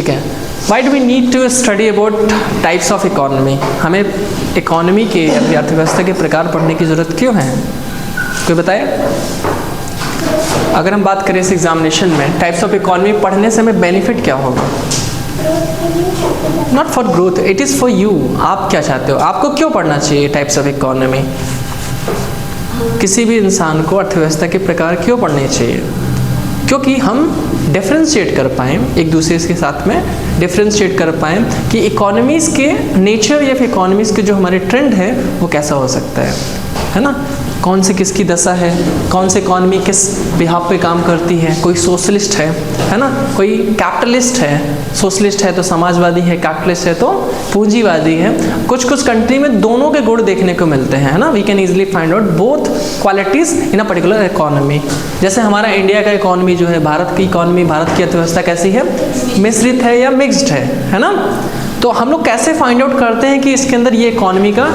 ठीक है। Why do we need to study about types of economy? हमें economy के या अर्थव्यवस्था के प्रकार पढ़ने की ज़रूरत क्यों है? कोई बताए? अगर हम बात करें इस एग्जामिनेशन में टाइप्स ऑफ इकोनॉमी पढ़ने से हमें बेनिफिट क्या होगा? Not for growth, it is for you. आप क्या चाहते हो? आपको क्यों पढ़ना चाहिए टाइप्स ऑफ इकोनॉमी? किसी भी इंसान को अर्थव्यवस्था के प्रकार क्यों पढ़ने चाहिए? क्योंकि हम डिफ्रेंशिएट कर पाएँ एक दूसरे के साथ में, डिफ्रेंशिएट कर पाएँ कि इकोनॉमीज़ के नेचर या फिर इकोनॉमीज़ के जो हमारे ट्रेंड है वो कैसा हो सकता है ना? कौन से किसकी दशा है, कौन से इकॉनमी किस बिहाफ पे काम करती है। कोई सोशलिस्ट है ना, कोई कैपिटलिस्ट है। सोशलिस्ट है तो समाजवादी है, कैपिटलिस्ट है तो पूंजीवादी है। कुछ कुछ कंट्री में दोनों के गुण देखने को मिलते हैं, है ना। We can easily find out both qualities in a particular economy. जैसे हमारा इंडिया का इकोनॉमी जो है, भारत की इकोनॉमी, भारत की अर्थव्यवस्था कैसी है? मिश्रित है या मिक्स्ड है ना। तो हम लोग कैसे फाइंड आउट करते हैं कि इसके अंदर ये इकोनॉमी का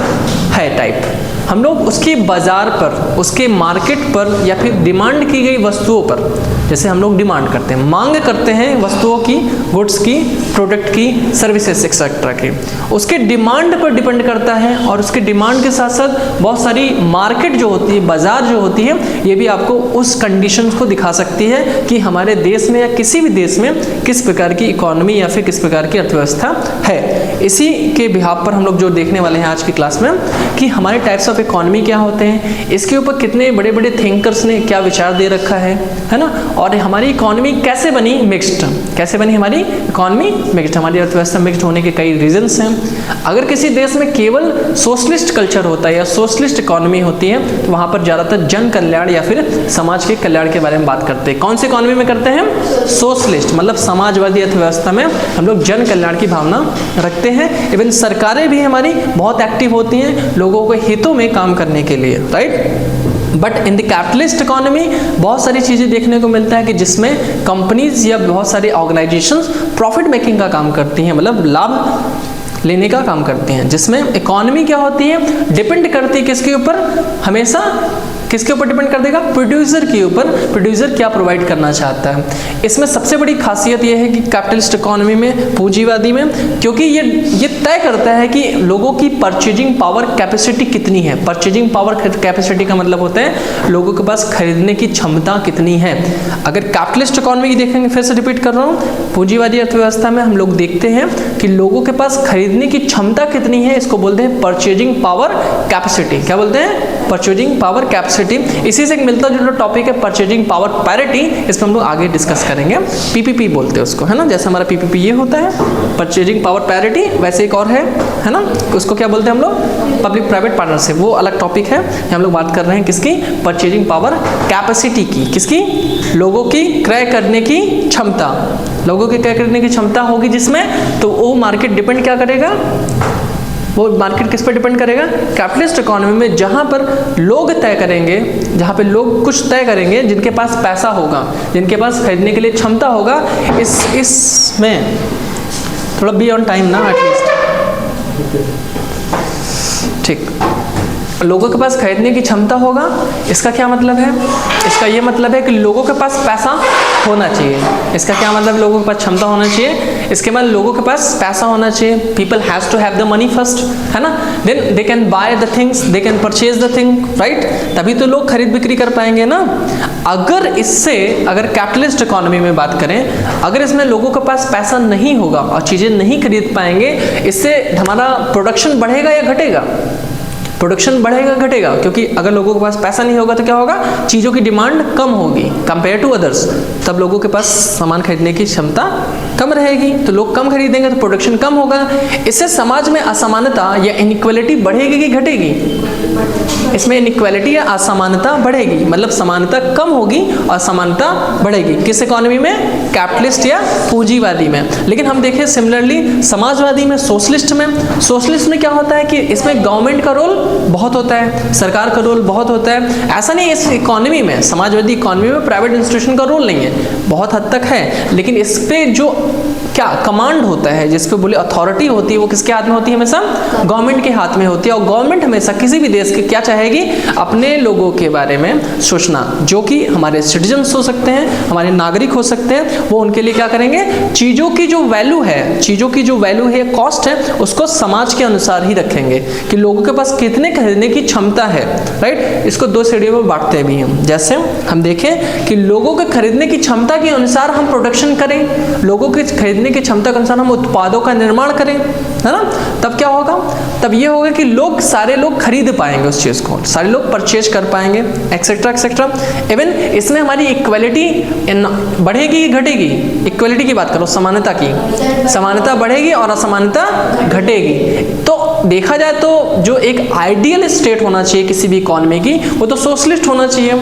है टाइप? हम लोग उसके बाज़ार पर, उसके मार्केट पर या फिर डिमांड की गई वस्तुओं पर, जैसे हम लोग डिमांड करते हैं, मांग करते हैं वस्तुओं की, गुड्स की, प्रोडक्ट की, सर्विसेज एक्सेट्रा की, उसके डिमांड पर डिपेंड करता है। और उसके डिमांड के साथ साथ बहुत सारी मार्केट जो होती है, बाज़ार जो होती है, ये भी आपको उस कंडीशंस को दिखा सकती है कि हमारे देश में या किसी भी देश में किस प्रकार की इकोनॉमी या फिर किस प्रकार की अर्थव्यवस्था है। इसी के बिहाफ पर हम लोग जो देखने वाले हैं आज की क्लास में कि हमारे टाइप्स ऑफ इकोनॉमी क्या होते हैं, इसके ऊपर कितने बड़े बड़े थिंकर्स ने क्या विचार दे रखा है ना। और हमारी इकोनॉमी कैसे बनी मिक्स्ड, कैसे बनी हमारी इकोनॉमी मिक्स्ड, हमारी अर्थव्यवस्था मिक्स्ड होने के कई रीजंस हैं। अगर किसी देश में केवल सोशलिस्ट कल्चर होता है या सोशलिस्ट इकोनॉमी होती है तो वहाँ पर ज़्यादातर जन कल्याण या फिर समाज के कल्याण के बारे में बात करते हैं। कौन सी इकोनॉमी में करते हैं? सोशलिस्ट, मतलब समाजवादी अर्थव्यवस्था में हम लोग जन कल्याण की भावना रखते हैं। इवन सरकारें भी हमारी बहुत एक्टिव होती हैं लोगों के हितों में काम करने के लिए, right. But in the capitalist economy बहुत सारी चीज़ें देखने को मिलता है कि जिसमें कंपनीज या बहुत सारी ऑर्गेनाइजेशंस प्रॉफिट मेकिंग का काम करती हैं, मतलब लाभ लेने का काम करती हैं। जिसमें इकोनॉमी क्या होती है, डिपेंड करती है किसके ऊपर? हमेशा किसके ऊपर डिपेंड कर देगा? प्रोड्यूसर के ऊपर। प्रोड्यूसर क्या प्रोवाइड करना चाहता है। इसमें सबसे बड़ी खासियत यह है कि कैपिटलिस्ट इकोनॉमी में, पूंजीवादी में, क्योंकि ये तय करता है कि लोगों की परचेजिंग पावर कैपेसिटी कितनी है। परचेजिंग पावर कैपेसिटी का मतलब होता है लोगों के पास खरीदने की क्षमता कितनी है। अगर कैपिटलिस्ट इकोनॉमी की देखेंगे, फिर से रिपीट कर रहा हूँ, पूंजीवादी अर्थव्यवस्था में हम लोग देखते हैं कि लोगों के पास खरीदने की क्षमता कितनी है, इसको बोलते हैं परचेजिंग पावर कैपेसिटी। क्या बोलते हैं? Purchasing power capacity. इसी से एक मिलता जुलता टॉपिक है परचेजिंग पावर पैरिटी, इस पर हम लोग आगे डिस्कस करेंगे। पीपीपी बोलते हैं उसको, है ना। जैसे हमारा पीपीपी ये होता है परचेजिंग पावर पैरिटी, वैसे एक और है ना, उसको क्या बोलते हैं हम लोग? Public private partnership. वो अलग टॉपिक है। हम लोग बात कर रहे हैं किसकी? परचेजिंग पावर कैपेसिटी की। किसकी? लोगों की क्रय करने की क्षमता। लोगों की क्रय करने की क्षमता होगी जिसमें, तो वो मार्केट डिपेंड क्या करेगा? वो मार्केट किस पर डिपेंड करेगा? कैपिटलिस्ट इकोनॉमी में, जहाँ पर लोग तय करेंगे, जहाँ पे लोग कुछ तय करेंगे, जिनके पास पैसा होगा, जिनके पास खरीदने के लिए क्षमता होगा। इसमें थोड़ा बी ऑन टाइम ना एटलीस्ट, ठीक। लोगों के पास खरीदने की क्षमता होगा, इसका क्या मतलब है? इसका ये मतलब है कि लोगों के पास पैसा होना चाहिए। इसका क्या मतलब? लोगों के पास क्षमता होना चाहिए। इसके बाद लोगों के पास पैसा होना चाहिए। People has to have the money first, है ना। Then they can buy the things, they can purchase the thing, right. तभी तो लोग खरीद बिक्री कर पाएंगे ना। अगर कैपिटलिस्ट इकोनॉमी में बात करें, अगर इसमें लोगों के पास पैसा नहीं होगा और चीज़ें नहीं खरीद पाएंगे, इससे हमारा प्रोडक्शन बढ़ेगा या घटेगा? प्रोडक्शन बढ़ेगा घटेगा, क्योंकि अगर लोगों के पास पैसा नहीं होगा तो क्या होगा? चीज़ों की डिमांड कम होगी कंपेयर टू अदर्स, तब लोगों के पास सामान खरीदने की क्षमता कम रहेगी, तो लोग कम खरीदेंगे तो प्रोडक्शन कम होगा। इससे समाज में असमानता या इनइक्वालिटी बढ़ेगी कि घटेगी? इसमें इनइक्वालिटी या असमानता बढ़ेगी, मतलब समानता कम होगी और असमानता बढ़ेगी। किस इकोनॉमी में? कैपिटलिस्ट या पूंजीवादी में। लेकिन हम देखें सिमिलरली समाजवादी में, सोशलिस्ट में क्या होता है कि इसमें गवर्नमेंट का रोल बहुत होता है, सरकार का रोल बहुत होता है। ऐसा नहीं इस इकोनॉमी में, समाजवादी इकोनॉमी में प्राइवेट इंस्टीट्यूशन का रोल नहीं है, बहुत हद तक है, लेकिन इस पे जो क्या कमांड होता है, जिसपे बोले अथॉरिटी होती है, वो किसके हाथ में होती है? हमेशा गवर्नमेंट के हाथ में होती है। और गवर्नमेंट हमेशा किसी भी देश के क्या चाहेगी? अपने लोगों के बारे में सोचना, जो कि हमारे सिटीजन्स हो सकते हैं, हमारे नागरिक हो सकते हैं। वो उनके लिए क्या करेंगे? चीज़ों की जो वैल्यू है, चीज़ों की जो वैल्यू है, कॉस्ट है, उसको समाज के अनुसार ही रखेंगे कि लोगों के पास कितने खरीदने की क्षमता है, राइट। इसको दो श्रेणियों में बांटते भी हम। जैसे हम देखें कि लोगों के खरीदने की क्षमता के अनुसार हम प्रोडक्शन करें, लोगों के खरीदने की क्षमता के अनुसार हम उत्पादों का निर्माण करें, है ना, तब क्या होगा? तब ये होगा कि लोग, सारे लोग खरीद पाएंगे उस चीज़ को, सारे लोग परचेज कर पाएंगे, एक्सेट्रा एक्सेट्रा। इवन इसमें हमारी इक्वलिटी बढ़ेगी कि घटेगी? इक्वलिटी की बात करो, समानता की, समानता बढ़ेगी और असमानता घटेगी। तो देखा जाए तो जो एक आइडियल स्टेट होना चाहिए किसी भी इकोनॉमी की, वो तो सोशलिस्ट होना चाहिए।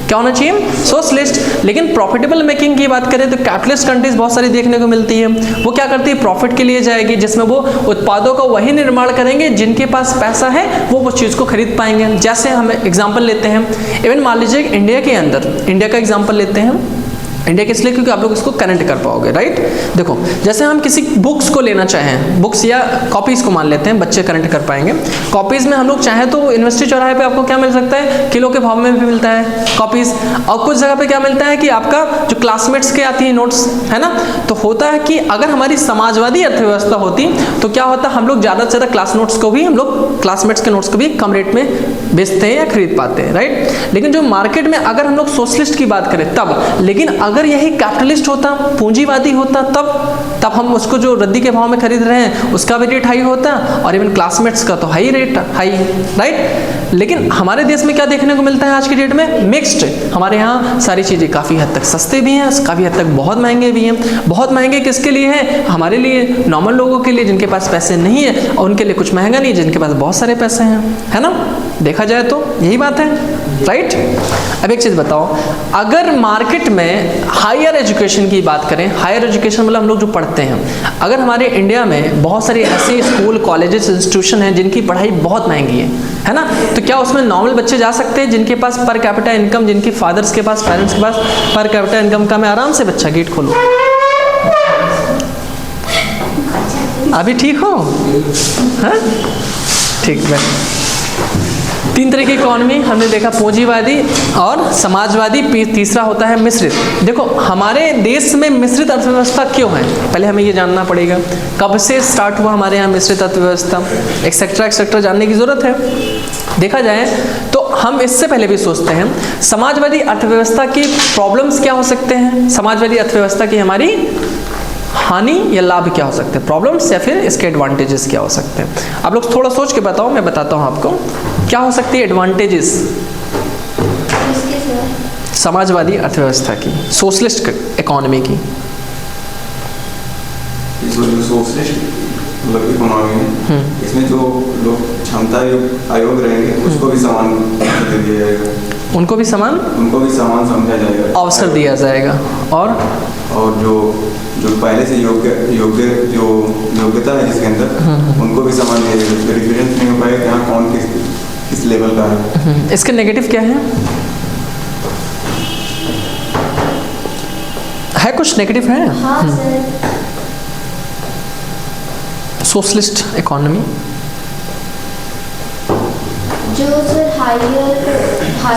क्या होना चाहिए? सोशलिस्ट। लेकिन प्रॉफिटेबल मेकिंग की बात करें तो कैपिटलिस्ट कंट्रीज बहुत सारी देखने को मिलती है। वो क्या करती है? प्रॉफिट के लिए जाएगी, जिसमें वो उत्पादों का वही निर्माण करेंगे, जिनके पास पैसा है वो चीज़ को खरीद पाएंगे। जैसे हम एग्जाम्पल लेते हैं, इवन मान लीजिए इंडिया के अंदर, इंडिया का एग्जाम्पल लेते हैं। इंडिया के इसलिए क्योंकि आप लोग इसको कनेक्ट कर पाओगे, राइट। देखो, जैसे हम किसी बुक्स को लेना चाहें, बुक्स या कॉपीज़ को मान लेते हैं, बच्चे कनेक्ट कर पाएंगे। कॉपीज़ में हम लोग चाहें तो यूनिवर्सिटी चौराहे पे आपको क्या मिल सकता है? किलो के भाव में भी मिलता है कॉपीज़। और कुछ जगह पे क्या मिलता है कि आपका जो क्लासमेट्स के आती है नोट्स, है ना। तो होता है कि अगर हमारी समाजवादी अर्थव्यवस्था होती तो क्या होता, हम लोग ज़्यादा से ज़्यादा क्लास नोट्स को भी, हम लोग क्लासमेट्स के नोट्स को भी कम रेट में बेचते हैं या खरीद पाते हैं, राइट। लेकिन जो मार्केट में अगर हम लोग सोशलिस्ट की बात करें तब, लेकिन अगर यही कैपिटलिस्ट होता, पूंजीवादी होता, तब हम उसको जो रद्दी के भाव में खरीद रहे हैं उसका भी रेट हाई होता, और इवन क्लासमेट्स का तो हाई रेट, हाई, राइट। लेकिन हमारे देश में क्या देखने को मिलता है आज की डेट में? मिक्स्ड। हमारे यहाँ सारी चीज़ें काफ़ी हद तक सस्ते भी हैं, काफ़ी हद तक बहुत महंगे भी हैं। बहुत महंगे किसके लिए हैं? हमारे लिए, नॉर्मल लोगों के लिए, जिनके पास पैसे नहीं है, और उनके लिए कुछ महंगा नहीं, जिनके पास बहुत सारे पैसे हैं, है ना। देखा जाए तो यही बात है, राइट। अब एक चीज़ बताओ, अगर मार्केट में हायर एजुकेशन की बात करें, हायर एजुकेशन मतलब हम लोग जो पढ़ते हैं, अगर हमारे इंडिया में बहुत सारी ऐसे स्कूल, कॉलेजेस, इंस्टीट्यूशन हैं जिनकी पढ़ाई बहुत महंगी है ना, तो क्या उसमें नॉर्मल बच्चे जा सकते हैं जिनके पास पर कैपिटा इनकम, जिनकी फादर्स के पास, पेरेंट्स के पास पर कैपिटा इनकम कम है? आराम से बच्चा, गेट खोलो। अभी ठीक हो? हाँ, ठीक है। तीन तरह की इकोनॉमी हमने देखा, पूंजीवादी और समाजवादी, तीसरा होता है मिश्रित। देखो, हमारे देश में मिश्रित अर्थव्यवस्था क्यों है, पहले हमें ये जानना पड़ेगा। कब से स्टार्ट हुआ हमारे यहाँ मिश्रित अर्थव्यवस्था, एक्सेट्रा एक्सेट्रा जानने की जरूरत है। देखा जाए तो हम इससे पहले भी सोचते हैं समाजवादी अर्थव्यवस्था की प्रॉब्लम्स क्या हो सकते हैं, समाजवादी अर्थव्यवस्था की हमारी हानि या लाभ क्या हो सकते हैं, प्रॉब्लम्स या फिर इसके एडवांटेजेस क्या हो सकते हैं। आप लोग थोड़ा सोच के बताओ, मैं बताता हूँ आपको क्या हो सकती है एडवांटेजेस समाजवादी अर्थव्यवस्था की, सोशलिस्ट इकोनॉमी की। सोशलिस्ट इकोनॉमी है, इसमें जो लोग क्षमता आयोग रहेंगे उसको भी समान दिया जाएगा, उनको भी समान समझा जाएगा, अवसर दिया जाएगा, और जो पहले से योग्यता है जिसके अंदर उनको भी समान दिया जाएगा। डिफरेंस नहीं हो पाएगा यहाँ कौन किस लेवल का है। इसके नेगेटिव क्या है कुछ नेगेटिव है? हाँ सर। सोशलिस्ट इकोनॉमी जो सर हाई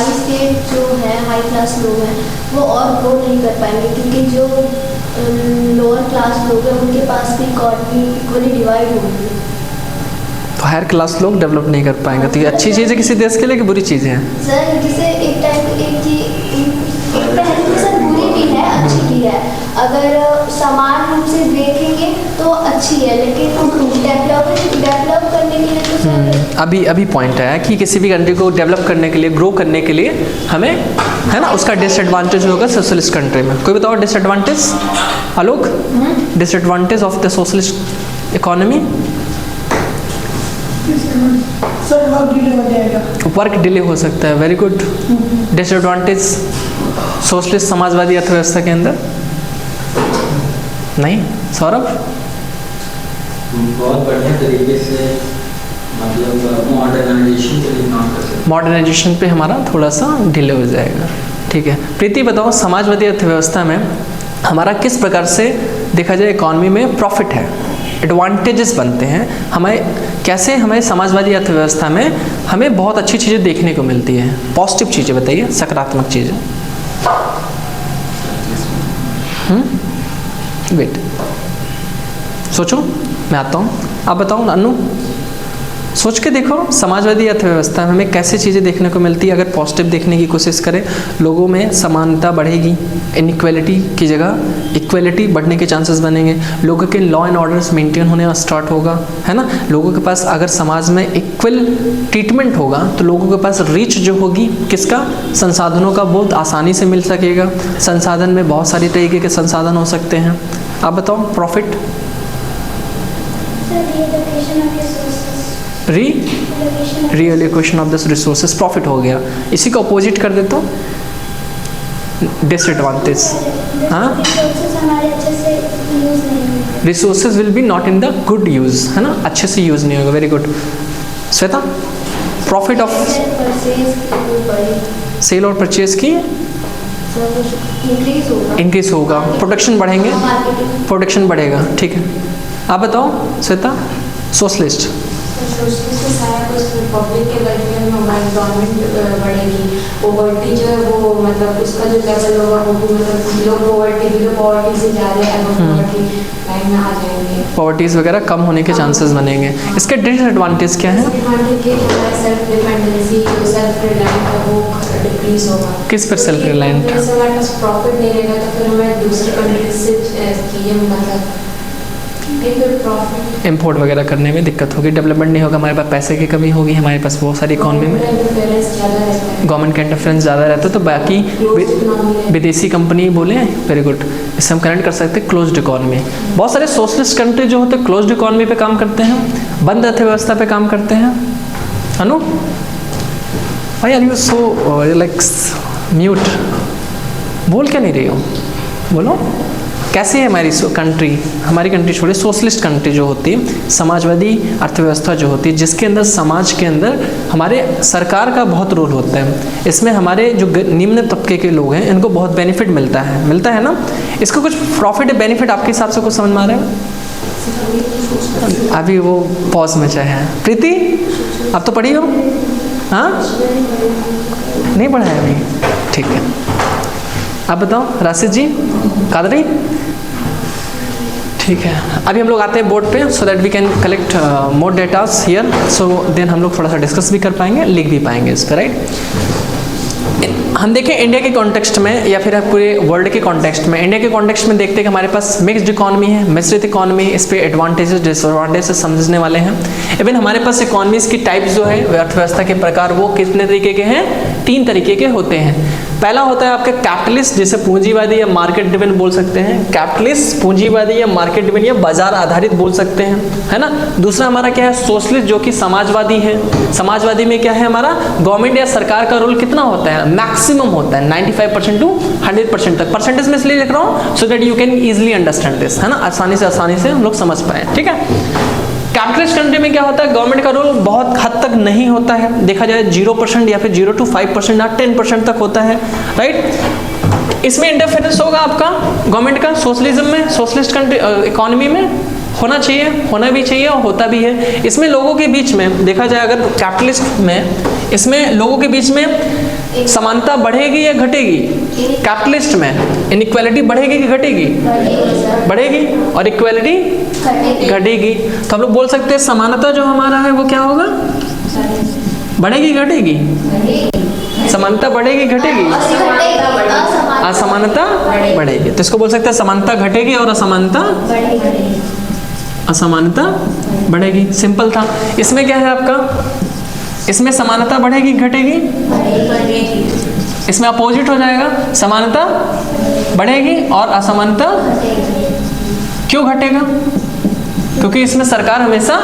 स्टेट जो है, हाई क्लास लोग हैं, वो और ग्रो नहीं कर पाएंगे, क्योंकि जो लोअर क्लास लोग हैं उनके पास भी इकोनॉमी इक्वली डिवाइड होगी, तो हायर क्लास लोग डेवलप नहीं कर पाएंगे। तो ये अच्छी चीज़ है किसी देश के लिए कि बुरी चीज़ है? सर जैसे एक पहलू तो सर बुरी भी है, अच्छी भी है। अगर समान रूप से देखेंगे तो अच्छी है, लेकिन डेवलप करने के लिए तो सर अभी पॉइंट है कि किसी भी कंट्री को डेवलप करने के लिए, ग्रो करने के लिए हमें, है ना, उसका डिसएडवांटेज होगा सोशलिस्ट कंट्री में। कोई बताओ disadvantage, Alok, disadvantage of the socialist economy? Sir work delay हो जाएगा, वर्क डिले हो सकता है, very good. Disadvantage socialist Samajwadi अर्थव्यवस्था के अंदर नहीं? सौरभ? बहुत बढ़िया तरीके से मतलब मॉडर्नाइजेशन पे हमारा थोड़ा सा डिले हो जाएगा, ठीक है। प्रीति बताओ, समाजवादी अर्थव्यवस्था में हमारा किस प्रकार से देखा जाए इकॉनमी में प्रॉफिट है, एडवांटेजेस बनते हैं हमें। कैसे हमें समाजवादी अर्थव्यवस्था में हमें बहुत अच्छी चीज़ें देखने को मिलती है, पॉजिटिव चीज़ें बताइए, सकारात्मक चीज़ें। वेट, सोचो, मैं आता हूँ, आप बताओ अनु, सोच के देखो समाजवादी अर्थव्यवस्था में हमें कैसे चीज़ें देखने को मिलती है। अगर पॉजिटिव देखने की कोशिश करें, लोगों में समानता बढ़ेगी, इनइक्वालिटी की जगह इक्वालिटी बढ़ने के चांसेस बनेंगे, लोगों के लॉ एंड ऑर्डर्स मेंटेन होने स्टार्ट होगा, है ना। लोगों के पास अगर समाज में इक्वल ट्रीटमेंट होगा तो लोगों के पास रीच जो होगी किसका, संसाधनों का, बहुत आसानी से मिल सकेगा। संसाधन में बहुत सारी तरीके के संसाधन हो सकते हैं। आप बताओ profit, reallocation of this resources, profit हो गया। इसी को अपोजिट कर देता हूँ, डिसएडवांटेज। हाँ, resources will be not in the good use, है ना, अच्छे से यूज नहीं होगा। Very good Shweta, profit of sale और परचेज की इंक्रीज होगा, प्रोडक्शन बढ़ेंगे, प्रोडक्शन बढ़ेगा, ठीक है। आप बताओ श्वेता, सोशलिस्ट, पब्लिक के वेलफेयर में हमारी गवर्नमेंट बढ़ेगी, पॉवर्टी जो है वो मतलब उसका जो लेवल होगा वो मतलब लोग पॉवर्टी से ज़्यादा पॉवर्टी लाइन में आ जाएंगे, पॉवर्टीज वगैरह कम होने के चांसेस बनेंगे। इसके डिसएडवांटेज क्या है? सेल्फ डिपेंडेंसी, सेल्फ रिलायंट है वो डिक्रीज होगा। किस पर सेल्फ रिलायंट? हमारे पास प्रॉफिट नहीं रहेगा तो फिर हमें दूसरी कंट्रीज से चीज़ें मतलब इम्पोर्ट वगैरह करने में दिक्कत होगी, डेवलपमेंट नहीं होगा, हमारे पास पैसे की कमी होगी, हमारे पास बहुत सारी इकॉनमी में गवर्नमेंट का इंटरफेरेंस ज़्यादा रहता है, तो बाकी विदेशी कंपनी बोले, वेरी गुड, इससे हम कनेक्ट कर सकते हैं क्लोज्ड इकॉनमी। बहुत सारे सोशलिस्ट कंट्री जो होते हैं क्लोज्ड इकॉनमी पे काम करते हैं, बंद अर्थव्यवस्था पे काम करते हैं। Anu, why are you so like mute, बोल क्या नहीं रही हो, बोलो। कैसे है हमारी कंट्री छोड़े, सोशलिस्ट कंट्री जो होती है, समाजवादी अर्थव्यवस्था जो होती है, जिसके अंदर समाज के अंदर हमारे सरकार का बहुत रोल होता है। इसमें हमारे जो निम्न तबके के लोग हैं इनको बहुत बेनिफिट मिलता है ना। इसका कुछ प्रॉफिट बेनिफिट आपके हिसाब से कुछ समझ में आ रहा है? अभी वो पॉज में चाहे प्रीति, आप तो पढ़ी हो? हाँ, नहीं पढ़ा है अभी, ठीक है। आप बताओ राशिद जी, कादरी, ठीक है। अभी हम लोग आते हैं बोर्ड पे, so that we can collect more datas here, so then हम लोग थोड़ा सा डिस्कस भी कर पाएंगे, लिख भी पाएंगे इस पर, राइट। हम देखें इंडिया के कॉन्टेक्स्ट में या फिर पूरे वर्ल्ड के कॉन्टेक्स्ट में, इंडिया के कॉन्टेक्स्ट में देखते हैं कि हमारे पास मिक्स्ड इकॉनमी है, मिश्रित इकॉनमी, इस पे एडवांटेजेस डिसएडवांटेजेस समझने वाले हैं। इवन हमारे पास इकॉनमीज की टाइप्स जो है अर्थव्यवस्था के प्रकार वो कितने तरीके के हैं? 3 तरीके के होते हैं। पहला होता है आपका कैपिटलिस्ट, जिसे पूंजीवादी या मार्केट ड्रिवन बोल सकते हैं, कैपिटलिस्ट, पूंजीवादी या मार्केट ड्रिवन या बाजार आधारित बोल सकते हैं, है ना। दूसरा हमारा क्या है? सोशलिस्ट, जो कि समाजवादी है। समाजवादी में क्या है हमारा? गवर्नमेंट या सरकार का रोल कितना होता है? मैक्सिमम होता है, 95% टू 100% तक। परसेंटेज में इसलिए लिख रहा हूँ so that you can easily understand this, है ना, आसानी से हम लोग समझ पाए, ठीक है। कैपिटलिस्ट कंट्री में क्या होता है? गवर्नमेंट का रोल बहुत हद तक नहीं होता है, देखा जाए 0% या फिर 0 to 5% या 10% तक होता है, राइट। इसमें इंटरफेरेंस होगा आपका गवर्नमेंट का सोशलिज्म में, सोशलिस्ट कंट्री इकोनॉमी में होना चाहिए, होना भी चाहिए और होता भी है। इसमें लोगों के बीच में देखा जाए अगर कैपिटलिस्ट में, इसमें लोगों के बीच में समानता बढ़ेगी या घटेगी? कैपिटलिस्ट में इनइक्वालिटी बढ़ेगी कि घटेगी? बढ़ेगी। और इक्वालिटी घटेगी। तो हम लोग बोल सकते हैं समानता जो हमारा है वो क्या होगा? बढ़ेगी घटेगी? समानता बढ़ेगी घटेगी? असमानता बढ़ेगी। तो इसको बोल सकते हैं समानता घटेगी और असमानता बढ़ेगी। सिंपल था। इसमें क्या है आपका? इसमें समानता बढ़ेगी घटेगी? इसमें अपोजिट हो जाएगा, समानता बढ़ेगी और असमानता क्यों घटेगा? क्योंकि इसमें सरकार हमेशा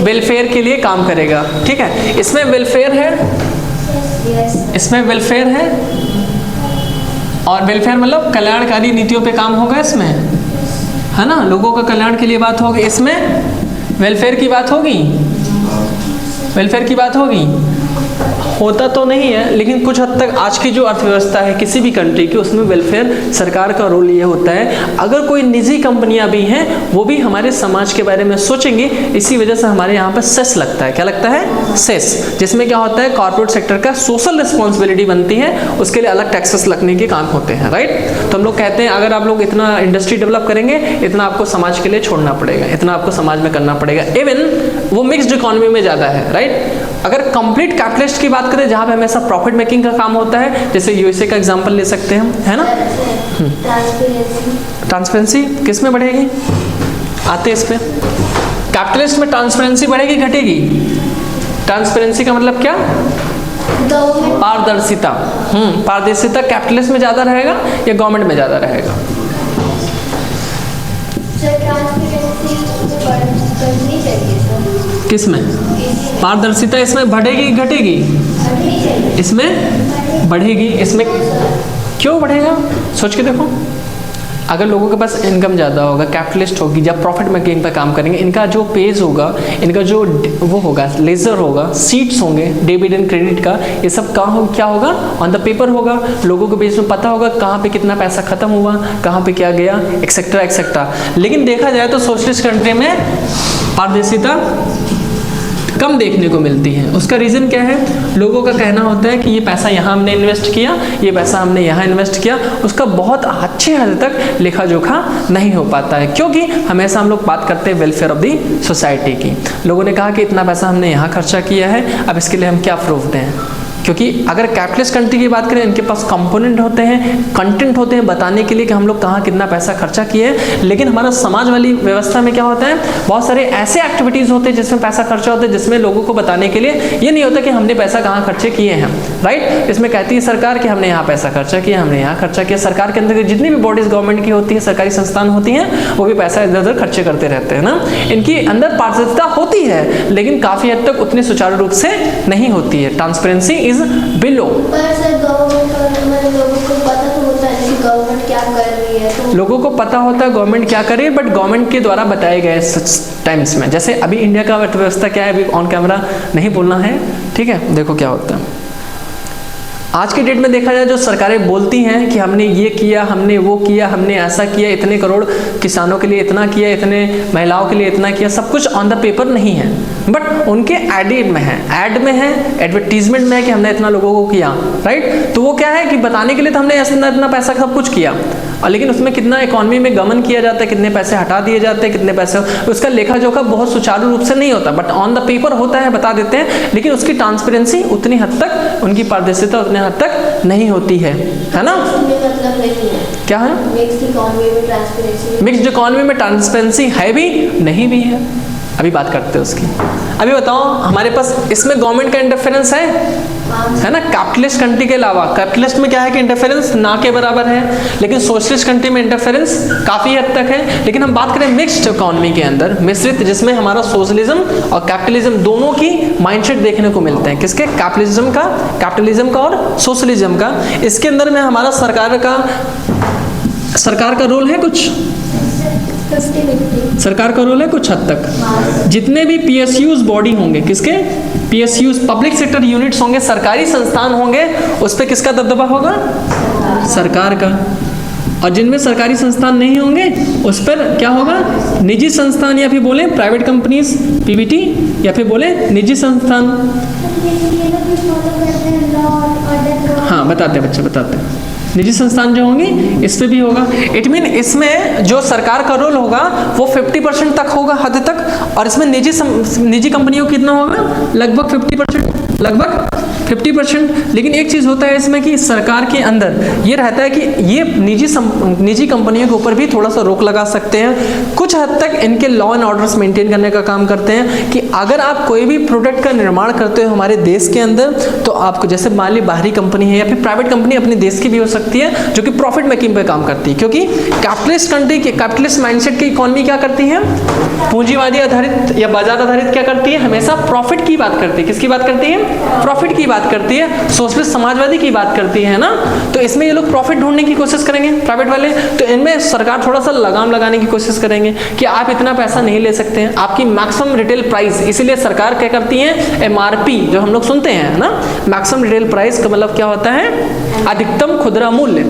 वेलफेयर के लिए काम करेगा, ठीक है। इसमें वेलफेयर है, इसमें वेलफेयर है और वेलफेयर मतलब कल्याणकारी नीतियों पे काम होगा इसमें, है ना, लोगों का कल्याण के लिए बात होगी। इसमें वेलफेयर की बात होगी, वेलफेयर की बात होगी, होता तो नहीं है, लेकिन कुछ हद तक आज की जो अर्थव्यवस्था है किसी भी कंट्री की, उसमें वेलफेयर सरकार का रोल ये होता है। अगर कोई निजी कंपनियां भी हैं, वो भी हमारे समाज के बारे में सोचेंगे। इसी वजह से हमारे यहाँ पर सेस लगता है। क्या लगता है? सेस, जिसमें क्या होता है, कॉर्पोरेट सेक्टर का सोशल रिस्पॉन्सिबिलिटी बनती है, उसके लिए अलग टैक्सेस लगने के काम होते हैं, राइट। तो हम लोग कहते हैं अगर आप लोग इतना इंडस्ट्री डेवलप करेंगे, इतना आपको समाज के लिए छोड़ना पड़ेगा, इतना आपको समाज में करना पड़ेगा। इवन वो मिक्स्ड इकोनॉमी में ज़्यादा है, राइट। अगर कंप्लीट कैपिटलिस्ट की बात करें, जहाँ पे हमेशा प्रॉफिट मेकिंग का काम होता है, जैसे यूएसए का एग्जांपल ले सकते हैं, है ना। ट्रांसपेरेंसी किस में बढ़ेगी? आते हैं इस पे। कैपिटलिस्ट में ट्रांसपेरेंसी बढ़ेगी घटेगी? ट्रांसपेरेंसी का मतलब क्या? पारदर्शिता। पारदर्शिता कैपिटलिस्ट में ज़्यादा रहेगा या गवर्नमेंट में ज़्यादा रहेगा? किस में? पारदर्शिता इसमें बढ़ेगी घटेगी? इसमें बढ़ेगी। इसमें क्यों बढ़ेगा? सोच के देखो। अगर लोगों के पास इनकम ज़्यादा होगा, कैपिटलिस्ट होगी, जब प्रॉफिट मेकिंग पर काम करेंगे, इनका जो पेज होगा, इनका जो वो होगा, लेजर होगा, सीट्स होंगे, डेबिट एंड क्रेडिट का, ये सब कहाँ हो, क्या होगा? ऑन द पेपर होगा। लोगों के बेस में पता होगा कहाँ पे कितना पैसा खत्म हुआ, कहाँ पे क्या गया, एक्सेट्रा एक्सेट्रा। लेकिन देखा जाए तो सोशलिस्ट कंट्री में पारदर्शिता कम देखने को मिलती है। उसका रीज़न क्या है? लोगों का कहना होता है कि ये पैसा यहाँ हमने इन्वेस्ट किया, ये पैसा हमने यहाँ इन्वेस्ट किया, उसका बहुत अच्छे हद तक लेखा जोखा नहीं हो पाता है, क्योंकि हमेशा हम लोग बात करते हैं वेलफेयर ऑफ दी सोसाइटी की। लोगों ने कहा कि इतना पैसा हमने यहाँ खर्चा किया है, अब इसके लिए हम क्या प्रूफ दें? क्योंकि अगर कैपिटलिस्ट कंट्री की बात करें, इनके पास कंपोनेंट होते हैं, कंटेंट होते हैं बताने के लिए कि हम लोग कहाँ कितना पैसा खर्चा किए हैं। लेकिन हमारा समाज वाली व्यवस्था में क्या होता है, बहुत सारे ऐसे एक्टिविटीज़ होते हैं जिसमें पैसा खर्चा होता है, जिसमें लोगों को बताने के लिए ये नहीं होता कि हमने पैसा कहाँ खर्चे किए हैं, राइट। इसमें कहती है सरकार कि हमने यहाँ पैसा खर्चा किया, हमने यहाँ खर्चा किया। सरकार के अंदर जितनी भी बॉडीज गवर्नमेंट की होती है, सरकारी संस्थान होती हैं, वो भी पैसा इधर उधर खर्चे करते रहते हैं ना। इनकी अंदर पारदर्शिता होती है, लेकिन काफ़ी हद तक उतनी सुचारू रूप से नहीं होती है। Transparency is below. पर सर गवर्नमेंट, लोगों को पता तो होता है कि गवर्नमेंट क्या कर रही है, तो लोगों को पता होता है गवर्नमेंट क्या कर रही है, बट गवर्नमेंट के द्वारा बताए गए टाइम्स में, जैसे अभी इंडिया का अर्थव्यवस्था क्या है, अभी ऑन कैमरा नहीं बोलना है, ठीक है। देखो क्या होता है आज के डेट में, देखा जाए जो सरकारें बोलती हैं कि हमने ये किया, हमने वो किया, हमने ऐसा किया, इतने करोड़ किसानों के लिए इतना किया, इतने महिलाओं के लिए इतना किया, सब कुछ ऑन द पेपर नहीं है, बट उनके एड में है, एडवर्टीजमेंट में है कि हमने इतना लोगों को किया, राइट। तो वो क्या है कि बताने के लिए तो हमने इतना पैसा सब कुछ किया, और लेकिन उसमें कितना इकोनॉमी में गमन किया जाता है, कितने पैसे हटा दिए जाते हैं, कितने पैसे, उसका लेखा जोखा बहुत सुचारू रूप से नहीं होता, बट ऑन द पेपर होता है, बता देते हैं। लेकिन उसकी ट्रांसपेरेंसी उतनी हद तक, उनकी पारदर्शिता उतने हद तक नहीं होती है ना। मतलब नहीं है, क्या है? मिक्स्ड इकोनॉमी में ट्रांसपेरेंसी, मिक्स्ड इकोनॉमी में ट्रांसपेरेंसी है भी नहीं भी है, अभी बात करते हैं उसकी। अभी बताओ हमारे पास इसमें गवर्नमेंट का इंटरफेरेंस है ना। कैपिटलिस्ट कंट्री के अलावा, कैपिटलिस्ट में क्या है कि इंटरफेरेंस ना के बराबर है, लेकिन सोशलिस्ट कंट्री में इंटरफेरेंस काफ़ी हद तक है। लेकिन हम बात करें मिक्स्ड इकोनॉमी के अंदर, मिश्रित, जिसमें हमारा सोशलिज्म और कैपिटलिज्म दोनों की माइंडसेट देखने को मिलते हैं। किसके? कैपिटलिज्म का और सोशलिज्म का। इसके अंदर में हमारा सरकार का रोल है कुछ, सरकार का रोल है कुछ हद तक। जितने भी PSUs बॉडी होंगे, किसके? PSUs पब्लिक सेक्टर यूनिट्स होंगे, सरकारी संस्थान होंगे, उस पर किसका दबदबा होगा? सरकार का। और जिनमें सरकारी संस्थान नहीं होंगे उस पर क्या होगा? निजी संस्थान, या फिर बोले प्राइवेट कंपनीज, PPT, या फिर बोले निजी संस्थान। हाँ बताते हैं बच्चे, बताते हैं। निजी संस्थान जो होंगे इस पे भी होगा। इट मीन इसमें जो सरकार का रोल होगा वो 50% तक होगा हद तक, और इसमें निजी कंपनियों कितना होगा? लगभग 50%। लेकिन एक चीज़ होता है इसमें कि सरकार के अंदर ये रहता है कि ये निजी कंपनियों के ऊपर भी थोड़ा सा रोक लगा सकते हैं। कुछ हद तक इनके लॉ एंड ऑर्डर्स मेंटेन करने का काम करते हैं कि अगर आप कोई भी प्रोडक्ट का निर्माण करते हो हमारे देश के अंदर, तो आपको, जैसे मान ली बाहरी कंपनी है या फिर प्राइवेट कंपनी अपने देश की भी हो सकती है जो कि प्रॉफिट मेकिंग पे काम करती है, क्योंकि कैपिटलिस्ट कंट्री के, कैपिटलिस्ट माइंडसेट की इकोनॉमी क्या करती है? पूंजीवादी आधारित या बाजार आधारित क्या करती है? हमेशा प्रॉफिट की बात करती है। किसकी बात करती है? प्रॉफिट की बात करती है, सोशलिस्ट समाजवादी की बात करती है ना, तो इसमें ये लोग प्रॉफिट ढूंढने की कोशिश करेंगे प्राइवेट वाले, तो इनमें सरकार थोड़ा सा लगाम लगाने की कोशिश करेंगे कि आप इतना पैसा नहीं ले सकते हैं, आपकी मैक्सिमम रिटेल प्राइस, इसीलिए सरकार क्या करती है, MRP जो हम लोग सुनते हैं ना, मैक्सिमम रिटेल प्राइस का मतलब क्या होता है, अधिकतम खुदरा मूल्य,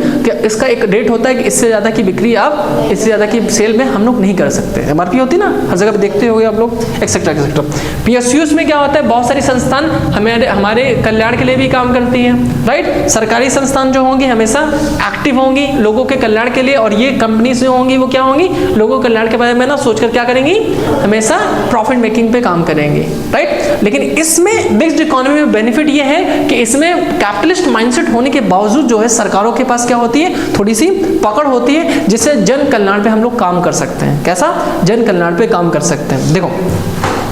इसका एक रेट होता है कि इससे ज्यादा की बिक्री आप, इससे ज्यादा की सेल में हम लोग नहीं कर सकते, MRP होती ना, हर जगह देखते होंगे आप लोग, एक्सेट्रा एक्सेट्रा। PSUs में क्या होता है, बहुत सारी संस्थान हमारे कल्याण के लिए भी काम करती हैं, राइट। सरकारी संस्थान जो होंगी हमेशा एक्टिव होंगी लोगों के कल्याण के लिए, और ये कंपनीज जो होंगी वो क्या होंगी, लोगों के कल्याण के बारे में ना सोचकर क्या करेंगी, हमेशा प्रॉफिट मेकिंग पे काम करेंगी, राइट। लेकिन इसमें मिक्स्ड इकोनॉमी में बेनिफिट ये है कि इसमें कैपिटलिस्ट माइंडसेट होने के बावजूद जो है सरकारों के पास क्या होती है, थोड़ी सी पकड़ होती है, जिससे जन कल्याण पे हम लोग काम कर सकते हैं। कैसा, जन कल्याण पे काम कर सकते हैं। देखो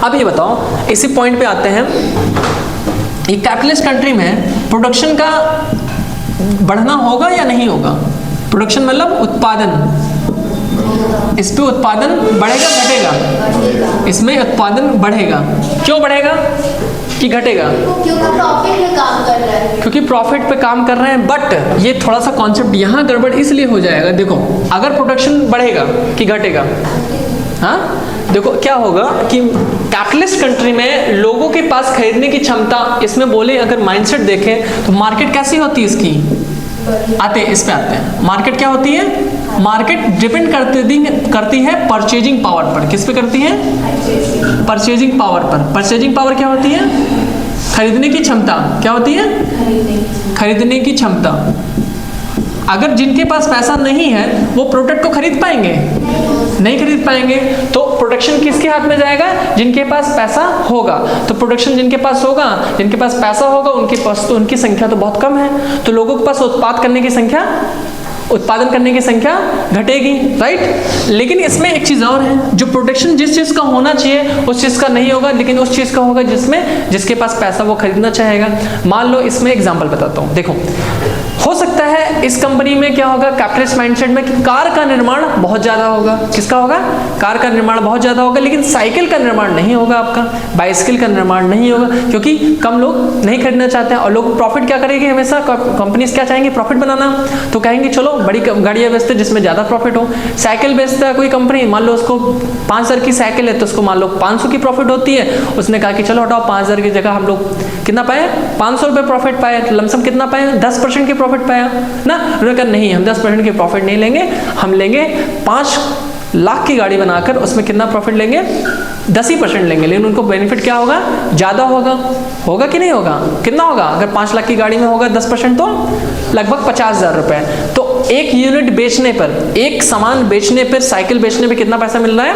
अब ये बताओ, इसी पॉइंट पे आते हैं, ये कैपिटलिस्ट कंट्री में प्रोडक्शन का बढ़ना होगा या नहीं होगा, प्रोडक्शन मतलब उत्पादन, इस पे उत्पादन बढ़ेगा घटेगा, इसमें उत्पादन बढ़ेगा, क्यों बढ़ेगा कि घटेगा, क्योंकि प्रॉफिट पे काम कर रहा है, क्योंकि प्रॉफिट पे काम कर रहे हैं। बट ये थोड़ा सा कॉन्सेप्ट यहाँ गड़बड़ इसलिए हो जाएगा, देखो अगर प्रोडक्शन बढ़ेगा कि घटेगा, हाँ देखो क्या होगा कि कैपिटलिस्ट कंट्री में लोगों के पास खरीदने की क्षमता, इसमें बोले अगर माइंडसेट देखें तो मार्केट कैसी होती है इसकी, आते इस पे आते हैं, मार्केट क्या होती है, मार्केट डिपेंड करती है परचेजिंग पावर पर, किस पे करती है, परचेजिंग पावर पर। परचेजिंग पावर क्या होती है, खरीदने की क्षमता, क्या होती है, खरीदने की क्षमता। अगर जिनके पास पैसा नहीं है वो प्रोडक्ट को खरीद पाएंगे, नहीं खरीद पाएंगे, तो प्रोडक्शन किसके हाथ में जाएगा, जिनके पास पैसा होगा। तो प्रोडक्शन जिनके पास होगा, जिनके पास पैसा होगा, उनके पास तो उनकी संख्या तो बहुत कम है, तो लोगों के पास उत्पादन करने की संख्या घटेगी, राइट। लेकिन इसमें एक चीज और है, जो प्रोडक्शन जिस चीज का होना चाहिए उस चीज का नहीं होगा, लेकिन उस चीज का होगा जिसके पास पैसा वो खरीदना चाहेगा। मान लो इसमें एग्जांपल बताता हूँ, देखो हो सकता है इस कंपनी में क्या होगा, कैपिटलिस्ट माइंडसेट में कि कार का निर्माण बहुत ज्यादा होगा, किसका होगा, कार का निर्माण बहुत ज्यादा होगा, लेकिन साइकिल का निर्माण नहीं होगा, आपका बाइसिकल का निर्माण नहीं होगा, क्योंकि कम लोग नहीं खरीदना चाहते हैं, और लोग प्रॉफिट क्या करेंगे, हमेशा कंपनीज क्या चाहेंगे, प्रॉफिट बनाना, तो कहेंगे चलो बड़ी गाड़ियां बेचते जिसमें ज्यादा प्रॉफिट हो। साइकिल बेचता है कोई कंपनी, मान लो उसको 5000 की साइकिल है, तो उसको मान लो 500 की प्रॉफिट होती है, उसने कहा कि चलो हटाओ 5000 की जगह हम लोग कितना पाए, 500 रुपए प्रॉफिट पाए, लमसम कितना पाए, 10% की प्रॉफिट पाया ना। उन्होंने कहा नहीं, हम 10% की प्रॉफिट नहीं लेंगे, हम लेंगे 5 लाख की गाड़ी बनाकर उसमें कितना प्रॉफिट लेंगे, 10% लेंगे, लेकिन उनको बेनिफिट क्या होगा, ज्यादा होगा कि नहीं होगा, कितना होगा, अगर 5 लाख की गाड़ी में होगा 10% तो लगभग 50,000 रुपए। तो एक यूनिट बेचने पर, एक सामान बेचने पर, साइकिल बेचने पर कितना पैसा मिल रहा है,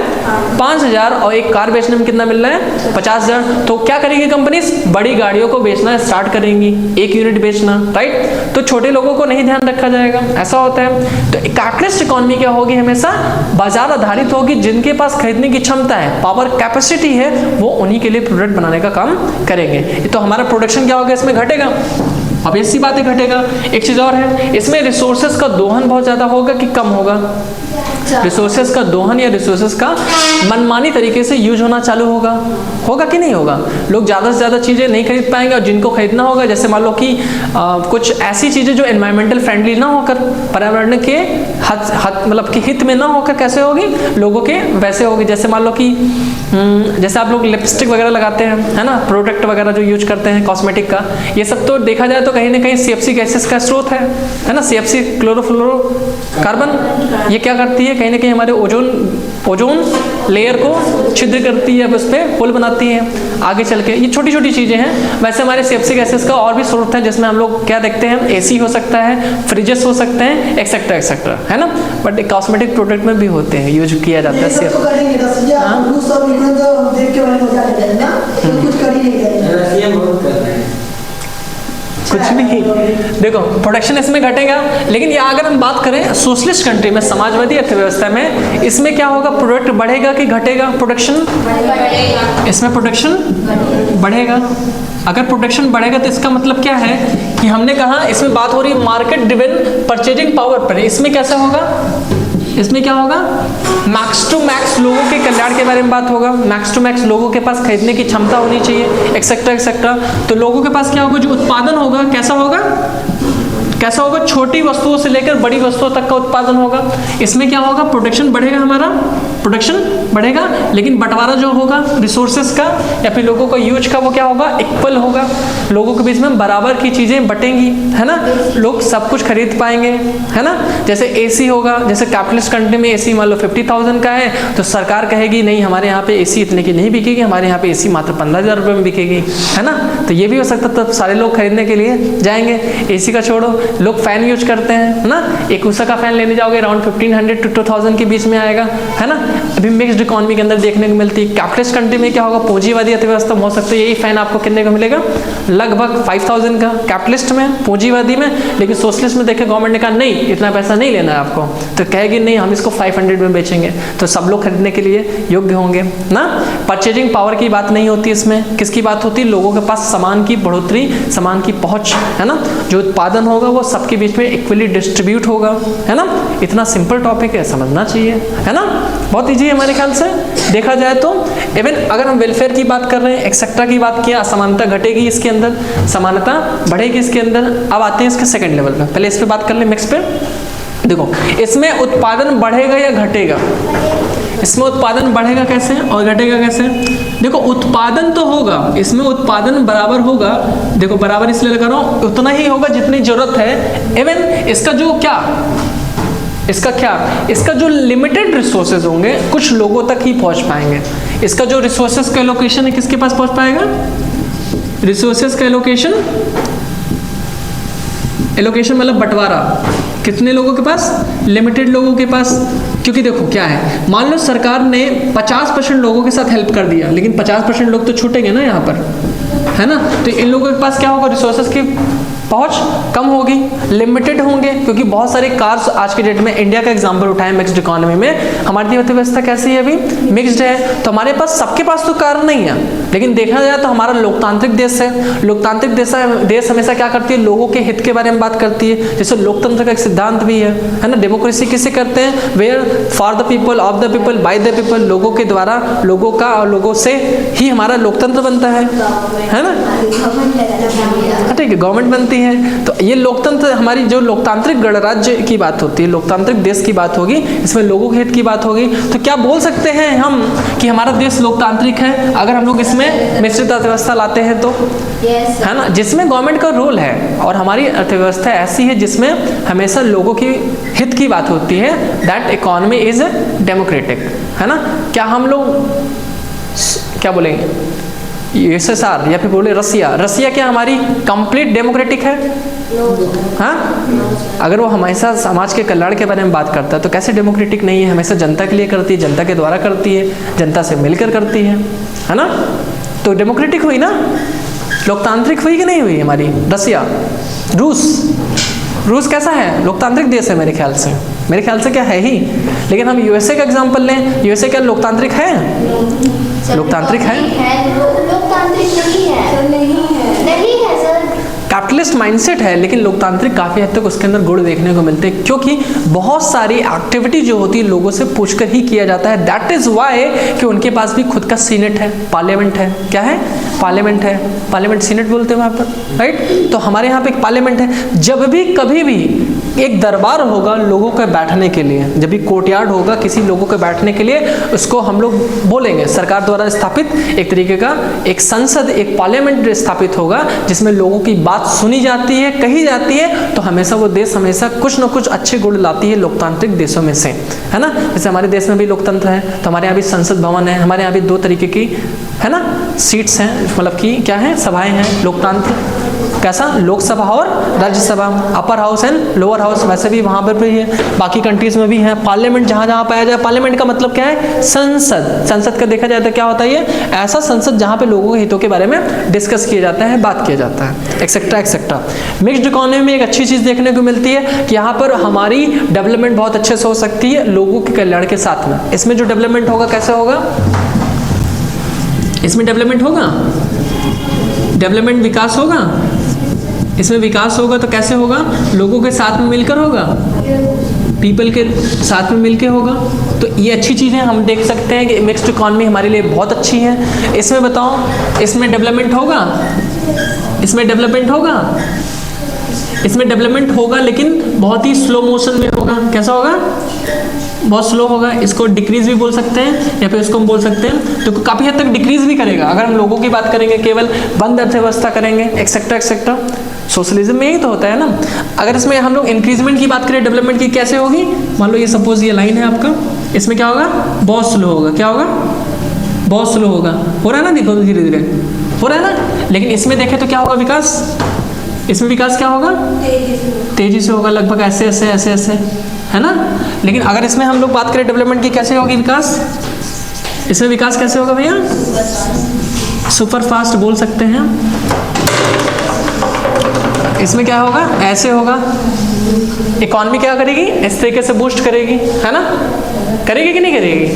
5,000, और एक कार बेचने में कितना मिल रहा है, 50,000। तो क्या करेगी कंपनीज, बड़ी गाड़ियों को बेचना स्टार्ट करेंगी, एक यूनिट बेचना, राइट। तो छोटे लोगों को नहीं ध्यान रखा जाएगा, ऐसा होता है। तो कैपिटलिस्ट इकोनॉमी क्या होगी, हमेशा बाजार आधारित होगी, जिनके पास खरीदने की क्षमता है, पावर कैपेसिटी है, वो उन्हीं के लिए प्रोडक्ट बनाने का काम करेंगे। तो हमारा प्रोडक्शन क्या होगा, इसमें घटेगा, अब ऐसी बातें घटेगा। एक चीज और है, इसमें रिसोर्सेज का दोहन बहुत ज्यादा होगा कि कम होगा, रिसोर्सेज का दोहन या रिसोर्सेज का मनमानी तरीके से यूज होना चालू होगा कि नहीं होगा। लोग ज़्यादा से ज़्यादा चीज़ें नहीं खरीद पाएंगे, और जिनको खरीदना होगा, जैसे मान लो कि कुछ ऐसी चीज़ें जो एनवायरमेंटल फ्रेंडली ना होकर, पर्यावरण के मतलब कि हित में ना होकर कैसे होगी, लोगों के वैसे होगी। जैसे मान लो कि जैसे आप लोग लिपस्टिक वगैरह लगाते हैं, है ना, प्रोडक्ट वगैरह जो यूज करते हैं कॉस्मेटिक का, ये सब तो देखा जाए तो कहीं ना कहीं CFC गैसेस का स्रोत है ना, CFC क्लोरोफ्लोरोकार्बन। ये क्या करती है, कहीं ना कहीं हमारे ओजोन लेयर को छिद्र करती है, उस पर होल बनाती है आगे चल के। ये छोटी छोटी चीज़ें हैं। वैसे हमारे CFC गैसेस का और भी स्रोत है, जिसमें हम लोग क्या देखते हैं, AC हो सकता है, फ्रिजेस हो सकते हैं, एक्सेट्रा एक्सेट्रा, है ना। बट कॉस्मेटिक प्रोडक्ट में भी होते हैं, यूज किया जाता है। कुछ नहीं, देखो प्रोडक्शन इसमें घटेगा, लेकिन ये अगर हम बात करें सोशलिस्ट कंट्री में, समाजवादी अर्थव्यवस्था में, इसमें क्या होगा, प्रोडक्ट बढ़ेगा कि घटेगा, प्रोडक्शन बढ़ेगा, इसमें प्रोडक्शन बढ़ेगा। अगर प्रोडक्शन बढ़ेगा तो इसका मतलब क्या है कि हमने कहा इसमें बात हो रही है मार्केट ड्रिवन परचेजिंग पावर पर, इसमें कैसा होगा, इसमें क्या होगा, मैक्स टू मैक्स लोगों के कल्याण के बारे में बात होगा, मैक्स टू मैक्स लोगों के पास खरीदने की क्षमता होनी चाहिए, एक्सेट्रा एक्सेट्रा। तो लोगों के पास क्या होगा, जो उत्पादन होगा कैसा होगा, कैसा होगा, छोटी वस्तुओं से लेकर बड़ी वस्तुओं तक का उत्पादन होगा। इसमें क्या होगा, प्रोडक्शन बढ़ेगा, हमारा प्रोडक्शन बढ़ेगा, लेकिन बंटवारा जो होगा रिसोर्सेज का या फिर लोगों का यूज का वो क्या होगा, इक्वल होगा, लोगों के बीच में बराबर की चीजें बटेंगी, है ना, लोग सब कुछ खरीद पाएंगे, है ना। जैसे एसी होगा, जैसे कैपिटलिस्ट कंट्री में एसी मान लो 50,000 का है, तो सरकार कहेगी नहीं हमारे यहाँ पे एसी इतने की नहीं बिकेगी, हमारे यहाँ पे एसी मात्र 15,000 रुपये में बिकेगी, है ना। तो ये भी हो सकता, तब सारे लोग खरीदने के लिए जाएंगे। एसी का छोड़ो, लोग फैन यूज करते हैं ना, एक उषा का फैन लेने जाओगे अराउंड 1500 to 2000 के बीच में आएगा, है ना। अभी मिक्स्ड इकोनॉमी के अंदर देखने को मिलती है। कैपिटलिस्ट कंट्री में क्या होगा, पूंजीवादी अर्थव्यवस्था में हो सकता है यही फैन आपको कितने का मिलेगा, लगभग 5000 का कैपिटलिस्ट में, पूंजीवादी में। लेकिन सोशलिस्ट में देखे गवर्नमेंट ने कहा नहीं इतना पैसा नहीं लेना है आपको, तो कहेगी नहीं हम इसको 500 में बेचेंगे, तो सब लोग खरीदने के लिए योग्य होंगे ना। परचेजिंग पावर की बात नहीं होती इसमें, किसकी बात होती है, लोगों के पास सामान की बढ़ोतरी, सामान की पहुंच, है ना। जो उत्पादन होगा वो सबके बीच में इक्वली डिस्ट्रीब्यूट होगा, है ना। इतना सिंपल टॉपिक है, समझना चाहिए, है ना, बहुत ईजी है हमारे ख्याल से देखा जाए तो। इवन अगर हम वेलफेयर की बात कर रहे हैं, एक्सेट्रा की बात किया, असमानता घटेगी इसके अंदर, समानता बढ़ेगी इसके अंदर। अब आते हैं इसके सेकंड लेवल पे, पहले इस पे बात कर ले, मिक्स पे। देखो इसमें उत्पादन बढ़ेगा या घटेगा, इसमें उत्पादन बढ़ेगा कैसे और घटेगा कैसे। देखो उत्पादन तो होगा, इसमें उत्पादन बराबर होगा, देखो बराबर इसलिए लगा रहा हूं, उतना ही होगा जितनी जरूरत है। इवन इसका जो क्या, इसका जो लिमिटेड रिसोर्सेज होंगे कुछ लोगों तक ही पहुंच पाएंगे। इसका जो रिसोर्सेज का एलोकेशन है किसके पास पहुंच पाएगा, रिसोर्सेज का एलोकेशन मतलब बंटवारा कितने लोगों के पास, लिमिटेड लोगों के पास। क्योंकि देखो क्या है, मान लो सरकार ने 50% लोगों के साथ हेल्प कर दिया, लेकिन 50% लोग तो छूटेंगे ना यहाँ पर, है ना। तो इन लोगों के पास क्या होगा, रिसोर्सेज की पहुंच कम होगी, लिमिटेड होंगे, क्योंकि बहुत सारे कार्स आज के डेट में, इंडिया का एग्जांपल उठाएं मिक्स्ड इकोनॉमी में, हमारी अर्थव्यवस्था कैसी है अभी, मिक्स्ड है। तो हमारे पास सबके पास तो कार नहीं है, लेकिन देखा जाए तो हमारा लोकतांत्रिक देश है। लोकतांत्रिक देश हमेशा क्या करती है, लोगों के हित के बारे में बात करती है। जैसे लोकतंत्र का एक सिद्धांत भी है ना, डेमोक्रेसी किसे करते हैं, where for the people, of the people, by the people, लोगों के द्वारा, लोगों का और लोगों से ही हमारा लोकतंत्र बनता है ना, ठीक है, गवर्नमेंट बनती है। तो ये लोकतंत्र, हमारी जो लोकतांत्रिक गणराज्य की बात होती है, लोकतांत्रिक देश की बात होगी, इसमें लोगों के हित की बात होगी। तो क्या बोल सकते हैं हम कि हमारा देश लोकतांत्रिक है अगर हम लोग इसमें मिश्रित अर्थव्यवस्था लाते हैं तो, है ना, जिसमें गवर्नमेंट का रोल है। और हमारी अर्थव्यवस्था ऐसी है जिसमें हमेशा लोगों की हित की बात होती है, दैट इकोनॉमी इज डेमोक्रेटिक, है ना। क्या हम लोग क्या बोलेंगे, यूएसएसआर या फिर बोले रसिया क्या हमारी कंप्लीट डेमोक्रेटिक है, हाँ। अगर वो हमेशा समाज के कल्याण के बारे में बात करता है तो कैसे डेमोक्रेटिक नहीं है, हमेशा जनता के लिए करती है, जनता के द्वारा करती है, जनता से मिलकर करती है ना। तो डेमोक्रेटिक हुई ना, लोकतांत्रिक हुई कि नहीं हुई हमारी रसिया। रूस कैसा है, लोकतांत्रिक देश है मेरे ख्याल से क्या है ही। लेकिन हम यूएसए का एग्जांपल लें, यूएसए क्या लोकतांत्रिक है, लोकतांत्रिक है, लोकतांत्रिक नहीं है सर, कैपिटलिस्ट माइंडसेट है, लेकिन लोकतांत्रिक काफी हद तक उसके अंदर गुण देखने को मिलते हैं, क्योंकि बहुत सारी एक्टिविटी जो होती है लोगों से पूछकर ही किया जाता है। दैट इज वाई कि उनके पास भी खुद का सीनेट है, पार्लियामेंट है, क्या है, पार्लियामेंट है, पार्लियामेंट सीनेट बोलते हैं वहां पर, राइट। तो हमारे यहाँ पे एक पार्लियामेंट है। जब भी कभी भी एक दरबार होगा लोगों के बैठने के लिए, जब भी कोर्टयार्ड होगा किसी लोगों के बैठने के लिए, उसको हम लोग बोलेंगे सरकार द्वारा स्थापित एक तरीके का एक संसद, एक पार्लियामेंट स्थापित होगा जिसमें लोगों की बात सुनी जाती है, कही जाती है। तो हमेशा वो देश हमेशा कुछ ना कुछ अच्छे गुण लाती है लोकतांत्रिक देशों में से, है ना। जैसे हमारे देश में भी लोकतंत्र है, तो हमारे यहाँ भी संसद भवन है, हमारे यहाँ भी 2 तरीके की, है ना, सीट्स हैं, मतलब कि क्या है, सभाएं हैं। लोकतंत्र कैसा, लोकसभा और Rajya Sabha, upper house and lower house, वैसे भी वहां पर भी है, बाकी कंट्रीज में भी है। पार्लियामेंट जहां जहां पाया जाए, पार्लियामेंट का मतलब क्या है, संसद का देखा जाए तो क्या होता है, ये ऐसा संसद जहां पे लोगों के हितों के बारे में डिस्कस किया जाता है, बात किया जाता है, एक्सेट्रा एक्सेट्रा। मिक्स्ड इकोनॉमी में एक अच्छी चीज देखने को मिलती है कि यहाँ पर हमारी डेवलपमेंट बहुत अच्छे से हो सकती है लोगों के कल्याण के साथ में। इसमें जो डेवलपमेंट होगा कैसे होगा, इसमें डेवलपमेंट होगा, डेवलपमेंट विकास होगा, इसमें विकास होगा तो कैसे होगा? लोगों के साथ में मिलकर होगा, पीपल के साथ में मिलकर होगा। तो ये अच्छी चीज़ है, हम देख सकते हैं कि मिक्स्ड इकॉनमी हमारे लिए बहुत अच्छी है। इसमें बताओ, इसमें डेवलपमेंट होगा, इसमें डेवलपमेंट होगा, इसमें डेवलपमेंट होगा, लेकिन बहुत ही स्लो मोशन में होगा। कैसा होगा? बहुत स्लो होगा। इसको डिक्रीज भी बोल सकते हैं या फिर इसको हम बोल सकते हैं तो काफ़ी हद तक डिक्रीज भी करेगा। अगर हम लोगों की बात करेंगे, केवल बंद अर्थव्यवस्था करेंगे, एक्सेट्रा एक्सेट्रा, सोशलिज्म में ही तो होता है ना। अगर इसमें हम लोग इंक्रीजमेंट की बात करें, डेवलपमेंट की, कैसे होगी? मान लो ये सपोज ये लाइन है आपका, इसमें क्या होगा? बहुत स्लो होगा। क्या होगा? बहुत स्लो होगा। हो रहा है ना, देखो धीरे धीरे हो रहा है ना। लेकिन इसमें देखें तो क्या होगा? विकास, इसमें विकास क्या होगा? तेजी से होगा, लगभग ऐसे ऐसे ऐसे ऐसे, है ना। लेकिन अगर इसमें हम लोग बात करें डेवलपमेंट की, कैसे होगी विकास? इसमें विकास कैसे होगा भैया? सुपर फास्ट बोल सकते हैं। इसमें क्या होगा? ऐसे होगा। इकॉनमी क्या करेगी? इस तरीके से बूस्ट करेगी, है ना। करेगी कि नहीं करेगी?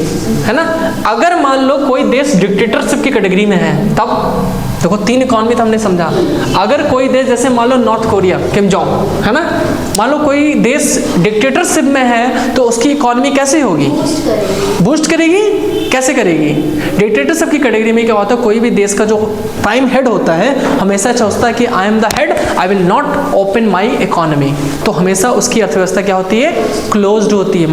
है ना। अगर मान लो कोई देश डिक्टेटरशिप की कैटेगरी में है, तब देखो 3 इकॉनमी तो हमने समझा। अगर कोई देश जैसे मान लो नॉर्थ कोरिया, किम जोंग, है ना, मान लो कोई देश डिक्टेटरशिप में है तो उसकी इकॉनमी कैसे होगी? बूस्ट करेगी। कैसे करेगी? डिक्टेटरशिप की कैटेगरी में क्या होता है, कोई भी देश का जो प्राइम हेड होता है हमेशा सोचता है कि आई am the head, I will not open my economy. तो हमेशा उसकी अर्थव्यवस्था क्या होती है? क्लोज्ड होती है।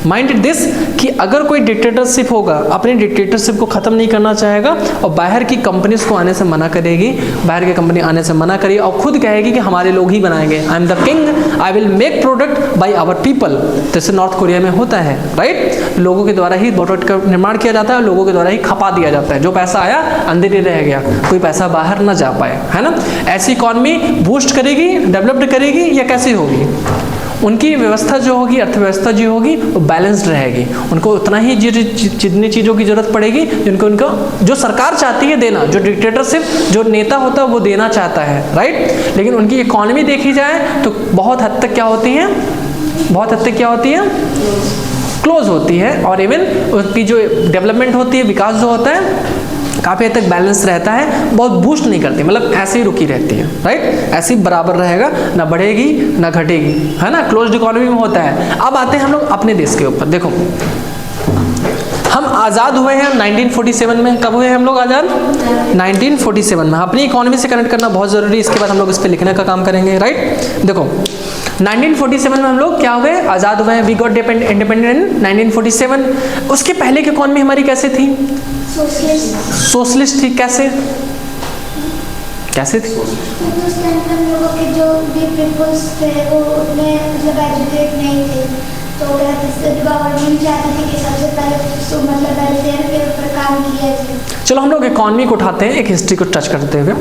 माइंड इट दिस कि अगर कोई डिक्टेटरशिप होगा, अपनी डिक्टेटरशिप को खत्म नहीं करना चाहेगा और बाहर की कंपनीज को आने से मना करेगी, बाहर की कंपनी आने से मना करेगी और खुद कहेगी कि हमारे लोग ही बनाएंगे, I am the king, I will make product by our people. जैसे नॉर्थ कोरिया में होता है, राइट। लोगों के द्वारा ही प्रोडक्ट का निर्माण किया जाता है और लोगों के द्वारा ही खपा दिया जाता है। जो पैसा आया अंदर ही रह गया, कोई पैसा बाहर ना जा पाए, है ना। ऐसी इकॉनमी बूस्ट करेगी, डेवलप्ड करेगी या कैसी होगी? उनकी व्यवस्था जो होगी, अर्थव्यवस्था जो होगी, वो बैलेंस्ड रहेगी। उनको उतना ही जितनी चीज़ों की जरूरत पड़ेगी जिनको उनको जो सरकार चाहती है देना, जो डिक्टेटरशिप जो नेता होता है वो देना चाहता है, राइट। लेकिन उनकी इकॉनमी देखी जाए तो बहुत हद तक क्या होती है? बहुत हद तक क्या होती है? क्लोज होती है। और इवन उसकी जो डेवलपमेंट होती है, विकास जो होता है, काफ़ी हद तक बैलेंस रहता है, बहुत बूस्ट नहीं करती, मतलब ऐसे ही रुकी रहती है, राइट। ऐसे ही बराबर रहेगा, ना बढ़ेगी ना घटेगी, है ना। क्लोज्ड इकोनॉमी में होता है। अब आते हैं हम लोग अपने देश के ऊपर। देखो, हम आज़ाद हुए हैं 1947 में। कब हुए हैं हम लोग आज़ाद? 1947 में। अपनी इकोनॉमी से कनेक्ट करना बहुत ज़रूरी है, इसके बाद हम लोग इस पर लिखने का काम करेंगे, राइट। देखो 1947 में हम लोग क्या हुए? आज़ाद हुए हैं। We got independent 1947। उसके पहले की इकोनॉमी हमारी कैसे थी? सोशलिस्ट थी। कैसे कैसे थी? उस टाइम पे हम लोगों के जो भी पीपल्स थे वो उतने मतलब एजुकेट नहीं थे, तो गवर्नमेंट चाहती थी कि सबसे पहले मतलब वेलफेयर के ऊपर काम किया जाए। चलो हम लोग इकॉनमी को उठाते हैं, एक हिस्ट्री को टच करते हुए।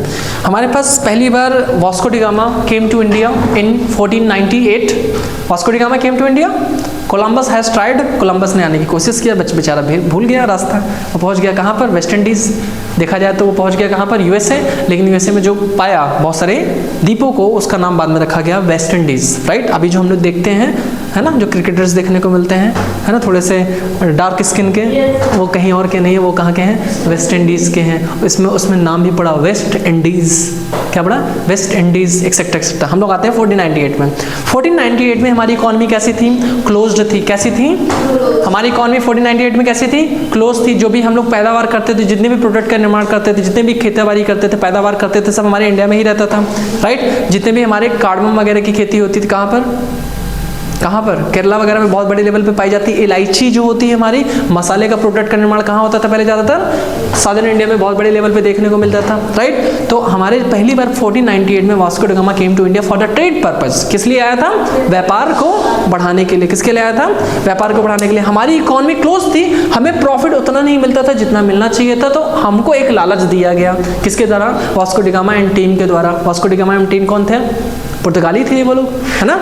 हमारे पास पहली बार Vasco da Gama came to India in 1498। Vasco da Gama came to India. Columbus has tried, Columbus ने आने की कोशिश किया, बेचारा भूल गया रास्ता। वो पहुंच गया कहाँ पर? West Indies. देखा जाए तो वो पहुंच गया कहाँ पर? यूएसए। लेकिन यूएसए में जो पाया बहुत सारे द्वीपों को, उसका नाम बाद में रखा गया वेस्ट इंडीज़, राइट। अभी जो हम लोग देखते हैं, है ना, जो क्रिकेटर्स देखने को मिलते हैं, है ना, थोड़े से डार्क स्किन के, वो कहीं और के नहीं है, वो कहाँ के हैं? वेस्ट इंडीज़ के हैं। उसमें नाम भी पड़ा वेस्ट इंडीज़। क्या पड़ा? West Indies, etcetera etcetera. हम लोग आते हैं 1498 में। 1498 में हमारी इकॉनमी कैसी थी? क्लोज्ड थी। कैसी थी हमारी इकॉनमी? 1498 में कैसी थी? क्लोज थी। जो भी हम लोग पैदावार करते थे, जितने भी प्रोडक्ट का निर्माण करते थे, जितने भी खेतीबाड़ी करते थे, पैदावार करते थे, सब हमारे इंडिया में ही रहता था, राइट। जितने भी हमारे कार्डमम वगैरह की खेती होती थी, कहाँ पर? कहाँ पर? केरला वगैरह में बहुत बड़े लेवल पे पाई जाती है। इलायची जो होती है हमारी, मसाले का प्रोडक्ट का निर्माण कहाँ होता था पहले? ज़्यादातर साउदर्न इंडिया में बहुत बड़े लेवल पे देखने को मिलता था, राइट। तो हमारे पहली बार 1498 में Vasco da Gama came to India for the trade purpose. किस लिए आया था? व्यापार को बढ़ाने के लिए। किसके लिए आया था? व्यापार को बढ़ाने के लिए। हमारी इकॉनमी क्लोज थी, हमें प्रॉफिट उतना नहीं मिलता था जितना मिलना चाहिए था, तो हमको एक लालच दिया गया। किसके द्वारा? Vasco da gamma and team के द्वारा। Vasco da gamma and team कौन थे? पुर्तगाली थे वो लोग, है ना।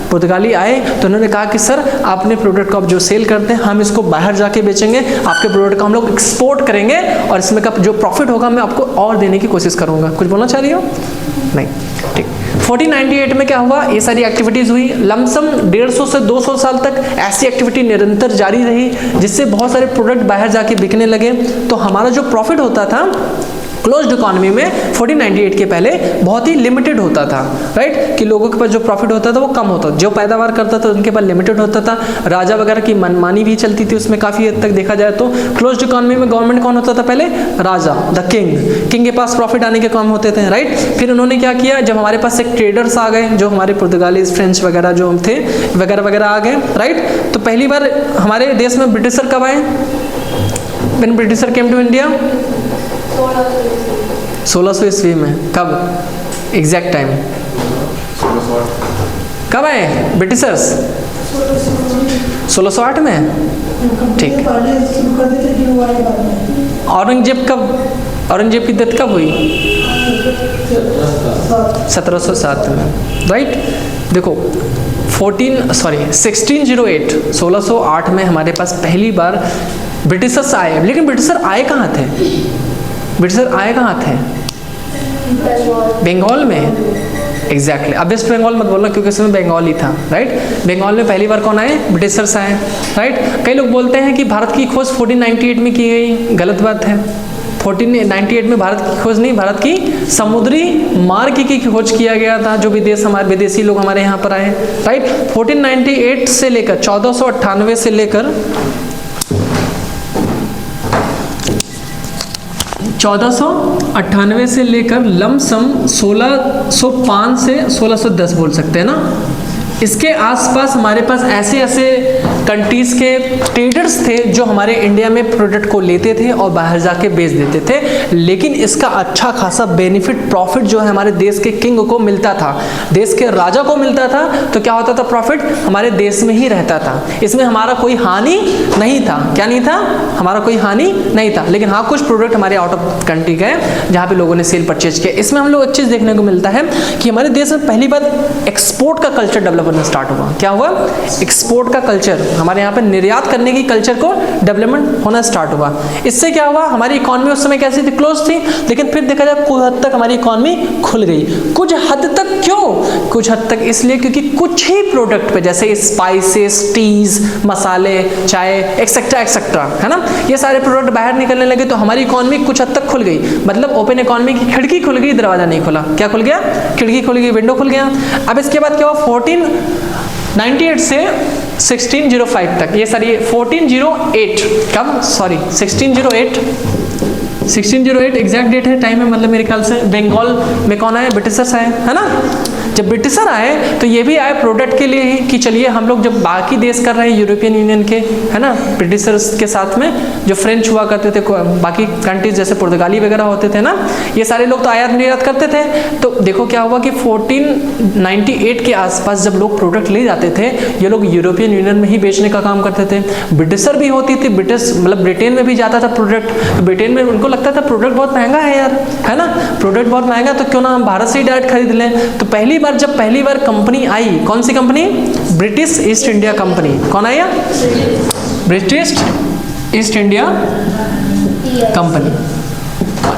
पुर्तगाली आए तो उन्होंने कहा कि सर आपने प्रोडक्ट को आप जो सेल करते हैं, हम इसको बाहर जाके बेचेंगे, आपके प्रोडक्ट को हम लोग एक्सपोर्ट करेंगे और इसमें का जो प्रॉफिट होगा मैं आपको और देने की कोशिश करूंगा। कुछ बोलना चाह रही हो? नहीं, ठीक। 1498 में क्या हुआ? ये सारी एक्टिविटीज़ हुई। लमसम 150 से 200 साल तक ऐसी एक्टिविटी निरंतर जारी रही, जिससे बहुत सारे प्रोडक्ट बाहर जाके बिकने लगे। तो हमारा जो प्रॉफिट होता था क्लोज्ड इकोनॉमी में 1498 के पहले बहुत ही लिमिटेड होता था, राइट, कि लोगों के पास जो प्रॉफिट होता था वो कम होता था, जो पैदावार करता था उनके पास लिमिटेड होता था, राजा वगैरह की मनमानी भी चलती थी उसमें काफ़ी हद तक देखा जाए तो। क्लोज्ड इकोनॉमी में गवर्नमेंट कौन होता था पहले? राजा, द किंग के पास प्रॉफिट आने के काम होते थे, राइट। फिर उन्होंने क्या किया, जब हमारे पास एक ट्रेडर्स आ गए, जो हमारे पुर्तगालीज, फ्रेंच वगैरह जो थे वगैरह वगैरह आ गए, राइट, तो पहली बार हमारे देश में ब्रिटिशर कब आए? When Britisher came to India 1600 ईस्वी में। कब एग्जैक्ट टाइम? कब आए ब्रिटिशर्स? 1608 में, ठीक। औरंगजेब की डेथ कब हुई? 1707 में, राइट। देखो 1608 में हमारे पास पहली बार ब्रिटिशर्स आए, लेकिन ब्रिटिशर आए कहाँ थे? बंगाल में, एग्जैक्टली। अब वेस्ट बंगाल मत बोलना क्योंकि उसमें बंगाल ही था, राइट। बंगाल में पहली बार कौन आए? ब्रिटिशर्स आए, राइट। कई लोग बोलते हैं कि भारत की खोज 1498 में की गई, गलत बात है। 1498 में भारत की खोज नहीं, भारत की समुद्री मार्ग की खोज किया गया था, जो विदेशी लोग हमारे यहाँ पर आए, राइट। 1498 से लेकर 1498 से लेकर 1498 से लेकर लमसम 1605 से 1610 बोल सकते हैं ना, इसके आसपास हमारे पास ऐसे ऐसे कंट्रीज के ट्रेडर्स थे जो हमारे इंडिया में प्रोडक्ट को लेते थे और बाहर जाके बेच देते थे, लेकिन इसका अच्छा खासा बेनिफिट, प्रॉफिट जो है हमारे देश के किंग को मिलता था, देश के राजा को मिलता था। तो क्या होता था? प्रॉफिट हमारे देश में ही रहता था, इसमें हमारा कोई हानि नहीं था। क्या नहीं था? हमारा कोई हानि नहीं था। लेकिन हाँ, कुछ प्रोडक्ट हमारे आउट ऑफ कंट्री गए जहाँ पे लोगों ने सेल परचेज किया। इसमें हम लोग एक चीज़ देखने को मिलता है कि हमारे देश में पहली बार एक्सपोर्ट का कल्चर डेवलप होना स्टार्ट हुआ। क्या हुआ? एक्सपोर्ट का कल्चर, हमारे यहाँ पे निर्यात करने की कल्चर को डेवलपमेंट होना स्टार्ट हुआ। इससे क्या हुआ? हमारी इकोनॉमी उस समय कैसी थी? क्लोज थी। लेकिन फिर देखा जाए कुछ हद तक हमारी इकोनॉमी खुल गई। कुछ हद तक क्यों? कुछ हद तक इसलिए क्योंकि कुछ ही प्रोडक्ट पे, जैसे स्पाइसेस, टीज, मसाले, चाय, एक्सेट्रा एक्सेट्रा, है ना, ये सारे प्रोडक्ट बाहर निकलने लगे तो हमारी इकोनॉमी कुछ हद तक खुल गई। मतलब ओपन इकोनॉमी की खिड़की खुल गई, दरवाजा नहीं खुला। क्या खुल गया? खिड़की खुल गई, विंडो खुल गया। अब इसके बाद क्या हुआ? 1498 से 1605 तक, ये सर ये 1408 कब? सॉरी 1608 एग्जैक्ट डेट है, टाइम है, मतलब मेरे ख्याल से बंगाल में कौन आए? ब्रिटिशर्स आए, है ना। जब ब्रिटिशर आए तो ये भी आए प्रोडक्ट के लिए ही कि चलिए हम लोग जब बाकी देश कर रहे हैं यूरोपियन यूनियन के, है ना, ब्रिटिशर्स के साथ में जो फ्रेंच हुआ करते थे, बाकी कंट्रीज जैसे पुर्तगाली वगैरह होते थे ना, ये सारे लोग तो आयात निर्यात करते थे। तो देखो क्या हुआ कि 1498 के आसपास जब लोग प्रोडक्ट ले जाते थे, ये लोग यूरोपियन यूनियन में ही बेचने का काम करते थे। ब्रिटिशर भी होती थी, मतलब ब्रिटेन में भी जाता था प्रोडक्ट। तो ब्रिटेन में उनको लगता था प्रोडक्ट बहुत महंगा है यार, है ना, प्रोडक्ट बहुत महंगा, तो क्यों ना हम भारत से ही डायरेक्ट खरीद लें। तो जब पहली बार कंपनी आई, कौन सी company? British East India Company. कौन आया? ब्रिटिश ईस्ट इंडिया कंपनी,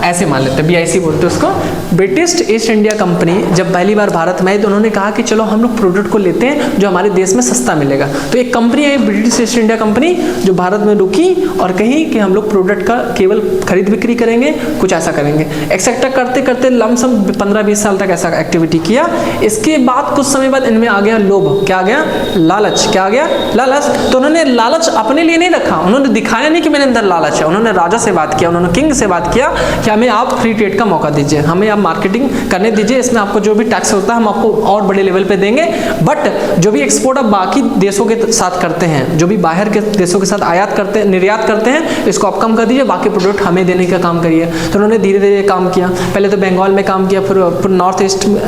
ऐसे मान लेते हैं, BIC बोलते हैं उसको, ब्रिटिश ईस्ट इंडिया कंपनी। जब पहली बार भारत में आई तो उन्होंने कहा कि चलो हम लोग प्रोडक्ट को लेते हैं जो हमारे देश में सस्ता मिलेगा। तो एक कंपनी आई ब्रिटिश ईस्ट इंडिया कंपनी, जो भारत में रुकी और कही कि हम लोग प्रोडक्ट का केवल खरीद बिक्री करेंगे, कुछ ऐसा करेंगे। एक्सेट्रा करते करते लमसम 15-20 साल तक ऐसा एक्टिविटी किया। इसके बाद कुछ समय बाद इनमें आ गया लोभ। क्या आ गया? लालच। क्या आ गया? लालच। तो उन्होंने लालच अपने लिए नहीं रखा, उन्होंने दिखाया नहीं कि मेरे अंदर लालच है। उन्होंने राजा से बात किया, उन्होंने किंग से बात किया कि हमें आप फ्री ट्रेड का मौका दीजिए, हमें आप मार्केटिंग करने दीजिए, इसमें आपको जो भी टैक्स होता है हम आपको और बड़े लेवल पे देंगे, बट जो भी एक्सपोर्ट आप बाकी देशों के साथ करते हैं, जो भी बाहर के देशों के साथ आयात करते हैं, निर्यात करते हैं, इसको आप कम कर दीजिए, बाकी प्रोडक्ट हमें देने का काम करिए। तो उन्होंने धीरे धीरे काम किया। पहले तो बंगाल में काम किया, फिर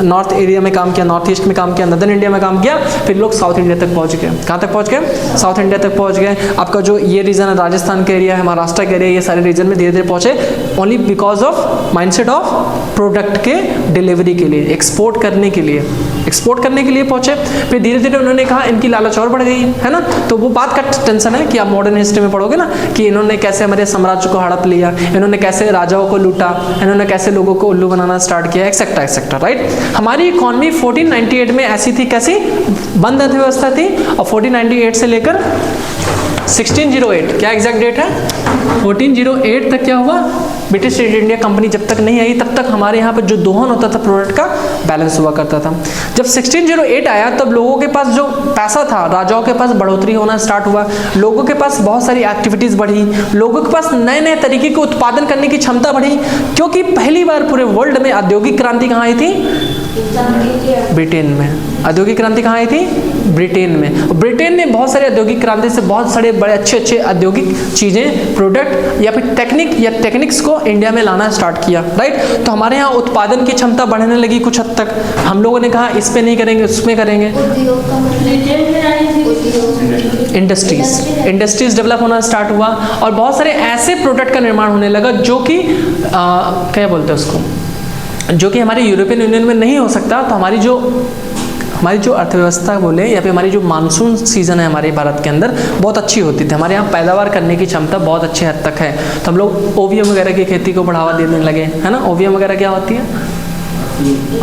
नॉर्थ एरिया में काम किया, नॉर्थ ईस्ट में काम किया, नदर्न इंडिया में काम किया, फिर लोग साउथ इंडिया तक पहुँच गए। कहाँ तक पहुँच गए? साउथ इंडिया तक पहुँच गए। आपका जो ये रीजन है, राजस्थान का एरिया है, महाराष्ट्र का एरिया, ये सारे रीजन में धीरे धीरे पहुँचे, only because of mindset of product के डिलीवरी के लिए, एक्सपोर्ट करने के लिए पहुंचे। फिर धीरे धीरे उन्होंने कहा इनकी लालच और बढ़ गई, है ना। तो वो बात का टेंशन है कि आप मॉडर्न हिस्ट्री में पढ़ोगे ना कि इन्होंने कैसे हमारे साम्राज्य को हड़प लिया, इन्होंने कैसे राजाओं को लूटा, इन्होंने कैसे लोगों को उल्लू बनाना स्टार्ट किया, एक्सेट्रा एक्सेट्रा, राइट। हमारी इकोनॉमी 1498 में ऐसी थी, कैसी? बंद अर्थव्यवस्था थी। और 1498 से लेकर 1608, क्या एग्जैक्ट डेट है? 1408 तक क्या हुआ? ब्रिटिश ईस्ट इंडिया कंपनी जब तक नहीं आई तब तक हमारे यहाँ पर जो दोहन होता था प्रोडक्ट का बैलेंस हुआ करता था। जब 1608 आया तब लोगों के पास जो पैसा था, राजाओं के पास बढ़ोतरी होना स्टार्ट हुआ, लोगों के पास बहुत सारी एक्टिविटीज़ बढ़ी, लोगों के पास नए नए तरीके के उत्पादन करने की क्षमता बढ़ी, क्योंकि पहली बार पूरे वर्ल्ड में औद्योगिक क्रांति कहाँ आई थी? ब्रिटेन में। औद्योगिक क्रांति कहाँ आई थी? ब्रिटेन में। ब्रिटेन ने बहुत सारे औद्योगिक क्रांति से बहुत सारे बड़े अच्छे अच्छे औद्योगिक चीज़ें, प्रोडक्ट या फिर टेक्निक्स को इंडिया में लाना स्टार्ट किया, राइट। तो हमारे यहाँ उत्पादन की क्षमता बढ़ने लगी कुछ हद तक। हम लोगों ने कहा इस पे नहीं करेंगे, उसमें करेंगे। इंडस्ट्रीज डेवलप होना स्टार्ट हुआ और बहुत सारे ऐसे प्रोडक्ट का निर्माण होने लगा जो कि क्या बोलते हैं उसको, जो कि हमारे यूरोपियन यूनियन में नहीं हो सकता। तो हमारी जो अर्थव्यवस्था बोले या फिर हमारी जो मानसून सीज़न है हमारे भारत के अंदर बहुत अच्छी होती थी। हमारे यहाँ पैदावार करने की क्षमता बहुत अच्छे हद तक है। तो हम लोग ओवियम वगैरह की खेती को बढ़ावा देने लगे, है ना। ओवियम वगैरह क्या होती है?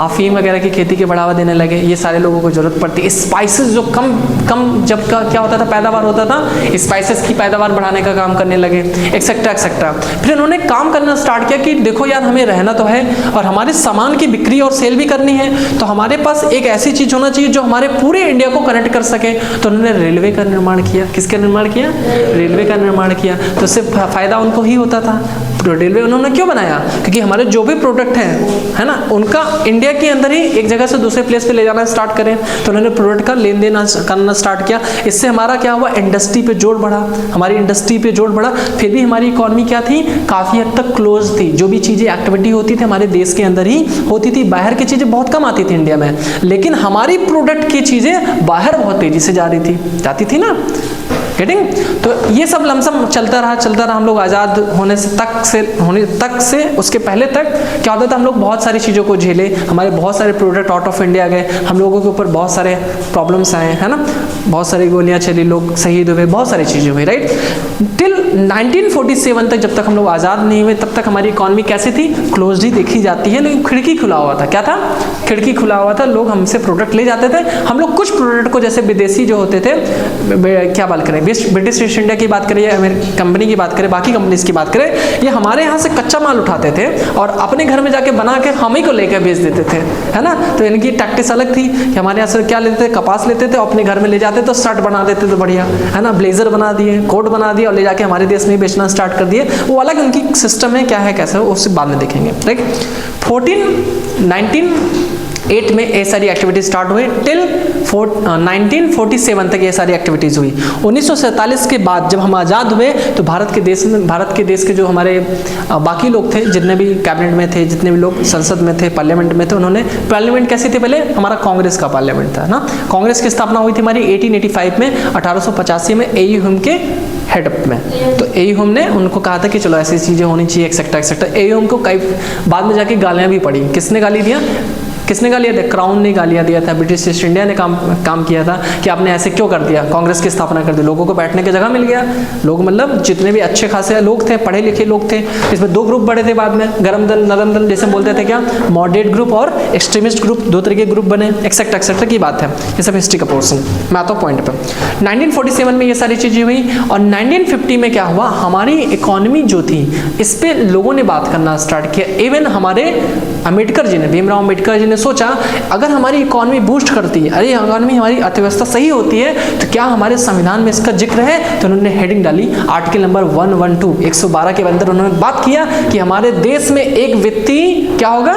अफीम वगैरह की खेती के बढ़ावा देने लगे। ये सारे लोगों को जरूरत पड़ती है। स्पाइसेस जो कम जब का क्या होता था, पैदावार होता था, स्पाइसेस की पैदावार बढ़ाने का काम करने लगे, एक्सेट्रा एक्सेट्रा। फिर उन्होंने काम करना स्टार्ट किया कि देखो यार हमें रहना तो है और हमारे सामान की बिक्री और सेल भी करनी है, तो हमारे पास एक ऐसी चीज़ होना चाहिए जो हमारे पूरे इंडिया को कनेक्ट कर सके। तो उन्होंने रेलवे का निर्माण किया। किसका निर्माण किया? रेलवे का निर्माण किया। तो उससे फ़ायदा उनको ही होता था। रेलवे उन्होंने क्यों बनाया? क्योंकि हमारे जो भी प्रोडक्ट हैं, है ना, उनका इंडिया के अंदर ही एक जगह से दूसरे प्लेस पे ले जाना स्टार्ट करें। तो उन्होंने प्रोडक्ट का लेन देन करना स्टार्ट किया। इससे हमारा क्या हुआ? इंडस्ट्री पे जोर बढ़ा, हमारी इंडस्ट्री पे जोर बढ़ा। फिर भी हमारी इकॉनमी क्या थी? काफ़ी हद तक क्लोज थी। जो भी चीज़ें एक्टिविटी होती थी हमारे देश के अंदर ही होती थी। बाहर की चीज़ें बहुत कम आती थी इंडिया में, लेकिन हमारी प्रोडक्ट की चीज़ें बाहर बहुत तेज़ी से जाती थी ना। गेटिंग? तो ये सब लमसम चलता रहा। हम लोग आज़ाद होने तक से उसके पहले तक क्या होता था, हम लोग बहुत सारी चीज़ों को झेले। हमारे बहुत सारे प्रोडक्ट आउट ऑफ इंडिया गए, हम लोगों के ऊपर बहुत सारे प्रॉब्लम्स आए, है ना। बहुत सारी गोलियां चली, लोग शहीद हुए, बहुत सारी चीज़ें हुई, राइट। टिल 1947 तक जब तक हम लोग आज़ाद नहीं हुए तब तक हमारी इकॉनमी कैसी थी? क्लोज्ड ही देखी जाती है, लेकिन खिड़की खुला हुआ था। क्या था? खिड़की खुला हुआ था। लोग हमसे प्रोडक्ट ले जाते थे। हम लोग कुछ प्रोडक्ट को, जैसे विदेशी जो होते थे, क्या बात करें, ब्रिटिश ईस्ट इंडिया की बात करें या अमेरिकन कंपनी की बात करें, बाकी कंपनीज की बात करें, ये हमारे यहाँ से कच्चा माल उठाते थे और अपने घर में जाके बना के हम ही को लेकर बेच देते थे, है ना। तो इनकी टैक्टिस अलग थी कि हमारे यहाँ से क्या लेते थे? कपास लेते थे, अपने घर में ले जाते तो शर्ट बना देते थे बढ़िया, है ना, ब्लेजर बना दिए, कोट बना दिया और ले जाके हमारे देश में बेचना स्टार्ट कर दिए। वो अलग उनकी सिस्टम है, क्या है कैसे, उससे बाद में देखेंगे, राइट। 1908 में ये सारी एक्टिविटीज स्टार्ट हुई। टिल 1947 तक ये सारी एक्टिविटीज़ हुई। 1947 के बाद जब हम आज़ाद हुए तो भारत के देश के जो हमारे बाकी लोग थे, जितने भी कैबिनेट में थे, जितने भी लोग संसद में थे, पार्लियामेंट में थे, उन्होंने, पार्लियामेंट कैसी थी? पहले हमारा कांग्रेस का पार्लियामेंट था ना। कांग्रेस की स्थापना हुई थी हमारी 1885 में, 1885 में ए ह्यूम के हेडअप में। तो ए ह्यूम ने उनको कहा था कि चलो ऐसी चीज़ें होनी चाहिए, एक्सेट्रा एक्सेट्रा। ए ह्यूम को कई बाद में जाके गालियाँ भी पड़ी। किसने गाली दिया? क्राउन ने गालियाँ दिया था, ब्रिटिश ईस्ट इंडिया ने काम किया था कि आपने ऐसे क्यों कर दिया, कांग्रेस की स्थापना कर दी। लोगों को बैठने की जगह मिल गया, लोग मतलब जितने भी अच्छे खासे लोग थे, पढ़े लिखे लोग थे, इसमें दो ग्रुप बड़े थे बाद में, गरम दल नरम दल जैसे बोलते थे, क्या मॉडरेट ग्रुप और एक्सट्रीमिस्ट ग्रुप, दो तरह के ग्रुप बने, एक्सेट्रा एक्सेट्रा की बात है। ये सब हिस्ट्री का पोर्सन। मैं आता हूँ पॉइंट पर। 1947 में ये सारी चीज़ें हुई और 1950 में क्या हुआ, हमारी इकोनॉमी जो थी इस पर लोगों ने बात करना स्टार्ट किया। इवन हमारे अम्बेडकर जी ने, भीमराव अम्बेडकर जी ने सोचा अगर हमारी इकोनॉमी बूस्ट करती है, अरे इकोनॉमी हमारी अर्थव्यवस्था सही होती है तो क्या हमारे संविधान में इसका जिक्र है? तो उन्होंने हेडिंग डाली आर्टिकल नंबर 112 के अंदर उन्होंने बात किया कि हमारे देश में एक वित्तीय क्या होगा,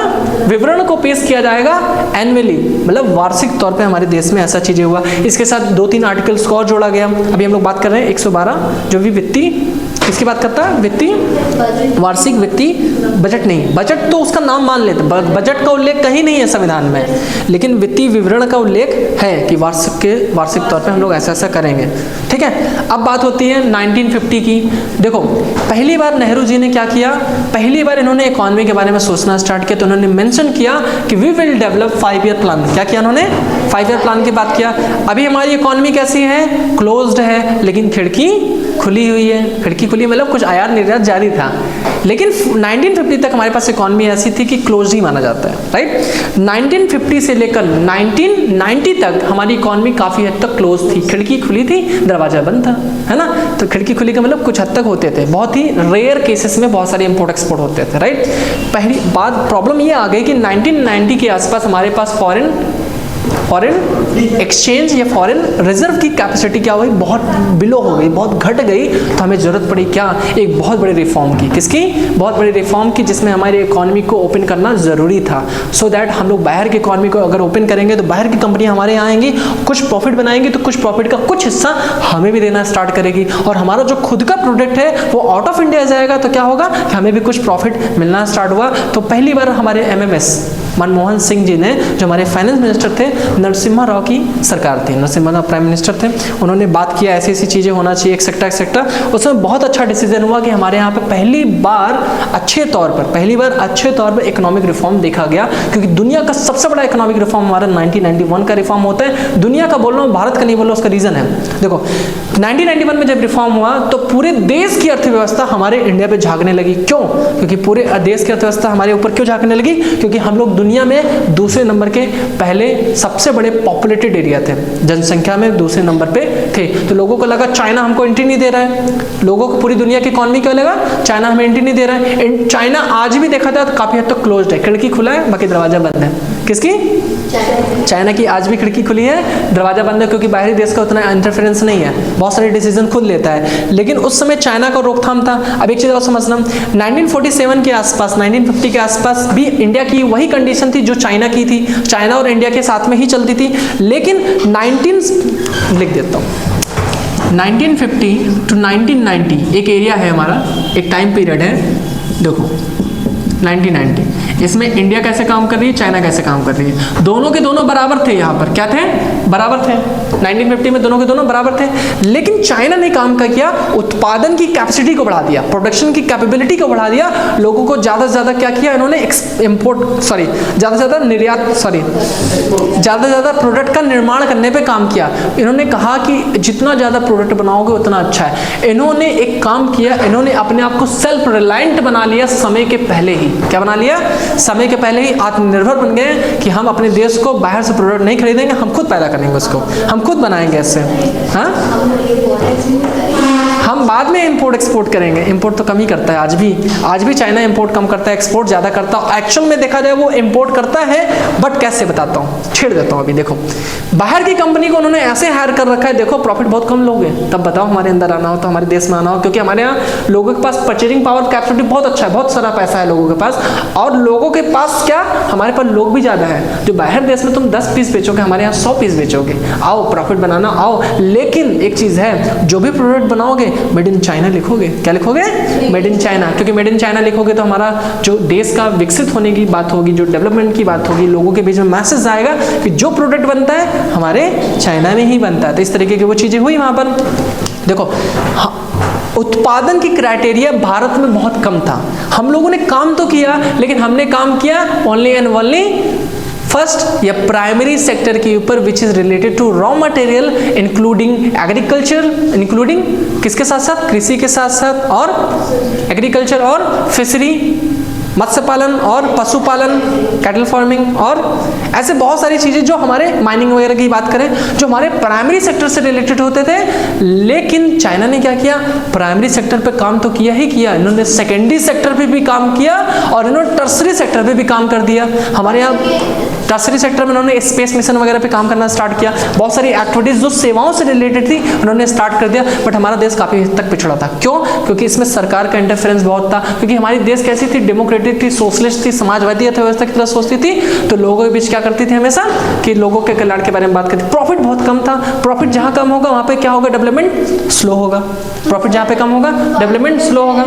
विवरण को पेश किया जाएगा एनुअली, मतलब वार्षिक तौर पे हमारे देश में ऐसा चीजें हुआ। इसके साथ 2-3 आर्टिकल्स को और जोड़ा गया। अभी हम लोग बात कर रहे हैं 112 जो भी वित्तीय, किसकी बात करता है? वित्तीय वार्षिक वित्तीय बजट नहीं, बजट तो उसका नाम मान लेते, बजट का उल्लेख कहीं नहीं है संविधान में, लेकिन वित्तीय विवरण का उल्लेख है कि वार्षिक तौर पे हम लोग ऐसा ऐसा करेंगे, ठीक है। अब बात होती है 1950 की। देखो पहली बार नेहरू जी ने क्या किया, पहली बार इन्होंने इकोनॉमी के बारे में सोचना स्टार्ट किया, तो उन्होंने मेंशन किया कि we will develop 5 year plan. क्या किया उन्होंने? 5 ईयर प्लान की बात किया। अभी हमारी इकोनॉमी कैसी है? क्लोज्ड है, लेकिन खिड़की खुली हुई है। खिड़की खुली, मतलब कुछ आयात निर्यात जारी था। लेकिन 1950 तक हमारे पास इकॉनमी ऐसी थी कि क्लोज ही माना जाता है, राइट। 1950 से लेकर 1990 तक हमारी इकॉनमी काफ़ी हद तक क्लोज थी, खिड़की खुली थी, दरवाजा बंद था, है ना। तो खिड़की खुली का मतलब कुछ हद तक होते थे, बहुत ही रेयर केसेस में बहुत सारे इंपोर्ट एक्सपोर्ट होते थे, राइट। पहली बात प्रॉब्लम ये आ गई कि 1990 के आसपास हमारे पास फॉरेन एक्सचेंज या फॉरेन रिजर्व की कैपेसिटी क्या हुई, बहुत बिलो हो गई, बहुत घट गई। तो हमें ज़रूरत पड़ी क्या, एक बहुत बड़ी रिफॉर्म की। किसकी? बहुत बड़ी रिफॉर्म की, जिसमें हमारी इकॉनमी को ओपन करना ज़रूरी था, सो दैट हम लोग बाहर की इकॉनमी को अगर ओपन करेंगे तो बाहर की कंपनी हमारे यहाँ आएंगी, कुछ प्रॉफिट बनाएंगी, तो कुछ प्रॉफिट का कुछ हिस्सा हमें भी देना स्टार्ट करेगी, और हमारा जो खुद का प्रोडक्ट है वो आउट ऑफ इंडिया जाएगा, तो क्या होगा कि हमें भी कुछ प्रॉफिट मिलना स्टार्ट हुआ। तो पहली बार हमारे MMS मनमोहन सिंह जी ने, जो हमारे फाइनेंस मिनिस्टर थे, नरसिम्हा राव की सरकार थी, नरसिम्हा राव प्राइम मिनिस्टर थे, उन्होंने बात किया ऐसी ऐसी चीज़ें होना चाहिए, एक्सेट्रा एक्सेट्रा। उसमें बहुत अच्छा डिसीजन हुआ कि हमारे यहाँ पे पहली बार अच्छे तौर पर इकोनॉमिक रिफॉर्म देखा गया, क्योंकि दुनिया का सबसे बड़ा इकोनॉमिक रिफॉर्म हमारा 1991 का रिफॉर्म होता है। दुनिया का बोल रहा हूँ, भारत का नहीं बोल रहा, उसका रीज़न है, देखो 1991 में जब रिफॉर्म हुआ तो पूरे देश की अर्थव्यवस्था हमारे इंडिया पे झांकने लगी। क्यों? क्योंकि पूरे देश की अर्थव्यवस्था हमारे ऊपर क्यों झांकने लगी? क्योंकि हम लोग दुनिया में दूसरे नंबर के पहले सबसे बड़े पॉपुलेटेड एरिया थे, जनसंख्या में दूसरे नंबर पे थे। तो लोगों को लगा चाइना हमको एंट्री नहीं दे रहा है, लोगों को पूरी दुनिया की इकॉनमी क्या लगा, चाइना हमें एंट्री नहीं दे रहा है। चाइना आज भी देखा जाए तो काफी हद तक क्लोज्ड है, खिड़की खुला है, बाकी दरवाजा बंद है। किसकी? चाइना की आज भी खिड़की खुली है, दरवाजा बंद है, क्योंकि बाहरी देश का उतना इंटरफेरेंस नहीं है, बहुत सारे डिसीजन खुद लेता है। लेकिन उस समय चाइना का रोकथाम था। अब एक चीज और समझना, 1947 के आसपास, 1950 के आसपास भी इंडिया की वही कंडीशन थी जो चाइना की थी, चाइना और इंडिया के साथ में ही चलती थी। लेकिन 1950 to 1990 एक एरिया है हमारा, एक टाइम पीरियड है, देखो 1990, इसमें इंडिया कैसे काम कर रही है, चाइना कैसे काम कर रही है। दोनों के दोनों बराबर थे, यहाँ पर क्या थे, बराबर थे। 1950 में दोनों के दोनों बराबर थे। लेकिन चाइना ने काम क्या किया, उत्पादन की कैपेसिटी को बढ़ा दिया, प्रोडक्शन की कैपेबिलिटी को बढ़ा दिया, लोगों को ज़्यादा से ज़्यादा क्या किया इन्होंने, ज़्यादा से ज़्यादा प्रोडक्ट का निर्माण करने पर काम किया। इन्होंने कहा कि जितना ज़्यादा प्रोडक्ट बनाओगे उतना अच्छा है। इन्होंने एक काम किया, इन्होंने अपने आप को सेल्फ रिलायंट बना लिया समय के पहले ही। क्या बना लिया? समय के पहले ही आत्मनिर्भर बन गए कि हम अपने देश को बाहर से प्रोडक्ट नहीं खरीदेंगे, हम खुद पैदा करेंगे उसको, हम खुद बनाएंगे इससे। हाँ, हम बाद में इंपोर्ट एक्सपोर्ट करेंगे। इंपोर्ट तो कम ही करता है आज भी चाइना इंपोर्ट कम करता है, एक्सपोर्ट ज़्यादा करता है। एक्चुअल में देखा जाए वो इंपोर्ट करता है, बट कैसे बताता हूँ, छेड़ देता हूँ। अभी देखो, बाहर की कंपनी को उन्होंने ऐसे हायर कर रखा है, देखो प्रॉफिट बहुत कम लोगे, तब बताओ हमारे अंदर आना हो तो, हमारे देश में आना हो, क्योंकि हमारे यहाँ लोगों के पास परचेजिंग पावर कैपेसिटी बहुत अच्छा है, बहुत सारा पैसा है लोगों के पास, और लोगों के पास क्या, हमारे पास लोग भी ज़्यादा है। जो बाहर देश में तुम 10 पीस बेचोगे, हमारे यहाँ 100 पीस बेचोगे। आओ प्रॉफिट बनाना आओ। लेकिन एक चीज़ है, जो भी प्रोडक्ट बनाओगे मेड इन चाइना लिखोगे। क्या लिखोगे? Made in China. क्योंकि मेड इन चाइना लिखोगे तो हमारा जो देश का विकसित होने की बात होगी, जो डेवलपमेंट की बात होगी, लोगों के बीच में मैसेज आएगा कि जो प्रोडक्ट बनता है हमारे चाइना में ही बनता है। तो इस तरीके की वो चीज़ें हुई वहाँ पर। देखो, उत्पादन की क्राइटेरिया भारत में बहुत कम था। हम लोगों ने काम तो किया, लेकिन हमने काम किया ओनली एंड ओनली फर्स्ट या प्राइमरी सेक्टर के ऊपर, which is related to raw material including agriculture, including किसके साथ साथ, कृषि के साथ साथ, और एग्रीकल्चर और फिशरी, मत्स्य पालन और पशुपालन, कैटल फार्मिंग, और ऐसे बहुत सारी चीज़ें जो हमारे माइनिंग वगैरह की बात करें, जो हमारे प्राइमरी सेक्टर से रिलेटेड होते थे। लेकिन चाइना ने क्या किया, प्राइमरी सेक्टर पे काम तो किया ही किया, इन्होंने सेकेंडरी सेक्टर पे भी काम किया, और इन्होंने टर्सरी सेक्टर पे भी काम कर दिया। हमारे यहाँ टर्सरी सेक्टर में उन्होंने स्पेस मिशन वगैरह पे काम करना स्टार्ट किया, बहुत सारी एक्टिविटीज़ जो सेवाओं से रिलेटेड थी उन्होंने स्टार्ट कर दिया। बट हमारा देश काफ़ी हद तक पिछड़ा था। क्यों? क्योंकि इसमें सरकार का इंटरफेरेंस बहुत था, क्योंकि हमारी देश कैसी थी, डेमोक्रेटिक थी, सोशलिस्ट थी, समाजवादी अर्थव्यवस्था की तरह सोचती थी। तो लोगों के बीच क्या करती थी हमेशा कि लोगों के कल्याण के बारे में बात करती। प्रॉफिट बहुत कम था। प्रॉफिट जहाँ कम होगा वहाँ पे क्या होगा, डेवलपमेंट स्लो होगा। प्रॉफिट जहाँ पे कम होगा, डेवलपमेंट स्लो होगा।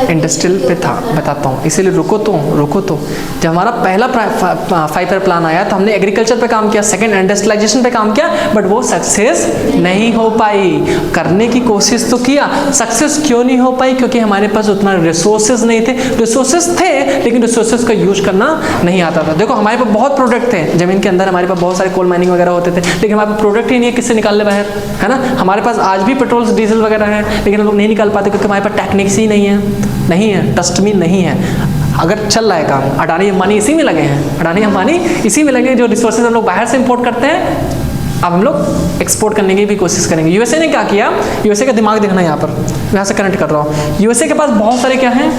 इंडस्ट्रियल पे था, बताता हूँ, इसीलिए रुको तो। जब हमारा पहला 5 ईयर प्लान आया तो हमने एग्रीकल्चर पे काम किया, सेकंड इंडस्ट्रियलाइजेशन पे काम किया, बट वो सक्सेस नहीं हो पाई। करने की कोशिश तो किया, सक्सेस क्यों नहीं हो पाई? क्योंकि हमारे पास पास उतना रिसोर्सेज नहीं थे, रिसोर्सेज थे लेकिन रिसोर्सेज का यूज करना नहीं आता था। देखो हमारे पास बहुत प्रोडक्ट थे ज़मीन के अंदर, हमारे पास बहुत सारे कोल माइनिंग वगैरह होते थे, लेकिन हमारे पास प्रोडक्ट ही नहीं है, किससे निकाल ले बाहर, है ना। हमारे पास आज भी पेट्रोल डीजल वगैरह है, लेकिन हम लोग नहीं निकाल पाते क्योंकि हमारे पास टेक्निक्स ही नहीं है, ट्रस्ट मी नहीं है। अगर चल रहा है काम, अडानी अंबानी इसी में लगे हैं, अडानी अंबानी इसी में लगे हैं, जो रिसोर्सेज हम लोग बाहर से इंपोर्ट करते हैं अब हम लोग एक्सपोर्ट करने की भी कोशिश करेंगे। यूएसए ने क्या किया, यूएसए का दिमाग देखना यहाँ पर, मैं यहाँ से कनेक्ट कर रहा हूँ। यूएसए के पास बहुत सारे क्या हैं,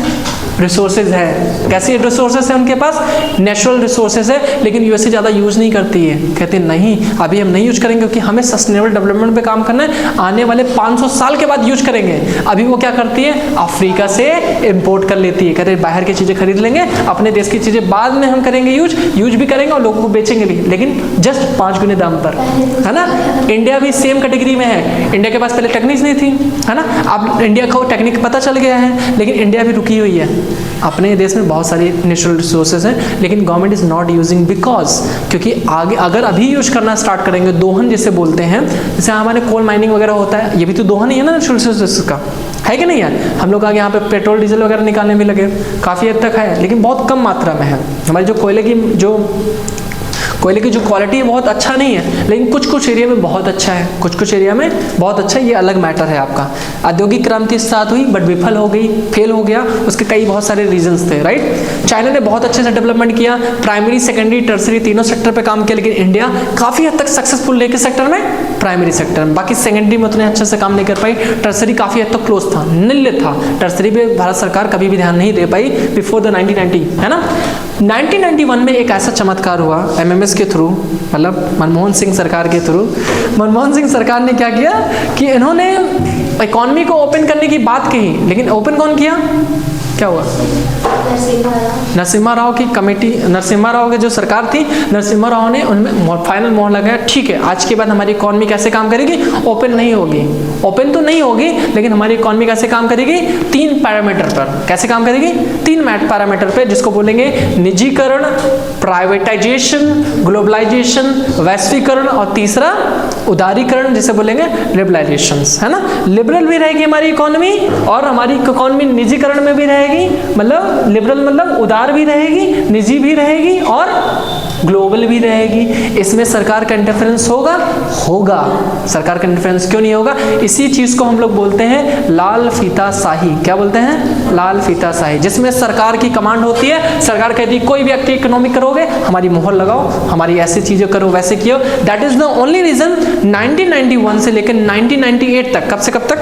रिसोर्सेज है। कैसे रिसोर्सेज है उनके पास, नेचुरल रिसोर्सेज है, लेकिन यूएसए ज़्यादा यूज़ नहीं करती है। कहते हैं नहीं अभी हम नहीं यूज करेंगे क्योंकि हमें सस्टेनेबल डेवलपमेंट पे काम करना है, आने वाले 500 साल के बाद यूज करेंगे। अभी वो क्या करती है, अफ्रीका से इम्पोर्ट कर लेती है, कहते हैं बाहर की चीज़ें खरीद लेंगे, अपने देश की चीज़ें बाद में हम करेंगे यूज भी करेंगे और लोगों को बेचेंगे भी, लेकिन जस्ट 5 गुने दाम पर, है ना। इंडिया भी सेम कैटेगरी में है, इंडिया के पास पहले टेक्निक्स नहीं थी, है ना। अब इंडिया को टेक्निक पता चल गया है, लेकिन इंडिया भी रुकी हुई है। अपने देश में बहुत सारी नेचुरल रिसोर्सेज हैं, लेकिन government is not using because, क्योंकि आगे अगर अभी यूज करना स्टार्ट करेंगे, दोहन जिसे बोलते हैं, जैसे हमारे कोल माइनिंग वगैरह होता है, ये भी तो दोहन ही है ना नेचुरल रिसोर्सेज का, है कि नहीं है। हम लोग आगे यहाँ पे पेट्रोल डीजल वगैरह निकालने भी लगे, काफ़ी हद तक है, लेकिन बहुत कम मात्रा में है। हमारी जो कोयले की जो क्वालिटी है बहुत अच्छा नहीं है, लेकिन कुछ एरिया में बहुत अच्छा है, कुछ एरिया में बहुत अच्छा है, ये अलग मैटर है आपका। औद्योगिक क्रांति स्टार्ट हुई बट विफल हो गई, फेल हो गया, उसके कई बहुत सारे रीजंस थे, राइट। चाइना ने बहुत अच्छे से डेवलपमेंट किया, प्राइमरी सेकेंडरी टर्सरी तीनों सेक्टर पे काम किया, लेकिन इंडिया काफ़ी हद तक सक्सेसफुल रही, किस सेक्टर में, प्राइमरी सेक्टर में। बाकी सेकेंडरी में उतने अच्छे से काम नहीं कर पाई, टर्सरी काफ़ी हद तक क्लोज था, निल्य था, टर्सरी पे भारत सरकार कभी भी ध्यान नहीं दे पाई बिफोर द 1990, है ना। 1991 में एक ऐसा चमत्कार हुआ एमएमएस के थ्रू, मतलब मनमोहन सिंह सरकार के थ्रू। मनमोहन सिंह सरकार ने क्या किया कि इन्होंने इकॉनमी को ओपन करने की बात कही, लेकिन ओपन कौन किया, क्या हुआ, नरसिम्हा राव की कमेटी, नरसिम्हा राव की जो सरकार थी, नरसिम्हा राव ने उनमें फाइनल मोहर लगाया, ठीक है आज के बाद हमारी इकॉनमी कैसे काम करेगी, ओपन नहीं होगी, ओपन तो नहीं होगी, लेकिन हमारी इकॉनमी कैसे काम करेगी, 3 पैरामीटर पर। कैसे काम करेगी, 3 पैरामीटर पे, जिसको बोलेंगे निजीकरण, प्राइवेटाइजेशन, ग्लोबलाइजेशन, वैश्वीकरण, और तीसरा उदारीकरण, जिसे बोलेंगे लिबरलाइजेशन, है ना। लिबरल भी रहेगी हमारी इकॉनमी, और हमारी इकॉनमी निजीकरण में भी रहेगी, मतलब लिबरल मतलब उदार भी रहेगी, निजी भी रहेगी और ग्लोबल भी रहेगी। इसमें सरकार का इंटरफेरेंस होगा। सरकार का इंटरफेरेंस क्यों नहीं होगा, इसी चीज को हम लोग बोलते हैं लाल फीता शाही। क्या बोलते हैं, लाल फीता शाही, जिसमें सरकार की कमांड होती है, सरकार कहती है कोई भी एक्टिव इकोनॉमी करोगे हमारी मोहर लगाओ, हमारी ऐसी चीजें करो, वैसे कियो। That is the only reason 1991 से लेकर 1998 तक, कब से कब तक,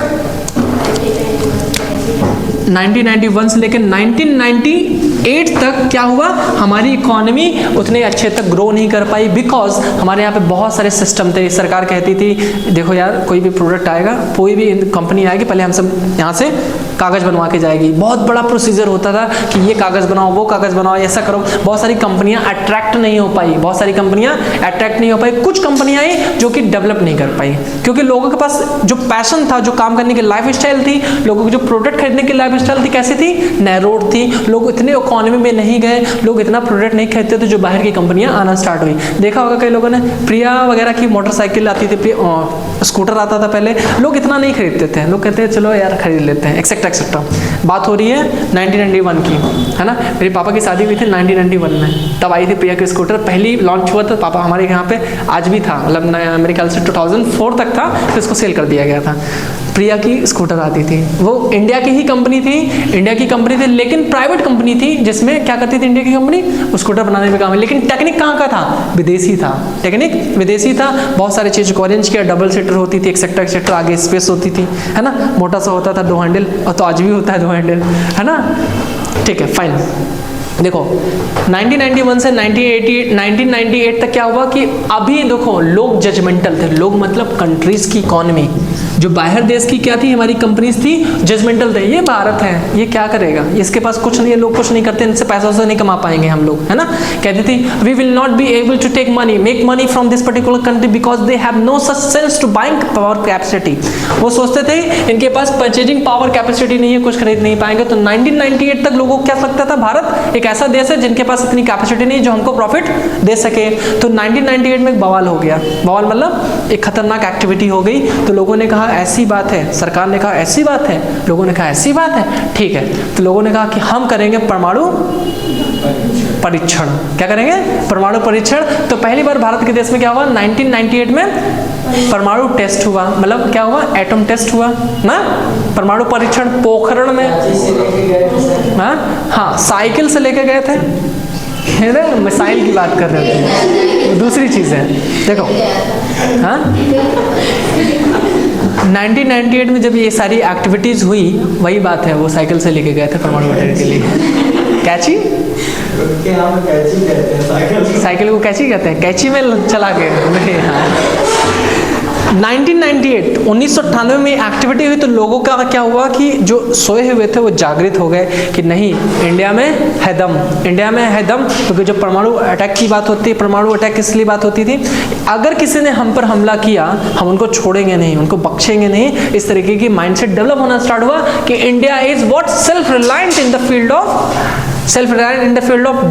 1991 से लेकर 1998 तक क्या हुआ, हमारी इकोनॉमी उतने अच्छे तक ग्रो नहीं कर पाई, बिकॉज हमारे यहाँ पे बहुत सारे सिस्टम थे। सरकार कहती थी देखो यार कोई भी प्रोडक्ट आएगा, कोई भी कंपनी आएगी, पहले हम सब यहाँ से कागज़ बनवा के जाएगी। बहुत बड़ा प्रोसीजर होता था कि ये कागज़ बनाओ, वो कागज़ बनाओ, ऐसा करो। बहुत सारी कंपनियाँ अट्रैक्ट नहीं हो पाई, कुछ कंपनियाँ आई जो कि डेवलप नहीं कर पाई, क्योंकि लोगों के पास जो पैशन था, जो काम करने की लाइफ स्टाइल थी, लोगों की जो प्रोडक्ट खरीदने की लाइफ स्टाइल थी, कैसी थी, नैरोड थी। लोग इतने इकोनॉमी में नहीं गए, लोग इतना प्रोडक्ट नहीं खरीदते थे, जो बाहर की कंपनियां आना स्टार्ट हुई। देखा होगा कई लोगों ने, प्रिया वगैरह की मोटरसाइकिल आती थी, स्कूटर आता था पहले, लोग इतना नहीं खरीदते थे, लोग कहते हैं चलो यार खरीद लेते हैं, एक्सेट्रा एक्सेट्रा। बात हो रही है 1991 की, है ना। मेरे पापा की शादी हुई थी 1991 में, तब आई थी प्रिया की स्कूटर, पहली लॉन्च हुआ था। पापा हमारे यहाँ पे आज भी था, मतलब मेरे ख्याल से 2004 तक था, फिर उसको सेल कर दिया गया था। प्रिया की स्कूटर आती थी, वो इंडिया की ही कंपनी थी, लेकिन प्राइवेट कंपनी थी, जिसमें क्या करती थी इंडिया की कंपनी, स्कूटर बनाने में काम है, लेकिन टेक्निक कहाँ का था, विदेशी था, टेक्निक विदेशी था। बहुत सारी चीज़ को अरेंज किया, डबल सीटर होती थी, एक्सेट्रा, आगे स्पेस होती थी, है ना, मोटा सा होता था 2 हैंडल, और तो आज भी होता है 2 हैंडल, है ना। ठीक है, फाइन। देखो 1991 से 1998 तक क्या हुआ कि अभी देखो लोग जजमेंटल थे, लोग मतलब कंट्रीज की इकोनॉमी, जो बाहर देश की क्या थी, हमारी कंपनीज थी, जजमेंटल थे। ये भारत है, ये क्या करेगा, इसके पास कुछ नहीं है, लोग कुछ नहीं करते, इनसे पैसों से नहीं कमा पाएंगे हम लोग, है ना। कहती थी we will not be able to take money, make money from this particular country because they have no such sense to buying power capacity. वो सोचते थे इनके पास परचेजिंग पावर कैपेसिटी नहीं है, कुछ खरीद नहीं पाएंगे। तो 1998 तक लोगों को क्या लगता था, भारत एक ऐसा देश है जिनके पास इतनी कैपेसिटी नहीं जो हमको प्रॉफिट दे सके। तो 1998 में एक बवाल हो गया, बवाल मतलब एक खतरनाक एक्टिविटी हो गई। तो लोगों ने कहा ऐसी बात है, सरकार ने कहा ऐसी बात है, लोगों ने कहा ऐसी बात है, ठीक है। तो लोगों ने कहा कि हम करेंगे परमाणु परीक्षण। क्या करेंगे? परमाणु परीक्षण। तो पहली बार भारत के देश में क्या हुआ? 1998 में परमाणु टेस्ट हुआ, मतलब क्या हुआ? एटम टेस्ट हुआ ना, परमाणु परीक्षण पोखरण में। हाँ, साइकिल से लेके गए थे, है ना, मिसाइल की बात कर रहे थे, दूसरी चीज़ है। देखो हाँ, 1998 में जब ये सारी एक्टिविटीज़ हुई, वही बात है, वो साइकिल से लेके गए थे परमाणु मटेरियल के लिए। कैची, कैची कहते हैं साइकिल को कैची कहते हैं, कैची में चला के। 1998 में एक्टिविटी हुई तो लोगों का क्या हुआ कि जो सोए हुए थे वो जागृत हो गए कि नहीं, इंडिया में है दम, इंडिया में है दम। क्योंकि जो परमाणु अटैक की बात होती है, परमाणु अटैक किस लिए बात होती थी? अगर किसी ने हम पर हमला किया, हम उनको छोड़ेंगे नहीं, उनको बख्शेंगे नहीं। इस तरीके की माइंडसेट डेवलप होना स्टार्ट हुआ कि India is what? Self reliant in the field of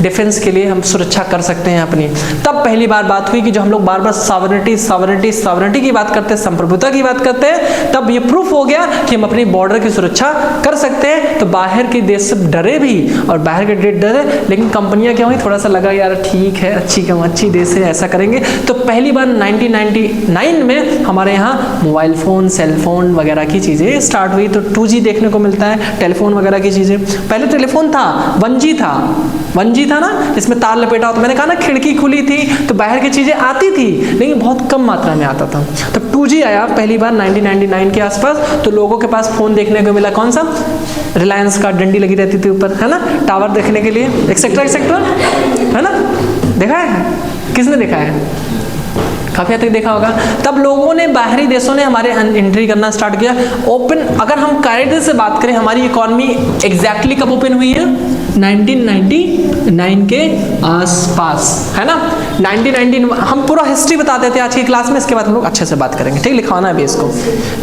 defence के लिए हम सुरक्षा कर सकते हैं अपनी। तब पहली बार बात हुई कि जो हम लोग बार बार सॉवरेनिटी की बात करते हैं, संप्रभुता की बात करते हैं, तब ये प्रूफ हो गया कि हम अपनी बॉर्डर की सुरक्षा कर सकते हैं। तो बाहर के देश से डरे भी, और बाहर के देश डरे, लेकिन कंपनियां क्या हुई, थोड़ा सा लगा यार ठीक है, अच्छी देश है, ऐसा करेंगे। तो पहली बार 1999 में हमारे यहाँ मोबाइल फ़ोन, सेल फोन वगैरह की चीज़ें स्टार्ट हुई। तो 2G देखने को मिलता है, टेलीफोन वगैरह की चीज़ें। पहले टेलीफोन था, 1G था ना, जिसमें तार लपेटा होता। मैंने कहा ना, खिड़की खुली थी तो बाहर की चीज़ें आती थी, लेकिन बहुत कम मात्रा में आता था। तो 2G आया पहली बार 1999 के आसपास। तो लोगों के पास फ़ोन देखने को मिला, कौन सा? रिलायंस का डंडी लगी रहती थी ऊपर, है ना, टावर देखने के लिए, एक्सेट्रा है ना। देखा है? किसने देखा है? काफ़ी हद तक देखा होगा। तब लोगों ने, बाहरी देशों ने हमारे एंट्री करना स्टार्ट किया। ओपन, अगर हम कायदे से बात करें, हमारी इकॉनमी एग्जैक्टली कब ओपन हुई है? 1999 के आसपास, है ना। 1999, हम पूरा हिस्ट्री बताते थे आज की क्लास में, इसके बाद हम लोग अच्छे से बात करेंगे, ठीक, लिखवाना है अभी इसको।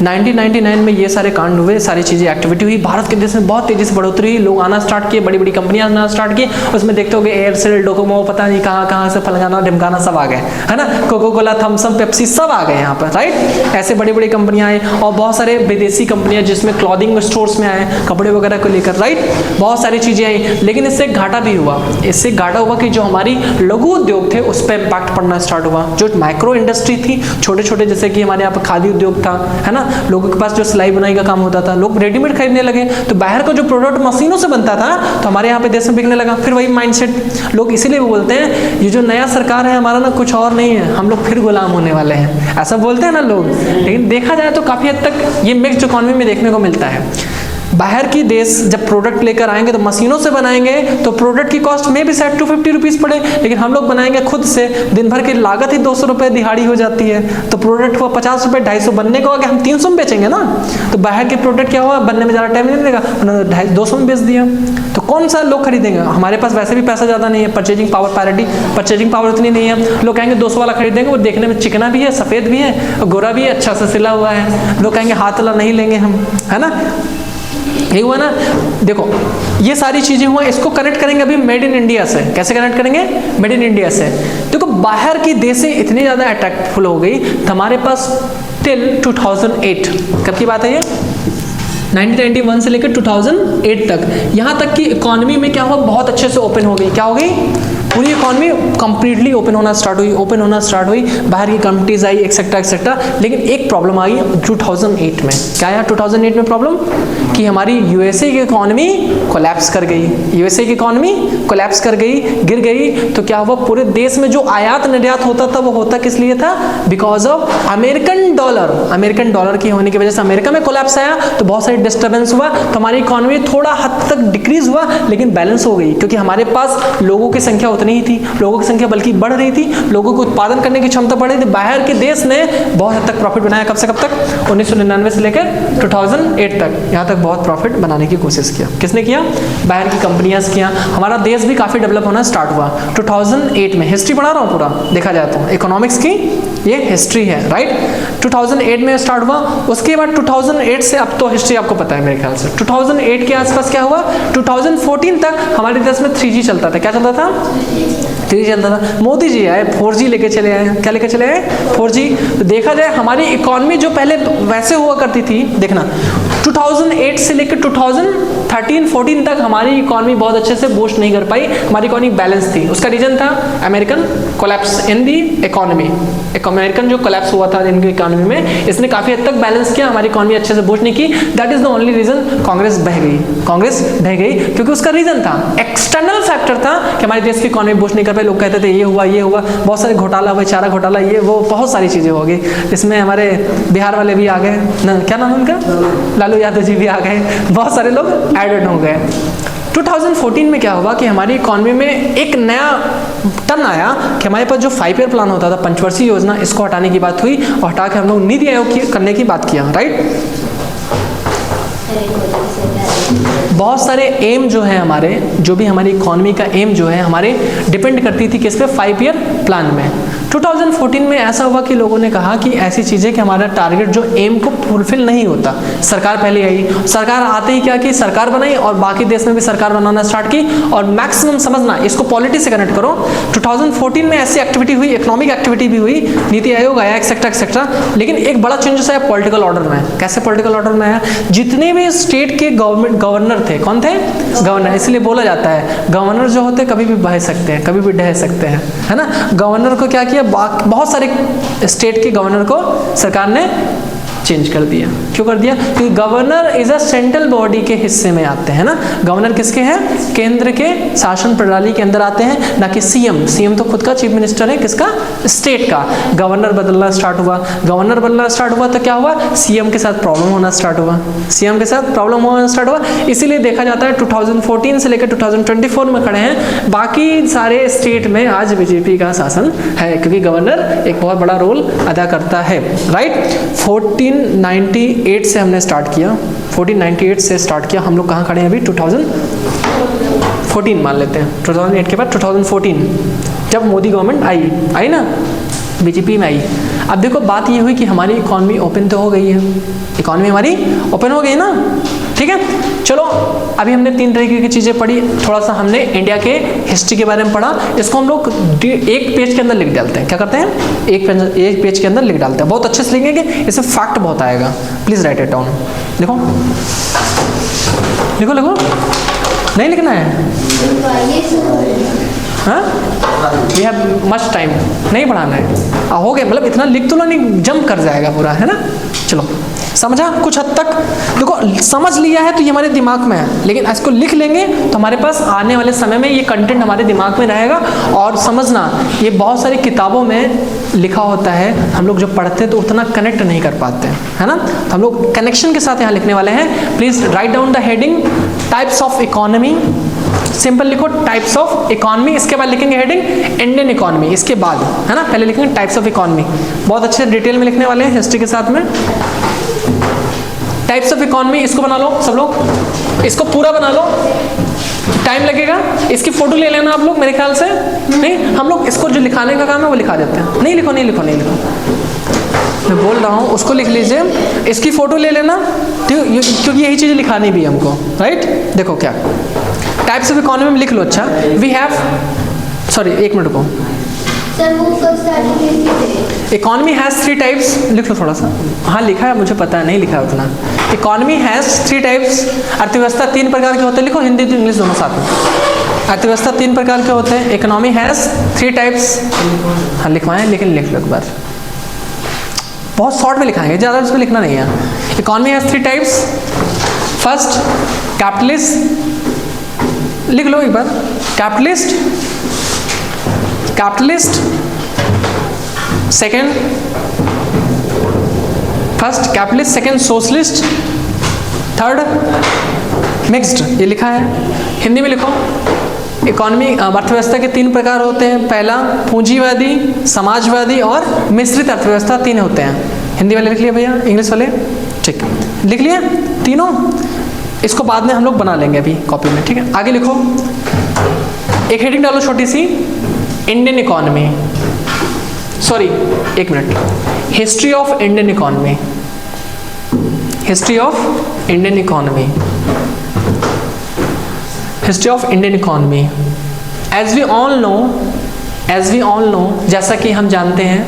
1999 में ये सारे कांड हुए, सारी चीज़ें एक्टिविटी हुई, भारत के देश में बहुत तेज़ी से बढ़ोतरी हुई, लोग आना स्टार्ट किए, बड़ी बड़ी कंपनियां आना स्टार्ट की। उसमें देखते होगे एयरसेल, डोकोमो, पता नहीं कहाँ से फलगाना ढिमकाना सब आ गए, है ना, Coca Cola, Thums Up, Pepsi सब आ गए यहाँ पर, राइट। ऐसे बड़ी बड़ी कंपनियां आए, और बहुत सारे विदेशी कंपनियां जिसमें क्लॉथिंग स्टोर्स में आए, कपड़े वगैरह को लेकर, राइट, बहुत सारी चीज़ें आई। लेकिन इससे घाटा भी हुआ, इससे घाटा हुआ कि जो हमारी लघु उद्योग थे उस पर इम्पैक्ट पड़ना स्टार्ट हुआ। जो माइक्रो इंडस्ट्री थी, छोटे छोटे, जैसे कि हमारे यहाँ पर खादी उद्योग था, है ना, लोगों के पास जो सिलाई बुनाई का काम होता था, लोग रेडीमेड खरीदने लगे। तो बाहर का जो प्रोडक्ट मशीनों से बनता था तो हमारे यहाँ पे देश में बिकने लगा। फिर वही माइंडसेट, लोग इसीलिए भी बोलते हैं ये जो नया सरकार है हमारा ना, कुछ और नहीं है, हम लोग फिर गुलाम होने वाले हैं, ऐसा बोलते हैं ना लोग। लेकिन देखा जाए तो काफ़ी हद तक ये मिक्स्ड इकोनॉमी में देखने को मिलता है। बाहर की देश जब प्रोडक्ट लेकर आएंगे तो मशीनों से बनाएंगे, तो प्रोडक्ट की कॉस्ट में भी शायद 250 रुपीज़ पड़े, लेकिन हम लोग बनाएंगे खुद से, दिन भर की लागत ही 200 रुपये दिहाड़ी हो जाती है। तो प्रोडक्ट को 50 रुपये 250 बनने को आगे हम 300 में बेचेंगे ना। तो बाहर के प्रोडक्ट क्या हुआ, बनने में ज़्यादा टाइम नहीं लगेगा, उन्होंने 200 में बेच दिया। तो कौन सा लोग खरीदेंगे? हमारे पास वैसे भी पैसा ज़्यादा नहीं है, purchasing power parity, purchasing power उतनी नहीं है। लोग कहेंगे 200 वाला खरीदेंगे, वो देखने में चिकना भी है, सफ़ेद भी है, और गोरा भी है, अच्छा से सिला हुआ है। लोग कहेंगे हाथ वाला नहीं लेंगे हम, है ना, यही हुआ ना। देखो ये सारी चीज़ें हुआ, इसको कनेक्ट करेंगे अभी मेड इन इंडिया से। कैसे कनेक्ट करेंगे? मेड इन इंडिया से। देखो बाहर की देशें इतनी ज़्यादा अट्रैक्टफुल हो गई, हमारे पास टिल 2008, कब की बात है ये? 1991 से लेकर 2008 तक, यहाँ तक कि इकॉनमी में क्या हुआ, बहुत अच्छे से ओपन हो गई। क्या हो गई? पूरी इकॉनमी कंप्लीटली ओपन होना स्टार्ट हुई, बाहर की कंपनीज आई, एक्सेट्रा एक्सेट्रा। लेकिन एक प्रॉब्लम आई 2008 में। क्या आया 2008 में प्रॉब्लम? कि हमारी यूएसए की इकॉनमी कोलैप्स कर गई, गिर गई। तो क्या हुआ, पूरे देश में जो आयात निर्यात होता था वो होता किस लिए था? बिकॉज ऑफ अमेरिकन डॉलर की होने की वजह से अमेरिका में कोलैप्स आया, तो बहुत सारी डिस्टर्बेंस हुआ, तो हमारी इकॉनमी थोड़ा हद तक डिक्रीज हुआ, लेकिन बैलेंस हो गई, क्योंकि हमारे पास लोगों की संख्या उतनी ही थी, लोगों की संख्या बल्कि बढ़ रही थी, लोगों को उत्पादन करने की क्षमता बढ़ रही थी। बाहर के देश ने बहुत हद तक प्रॉफिट बनाया। कब से कब तक? 1999 से लेकर 2008 तक, यहाँ तक बहुत प्रॉफिट बनाने की कोशिश किया। किसने किया? बाहर की कंपनियां किया। हमारा देश भी काफ़ी डेवलप होना स्टार्ट हुआ 2008 में। हिस्ट्री पढ़ा रहा हूँ पूरा, देखा जाए तो इकोनॉमिक्स की ये हिस्ट्री है, राइट। 2008 में स्टार्ट हुआ, उसके बाद 2008 से अब तो हिस्ट्री आपको पता है मेरे ख्याल से। 2008 के आसपास क्या हुआ, 2014 तक हमारे देश में 3G चलता था। क्या चलता था? 3G चलता था, मोदी जी आए 4G लेके चले आए। क्या लेके चले आए? 4G। तो देखा जाए हमारी इकॉनमी जो पहले वैसे हुआ करती थी, देखना 2008 से लेकर 2013-14 तक हमारी इकॉनमी बहुत अच्छे से बूस्ट नहीं कर पाई, हमारी इकॉनमी बैलेंस थी। उसका रीजन था अमेरिकन कोलैप्स इन दी इकॉनमी। अमेरिकन जो कोलैप्स हुआ था इनकी इकॉनमी में, इसने काफ़ी हद तक बैलेंस किया, हमारी इकॉनमी अच्छे से बूस्ट नहीं की। That is the only reason Congress बह गई, कांग्रेस ढह गई, क्योंकि उसका रीजन था, एक्सटर्नल फैक्टर था कि हमारे देश की इकॉनमी बूस्ट नहीं कर पाई। लोग कहते थे ये हुआ, बहुत सारे घोटाला हुआ, चारा घोटाला, ये वो बहुत सारी चीज़ें हो गई। इसमें हमारे बिहार वाले भी आ गए ना, क्या नाम है उनका, लालू यादव जी भी आ गए, बहुत सारे लोग एडेड हो गए। 2014 में क्या हुआ कि हमारी इकॉनमी में एक नया टर्न आया कि हमारे पास जो 5 ईयर प्लान होता था, पंचवर्षीय योजना, इसको हटाने की बात हुई और हटा के हम लोग नीति आयोग करने की बात किया, राइट। बहुत सारे एम जो है हमारे, जो भी हमारी इकॉनमी का एम जो है हमारे डिपेंड करती थी किस पे, 5 ईयर प्लान में। 2014 में ऐसा हुआ कि लोगों ने कहा कि ऐसी चीज़ें कि हमारा टारगेट जो एम को फुलफिल नहीं होता। सरकार पहले आई, सरकार आते ही क्या की, सरकार बनाई और बाकी देश में भी सरकार बनाना स्टार्ट की और मैक्सिमम समझना, इसको पॉलिटिक्स से कनेक्ट करो। 2014 में ऐसी एक्टिविटी हुई, इकोनॉमिक एक्टिविटी भी हुई, नीति आयोग आया, एक्सेट्रा एक्सेट्रा। लेकिन एक बड़ा चेंजेस आया पॉलिटिकल ऑर्डर में। कैसे पॉलिटिकल ऑर्डर में आया? जितने भी स्टेट के गवर्नर थे, कौन थे? गवर्नर। इसलिए बोला जाता है गवर्नर जो होते कभी भी बह सकते हैं, कभी भी ढह सकते हैं, है ना। गवर्नर को क्या किया, बहुत सारे स्टेट के गवर्नर को सरकार ने चेंज कर दिया। क्यों कर दिया? क्योंकि governor is a central body के हिस्से में आते हैं ना। गवर्नर किसके हैं? केंद्र के शासन प्रणाली के अंदर आते हैं, ना कि सीएम। सीएम तो खुद का चीफ मिनिस्टर है, किसका? स्टेट का। गवर्नर बदलना स्टार्ट हुआ, गवर्नर बदलना स्टार्ट हुआ तो क्या हुआ? सीएम के साथ प्रॉब्लम होना स्टार्ट हुआ, सीएम के साथ प्रॉब्लम होना स्टार्ट हुआ। इसीलिए देखा जाता है 2014 से लेकर 2024 में खड़े हैं, बाकी सारे स्टेट में आज बीजेपी का शासन है, क्योंकि गवर्नर एक बहुत बड़ा रोल अदा करता है, राइट। 1498 से हमने स्टार्ट किया, 1498 से स्टार्ट किया। हम लोग कहाँ खड़े हैं अभी? 2014 मान लेते हैं। 2008 के बाद 2014 जब मोदी गवर्नमेंट आई ना, बीजेपी में आई। अब देखो बात ये हुई कि हमारी इकॉनमी ओपन तो हो गई है, इकॉनमी हमारी ओपन हो गई ना, ठीक है। चलो अभी हमने 3 तरीके की चीज़ें पढ़ी, थोड़ा सा हमने इंडिया के हिस्ट्री के बारे में पढ़ा। इसको हम लोग एक पेज के अंदर लिख डालते हैं। क्या करते हैं? एक पेज के अंदर लिख डालते हैं। बहुत अच्छे से लिखेंगे, इससे फैक्ट बहुत आएगा। Please write it down. लिखो लिखो लिखो, नहीं लिखना है? हाँ, वी हैव मच टाइम, नहीं पढ़ाना है। हो गया, मतलब इतना लिख तो नहीं, जंप कर जाएगा पूरा, है ना। चलो समझा कुछ हद तक? देखो समझ लिया है तो ये हमारे दिमाग में है, लेकिन इसको लिख लेंगे तो हमारे पास आने वाले समय में ये कंटेंट हमारे दिमाग में रहेगा। और समझना, ये बहुत सारी किताबों में लिखा होता है, हम लोग जो पढ़ते हैं तो उतना कनेक्ट नहीं कर पाते हैं, है ना। तो हम लोग कनेक्शन के साथ यहाँ लिखने वाले हैं। Please write down the heading types of economy. Simple लिखो टाइप्स ऑफ इकोनॉमी, इसके बाद लिखेंगे हेडिंग इंडियन इकोनॉमी, इसके बाद, है ना। पहले लिखेंगे टाइप्स ऑफ इकोनॉमी, बहुत अच्छे डिटेल में लिखने वाले हैं हिस्ट्री के साथ में। टाइप्स ऑफ इकोनॉमी, इसको बना लो सब लोग, इसको पूरा बना लो, टाइम लगेगा। इसकी फोटो ले लेना आप लोग, मेरे ख्याल से नहीं, हम लोग इसको जो लिखाने का काम है वो लिखा देते हैं। नहीं लिखो नहीं लिखो नहीं लिखो, मैं बोल रहा हूँ उसको लिख लीजिए, इसकी फोटो ले लेना, ठीक, क्योंकि यही चीज़ें लिखानी भी है हमको, राइट। देखो क्या टाइप्स ऑफ इकोनॉमी में लिख लो। अच्छा, वी हैव, सॉरी एक मिनट को, इकोनॉमी हैज़ 3 टाइप्स। लिख लो थोड़ा सा। हाँ लिखा है, मुझे पता है, नहीं लिखा है उतना। Economy has 3 types. अर्थव्यवस्था 3 प्रकार के होते हैं। लिखो हिंदी तो इंग्लिश दोनों साथ में। अर्थव्यवस्था 3 प्रकार के होते हैं। Economy has 3 types. हाँ लिखवाएं, लेकिन लिख लो एक बार, बहुत शॉर्ट में लिखाएंगे, ज़्यादा उसमें लिखना नहीं है। Economy has 3 types. First capitalist, लिख लो एक बार, capitalist, capitalist. Second, first capitalist, second socialist, third mixed. ये लिखा है, हिंदी में लिखो। इकोनॉमी अर्थव्यवस्था के 3 प्रकार होते हैं। पहला पूंजीवादी, समाजवादी और मिश्रित अर्थव्यवस्था 3 होते हैं। हिंदी वाले लिख लिया भैया, इंग्लिश वाले ठीक लिख लिया तीनों। इसको बाद में हम लोग बना लेंगे अभी कॉपी में, ठीक है। आगे लिखो, एक हेडिंग डालो छोटी सी, इंडियन इकोनॉमी, सॉरी एक minute, history of Indian economy, history of Indian economy, history of Indian economy. As we all know as we all know, जैसा कि हम जानते हैं,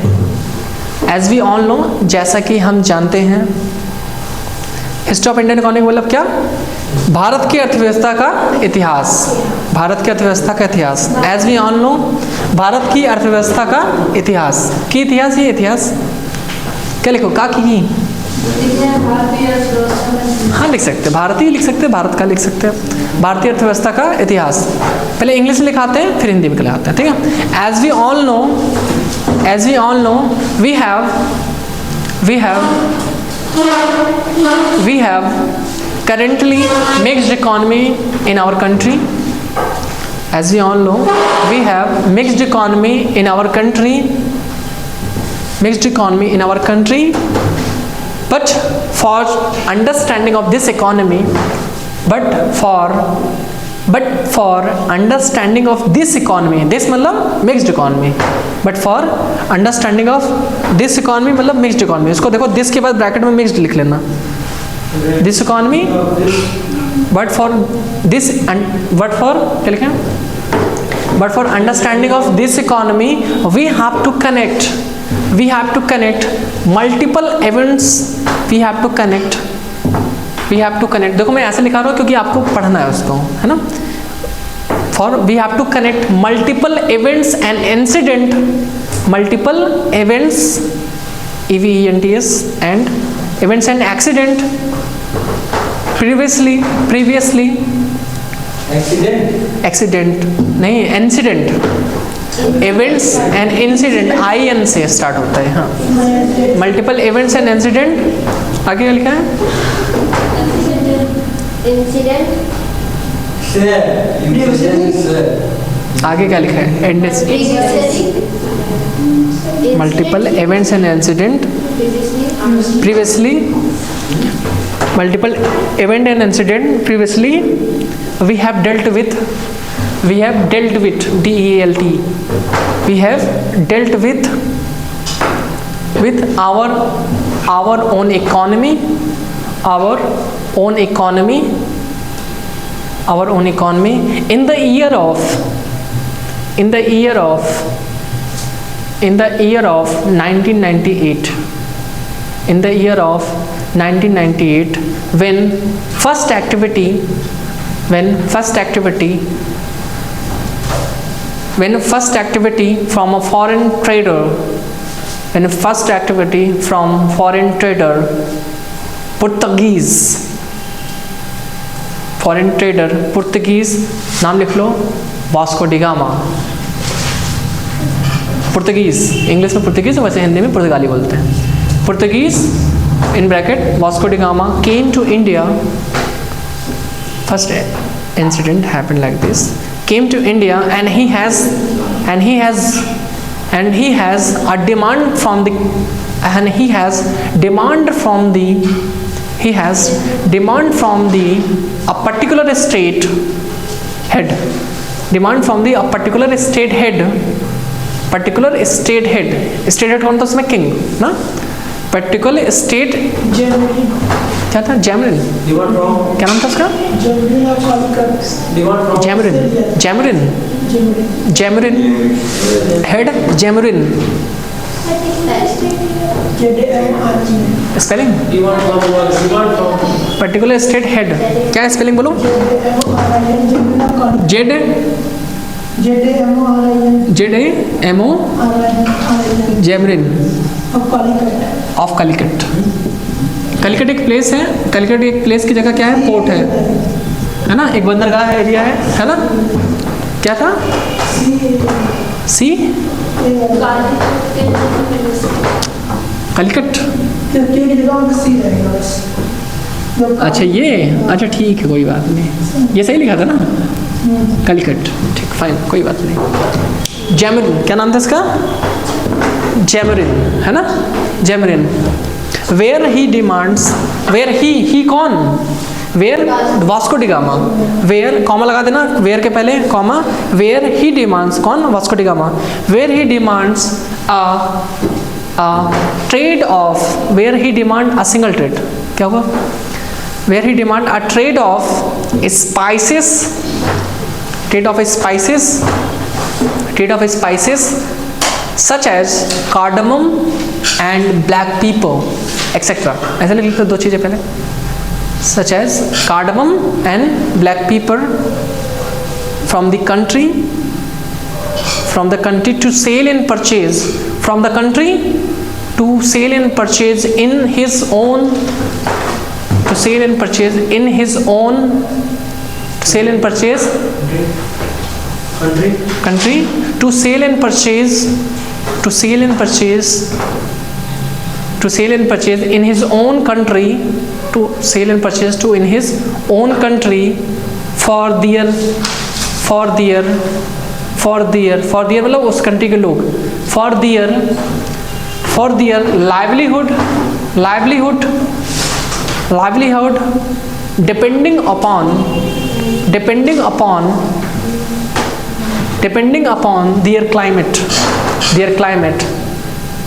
एज वी ऑल नो, जैसा कि हम जानते हैं। हिस्ट्री ऑफ इंडियन इकोनॉमी मतलब क्या? भारत की अर्थव्यवस्था का इतिहास, भारत की अर्थव्यवस्था का इतिहास। एज वी ऑल नो, भारत की अर्थव्यवस्था का इतिहास, की इतिहास, ये इतिहास क्या लिखो, का की? हाँ लिख सकते हैं, भारतीय लिख सकते हैं, भारत का लिख सकते हैं, भारतीय अर्थव्यवस्था का इतिहास। पहले इंग्लिश में लिखाते हैं फिर हिंदी में लिखाते हैं, ठीक है। As we all know, as we all know, we have currently mixed economy in our country. As we all know, we have mixed economy in our country, mixed economy in our country. But for understanding of this economy, but for understanding of this economy, this मतलब mixed economy, but for understanding of this economy मतलब mixed economy, इसको देखो this के बाद bracket में mixed लिख लेना, this economy, but for this, but for क्या लिखें, but for understanding of this economy we have to connect multiple events, we have to connect, देखो मैं ऐसे लिखा रहा हूँ क्योंकि आपको पढ़ना है उसको, है ना। For we have to connect multiple events and incident, multiple events, EVENTS, and events and accident, previously accident नहीं, incident, events and incident, IN से स्टार्ट होता है, हाँ। multiple events and incident, आगे क्या लिखा है? आगे क्या लिखा है? Multiple events and incident, previously, multiple event and incident previously we have dealt with DELT, we have dealt with our own economy, our own economy in the year of 1998, in the year of 1998, when first activity from a foreign trader, Portuguese, नाम लिख लो, Vasco da Gama. Portuguese, English में Portuguese, वैसे हिंदी में पुर्तगाली बोलते हैं। Portuguese in bracket Vasco da Gama came to India. First incident happened like this. Came to India and he has a demand from the a particular state head. Demand from the a particular state head. State head कौन था उसमें? King ना। Particular state क्या था? जैमरिन, क्या नाम था उसका? Zamorin head, Zamorin spelling, particular state head, क्या है स्पेलिंग बोलो? ZAMO, Zamorin of Calicut. कलिकट एक प्लेस है, कलिकट एक प्लेस की जगह क्या है? पोर्ट है ना, एक बंदरगाह एरिया है ना। क्या था? सी कलिकट, अच्छा ये, अच्छा ठीक है कोई बात नहीं, ये सही लिखा था ना, कलिकट, ठीक फाइन कोई बात नहीं। जैमरिन, क्या नाम था इसका? जैमरिन, है ना, Zamorin. Where he demands, where he कौन? Where Vasco da Gama, where comma लगा देना, वेयर के पहले कॉमा, वेयर ही डिमांड्स, कौन? Vasco da Gama. Where he demands a trade of, where he demand a single trade, क्या होगा? Where he demand a trade of spices, trade of spices, trade of spices such as cardamom and black pepper etcetera. ऐसे लिख लेते दो चीज़ें पहले, such as cardamom and black pepper from the country to sale and purchase, from the country to sale and purchase in his own, to sale and purchase in his own, to sale and purchase country, to sale and purchase, to sale and purchase, to sale and purchase in his own country, to sale and purchase to in his own country for their मतलब उस country के लोग, for their livelihood depending upon their climate,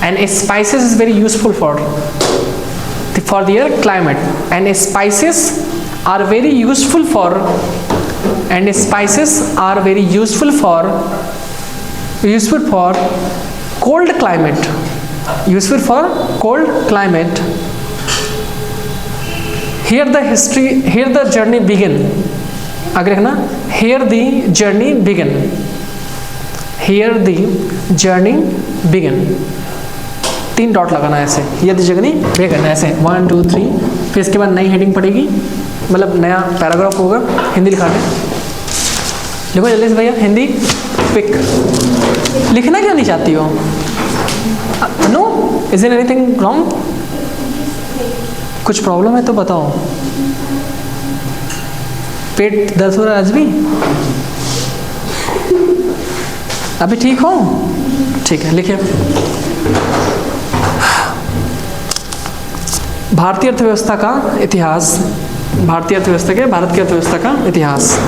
and spices is very useful for their climate, and spices are very useful for cold climate, here the journey begin, आगे रखना, here the journey begin, 3 dot लगाना ऐसे, ये दी journey begin ऐसे 1 2 3, फिर इसके बाद नई हेडिंग पड़ेगी, मतलब नया पैराग्राफ होगा, हिंदी लिखा दें, लिखो जल्दी से भैया, हिंदी क्विक। लिखना क्यों नहीं चाहती हो? No, is there anything wrong? कुछ प्रॉब्लम है तो बताओ। पेट दर्द हो रहा है आज भी? अभी ठीक हो? ठीक है, लिखिए। भारतीय अर्थव्यवस्था का इतिहास, भारत की अर्थव्यवस्था का इतिहास।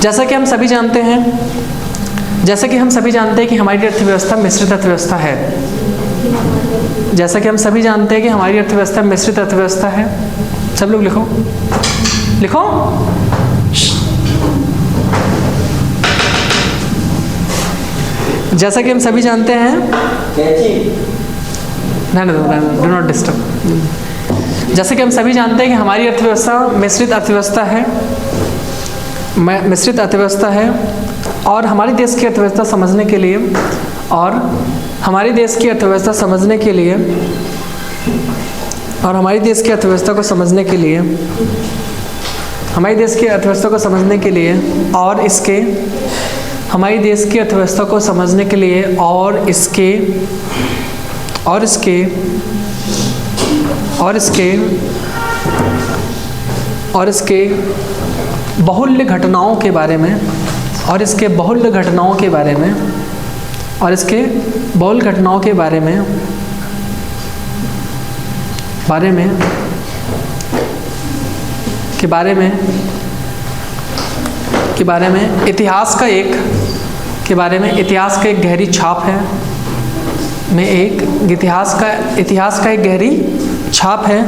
जैसा कि हम सभी जानते हैं कि हमारी अर्थव्यवस्था मिश्रित अर्थव्यवस्था है। जैसा कि हम सभी जानते हैं कि हमारी अर्थव्यवस्था मिश्रित अर्थव्यवस्था है। सब लोग लिखो। जैसा कि हम सभी जानते हैं, डू नॉट डिस्टर्ब। जैसे कि हम सभी जानते हैं कि हमारी अर्थव्यवस्था मिश्रित अर्थव्यवस्था है, और हमारे देश की अर्थव्यवस्था समझने के लिए, हमारे देश की अर्थव्यवस्था को समझने के लिए बहुल्य घटनाओं के बारे में, इतिहास का एक गहरी छाप है, इतिहास का एक गहरी छाप है,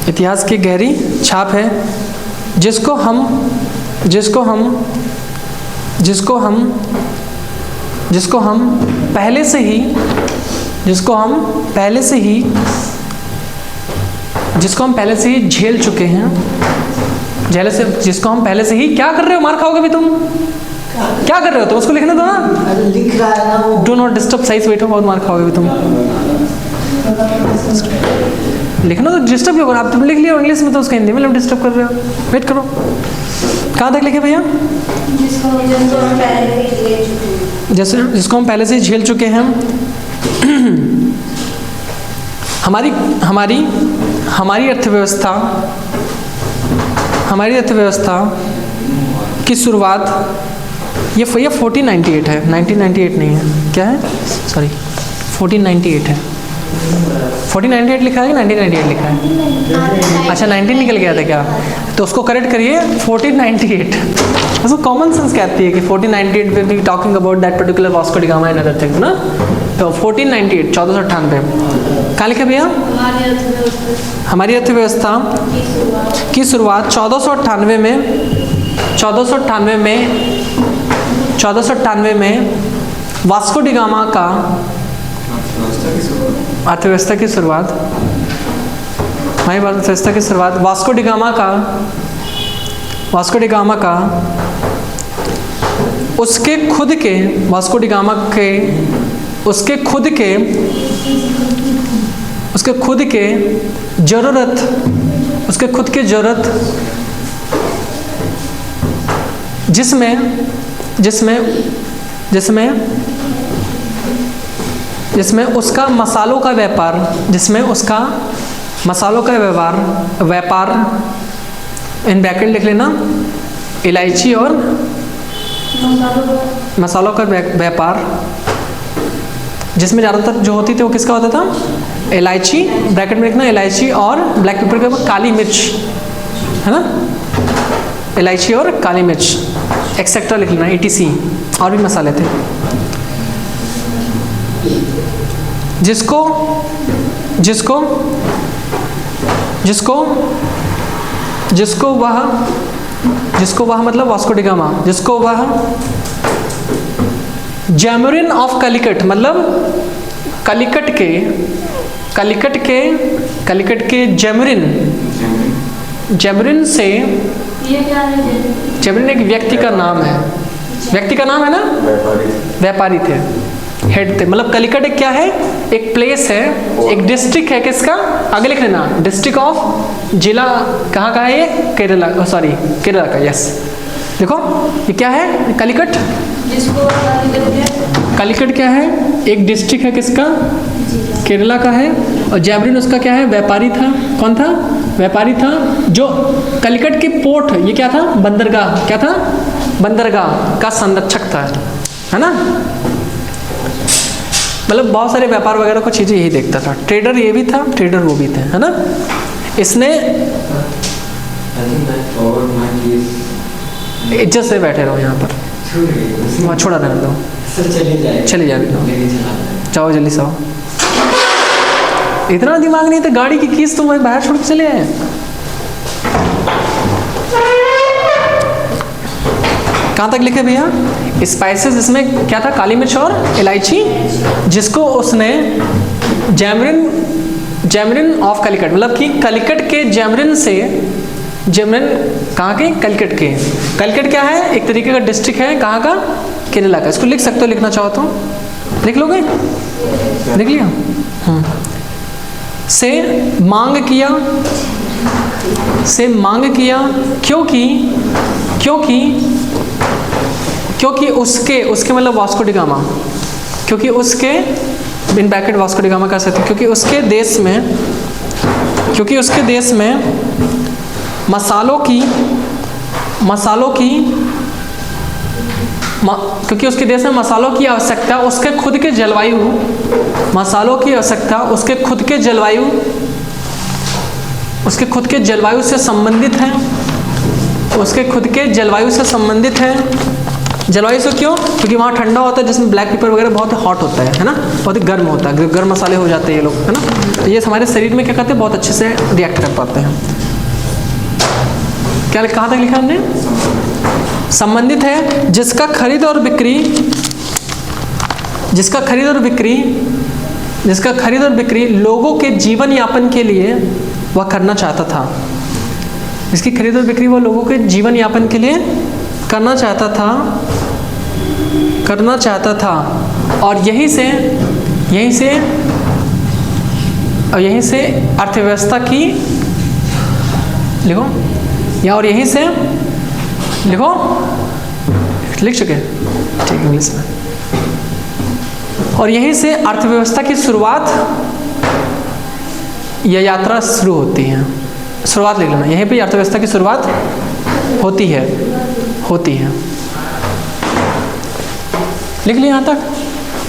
इतिहास की गहरी छाप है, जिसको हम पहले से ही झेल चुके हैं, जिसको हम पहले से ही क्या कर रहे हो? मार खाओगे भी तुम। क्या कर रहे हो? तो उसको लिखने दो ना। लिख रहा है ना वो। डू नॉट डिस्टर्ब, सही से बैठो, बहुत मार खाओगे भी तुम। लिखना तो डिस्टर्ब क्यों करो? आप तुम लिख लिया इंग्लिश में, तो उसका हिंदी में डिस्टर्ब कर रहे हो। वेट करो, कहाँ तक लिखे भैया? जिसको हम पहले से झेल चुके हैं। हमारी अर्थव्यवस्था की शुरुआत, ये 1498 है, 1998 नहीं है। क्या है? सॉरी, 1498 है। 1498 लिखा है कि 1998 लिखा है? अच्छा, 19 निकल गया था क्या? तो उसको करेक्ट करिए, 1498। उसको कॉमन सेंस कहती है कि 1498 will be talking about that particular Vasco da gamma and other things ना। तो 1498 1498 कहाँ लिखा भैया? हमारी अर्थव्यवस्था की शुरुआत 1498 में 1498 में वास्को डी गामा का अर्थव्यवस्था की शुरुआत, हमारी अर्थव्यवस्था की शुरुआत वास्को डी गामा का उसके खुद के वास्को डी गामा के उसके खुद के जरूरत जिसमें उसका मसालों का व्यापार इन ब्रैकेट लिख लेना, इलायची और मसालों का व्यापार, जिसमें ज़्यादातर जो होती थी वो किसका होता था, इलायची, ब्रैकेट में लिखना इलायची और ब्लैक पेपर के ऊपर काली मिर्च, है ना, इलायची और काली मिर्च एक्सेट्रा लिख लेना, ETC, और भी मसाले थे, जिसको वह मतलब वास्को डी गामा, जिसको वह जैमरिन ऑफ कलिकट, मतलब कलिकट के जैमरिन से, जैमरिन एक व्यक्ति का नाम है ना, व्यापारी थे, हेड थे, मतलब कलिकट एक क्या है, एक प्लेस है, एक डिस्ट्रिक्ट है, किसका, आगे लिख लेना, डिस्ट्रिक्ट ऑफ, जिला कहाँ का है ये, केरला का, यस, देखो ये क्या है, कलिकट क्या है, एक डिस्ट्रिक्ट है, किसका, केरला का है, और जैमरिन उसका क्या है, व्यापारी था, कौन था, व्यापारी था, जो कलिकट के पोर्ट, ये क्या था, बंदरगाह, क्या था, बंदरगाह का संरक्षक था, है ना, मतलब बहुत सारे व्यापार वगैरह को चीज़ें यही देखता था, ट्रेडर ये भी था, ट्रेडर वो भी थे, है ना, इसने इज्जत से बैठे रहो यहाँ पर, वहाँ छोड़ा रहने दो, चले जाए, जाओ जल्दी से आओ, इतना दिमाग नहीं था, गाड़ी की कीज तुम बाहर छोड़ के चले आए, कहाँ तक लिखे भैया, स्पाइसेस, इसमें क्या था, काली मिर्च और इलायची, जिसको उसने जैमरिन ऑफ कलिकट, मतलब कि कलिकट के जैमरिन से, जैमरिन कहाँ के, कलिकट क्या है, एक तरीके का डिस्ट्रिक्ट है, कहाँ का, केरला का, इसको लिख सकते हो, लिखना चाहो तो लिख लोगे, लिख लिया, से मांग किया, क्योंकि उसके मतलब वास्को डी गामा, क्योंकि उसके in bracket Vasco da gamma कह सकते हैं, क्योंकि उसके देश में मसालों की क्योंकि उसके देश में मसालों की आवश्यकता उसके खुद के जलवायु, मसालों की आवश्यकता उसके खुद के जलवायु से संबंधित है, जलवायु से क्यों, क्योंकि वहाँ ठंडा होता है, जिसमें ब्लैक पेपर वगैरह बहुत हॉट होता है ना, बहुत ही गर्म होता है, गर्म मसाले हो जाते हैं ये लोग, है ना, तो ये हमारे शरीर में क्या करते हैं, बहुत अच्छे से रिएक्ट कर पाते हैं। क्या कहाँ तक लिखा हमने, संबंधित है, जिसका खरीद और बिक्री लोगों के जीवन यापन के लिए वह करना चाहता था, इसकी खरीद और बिक्री वो लोगों के जीवन यापन के लिए करना चाहता था, और यहीं से अर्थव्यवस्था की, लिखो, या और यहीं से लिखो, लिख चुके, ठीक, इंग्लिश में, और यहीं से अर्थव्यवस्था की शुरुआत या यात्रा शुरू होती है, शुरुआत लिख लेना, यहीं पे अर्थव्यवस्था की शुरुआत होती है, लिख लिया यहाँ तक,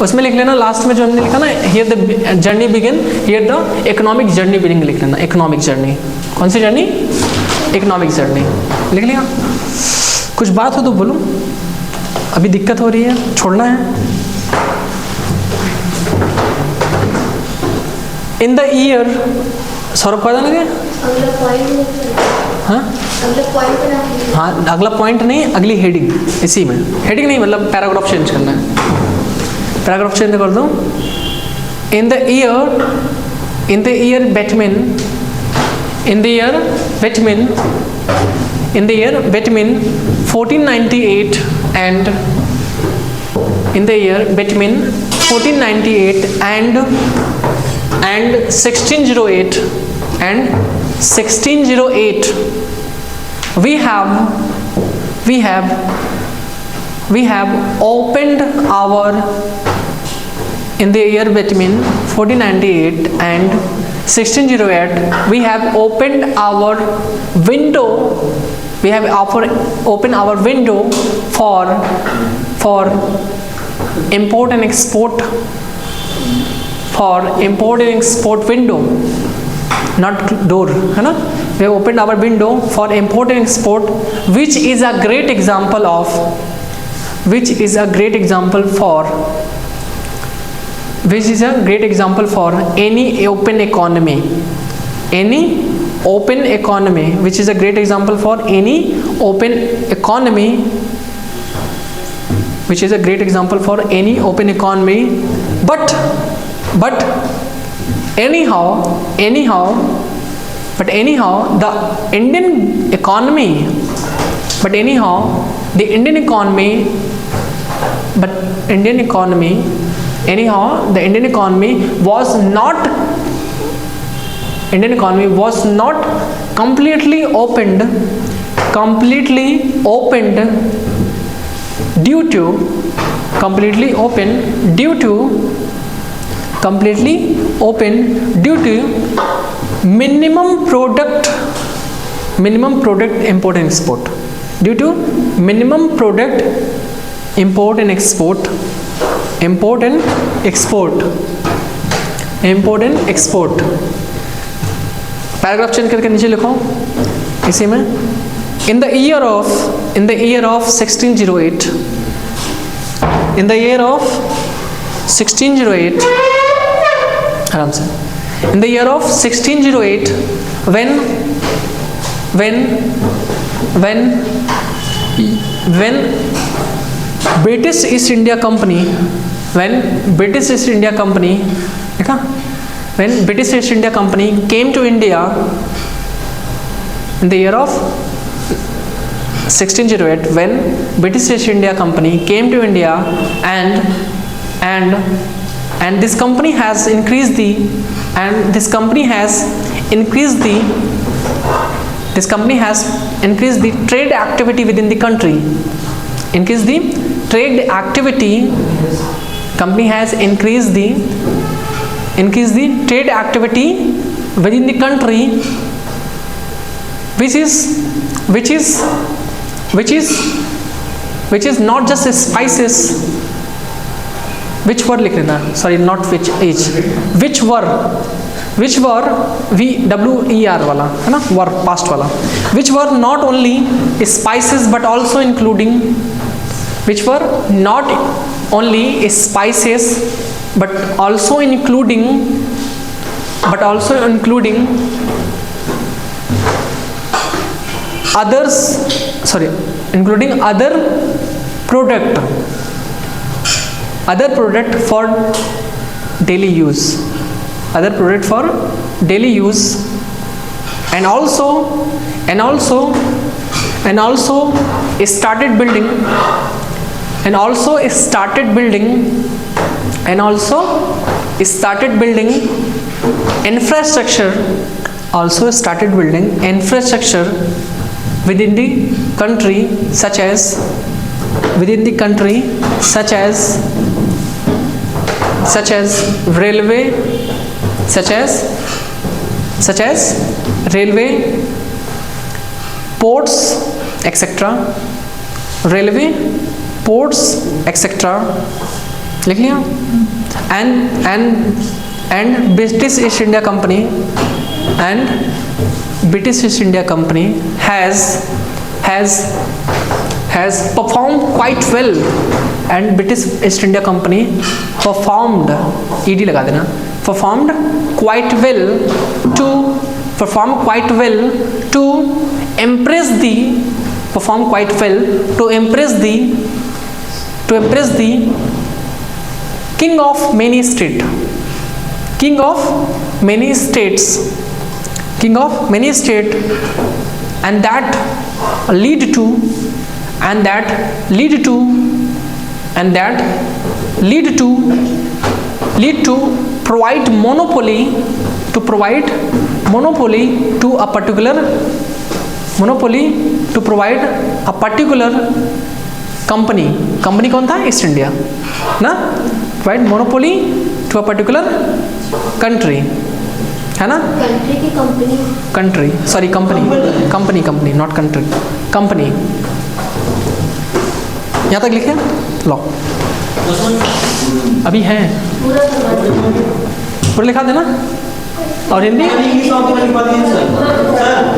उसमें लिख लेना लास्ट में जो हमने लिखा ना, here the journey begin, here the economic journey begin, लिख लेना, इकोनॉमिक जर्नी, कौन सी जर्नी, इकोनॉमिक जर्नी, लिख लिया, कुछ बात हो तो बोलो, अभी दिक्कत हो रही है, छोड़ना है। इन द ईयर, सौरभ पता लगे, हाँ मतलब पॉइंट पे ना हाँ, अगला पॉइंट नहीं, अगली हेडिंग, इसी में हेडिंग नहीं मतलब पैराग्राफ चेंज करना है। पैराग्राफ चेंज कर दो। In the year between 1498 and in the year between 1498 and 1608 we have opened our, in the year between 1498 and 1608 we have opened our window, open our window for import and export, window, not door, है ना? We have opened our window for import and export, which is a great example for any open economy, which is a great example for any open economy, which is a great example for any open economy. But anyhow the Indian economy was not completely opened due to minimum product import and export, due to minimum product import and export. Paragraph change करके नीचे लिखो इसी में। in the year of 1608 आराम से, in the year of 1608 when British East India Company देखा, when British East India Company came to India in the year of 1608, when British East India Company came to India and this company has increased the trade activity within the country. Company has increased the trade activity within the country, which is not just spices, which were लिख लेना, sorry not which were WER वाला है ना, were past वाला, which were not only spices but also including including other product for daily use, and also started building infrastructure within the country, such as railway, ports, etc. लिख लिया। and British East India Company has performed quite well, and British East India Company performed quite well to impress the perform quite well to impress the king of many states, king of many states, king of many states, and that lead to provide monopoly to a particular company कौन था? East India ना, provide monopoly to a particular country, है ना? Country की company, country sorry company not country, company. यहाँ तक लिखे लो, अभी है पूरा लिखा देना। और हिंदी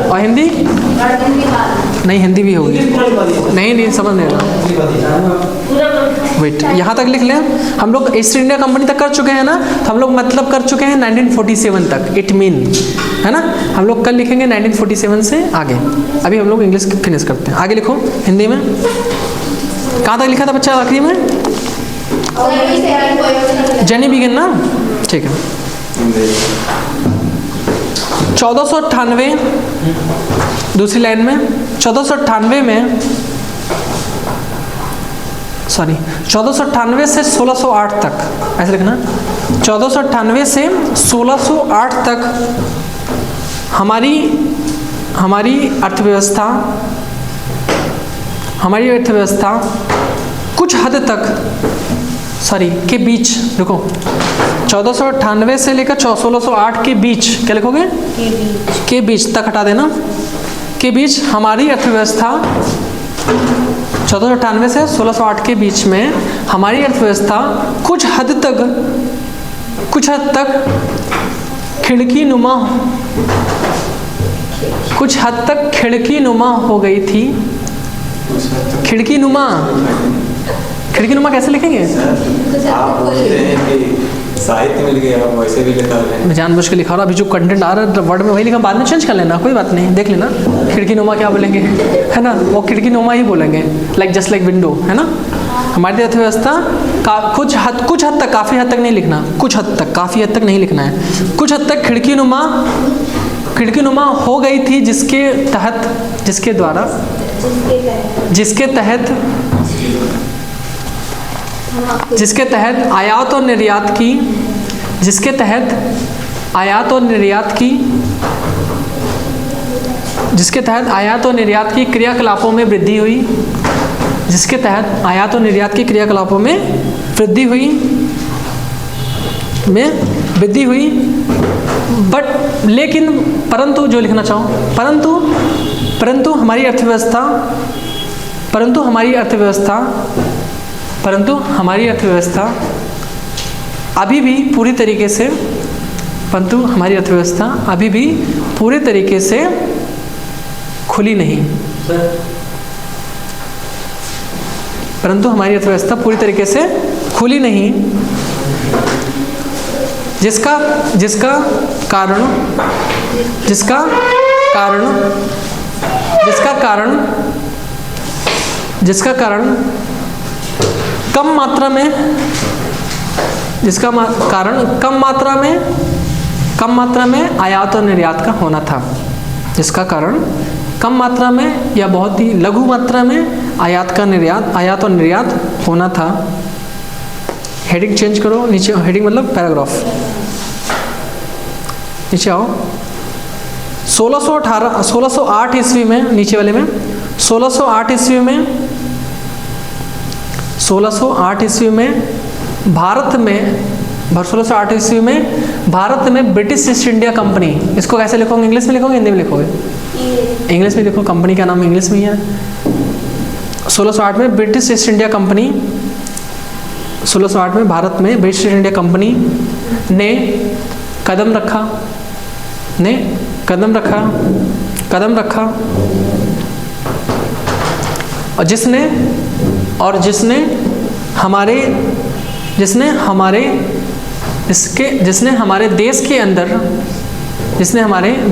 और हिंदी नहीं, हिंदी भी होगी नहीं समझ नहीं रहा। वेट, यहाँ तक लिख लें। हम लोग ईस्ट इंडिया कंपनी तक कर चुके हैं ना, तो हम लोग मतलब कर चुके हैं 1947 तक, इट मीन, है ना। हम लोग कल लिखेंगे 1947 से आगे। अभी हम लोग इंग्लिश फिनिश करते हैं। आगे लिखो हिंदी में। कहाँ तक लिखा था बच्चा आखिरी में? जर्नी बिगिन ना, ठीक है। 1498 दूसरी लाइन में, 1498 में सॉरी 1498 से 1608 तक, ऐसे लिखना। 1498 से 1608 तक हमारी अर्थव्यवस्था कुछ हद तक के बीच, देखो 1498 से लेकर 1608 के बीच, क्या लिखोगे? के बीच तक हटा देना, के बीच हमारी अर्थव्यवस्था 1498 से 1608 के बीच में हमारी अर्थव्यवस्था कुछ हद तक खिड़की नुमा हो गई थी। खिड़की नुमा कैसे लिखेंगे? आप बोलते हैं कि साहित्य मिल गया, आप वैसे भी लिखा रहे हैं। मैं जानबूझ के लिखा रहा, अभी जो कंटेंट आ रहा है वर्ड में वही लिखा, बाद में चेंज कर लेना, कोई बात नहीं, देख लेना। खिड़की नुमा क्या बोलेंगे, है ना, वो खिड़की नुमा ही बोलेंगे, जस्ट लाइक विंडो, है ना। हमारी अर्थव्यवस्था कुछ हद तक, काफ़ी हद तक नहीं लिखना, कुछ हद तक, काफ़ी हद तक नहीं लिखना है, कुछ हद तक खिड़की नुमा हो गई थी, जिसके तहत आयात और निर्यात की क्रियाकलापों में वृद्धि हुई, बट लेकिन परंतु जो लिखना चाहो, परंतु हमारी अर्थव्यवस्था अभी भी पूरी तरीके से खुली नहीं, जिसका कारण कम मात्रा में आयात और निर्यात का होना था, जिसका कारण कम मात्रा में या बहुत ही लघु मात्रा में आयात और निर्यात होना था। हेडिंग चेंज करो, नीचे हेडिंग मतलब पैराग्राफ, नीचे आओ। 1608 ईस्वी में, नीचे वाले में 1608 ईस्वी में भारत में ब्रिटिश ईस्ट इंडिया कंपनी, इसको कैसे लिखोगे? इंग्लिश में लिखोगे, हिंदी में लिखोगे? इंग्लिश में लिखो, कंपनी का नाम इंग्लिश में ही है। 1608 में ब्रिटिश ईस्ट इंडिया कंपनी, 1608 में भारत में ब्रिटिश ईस्ट इंडिया कंपनी ने कदम रखा और जिसने हमारे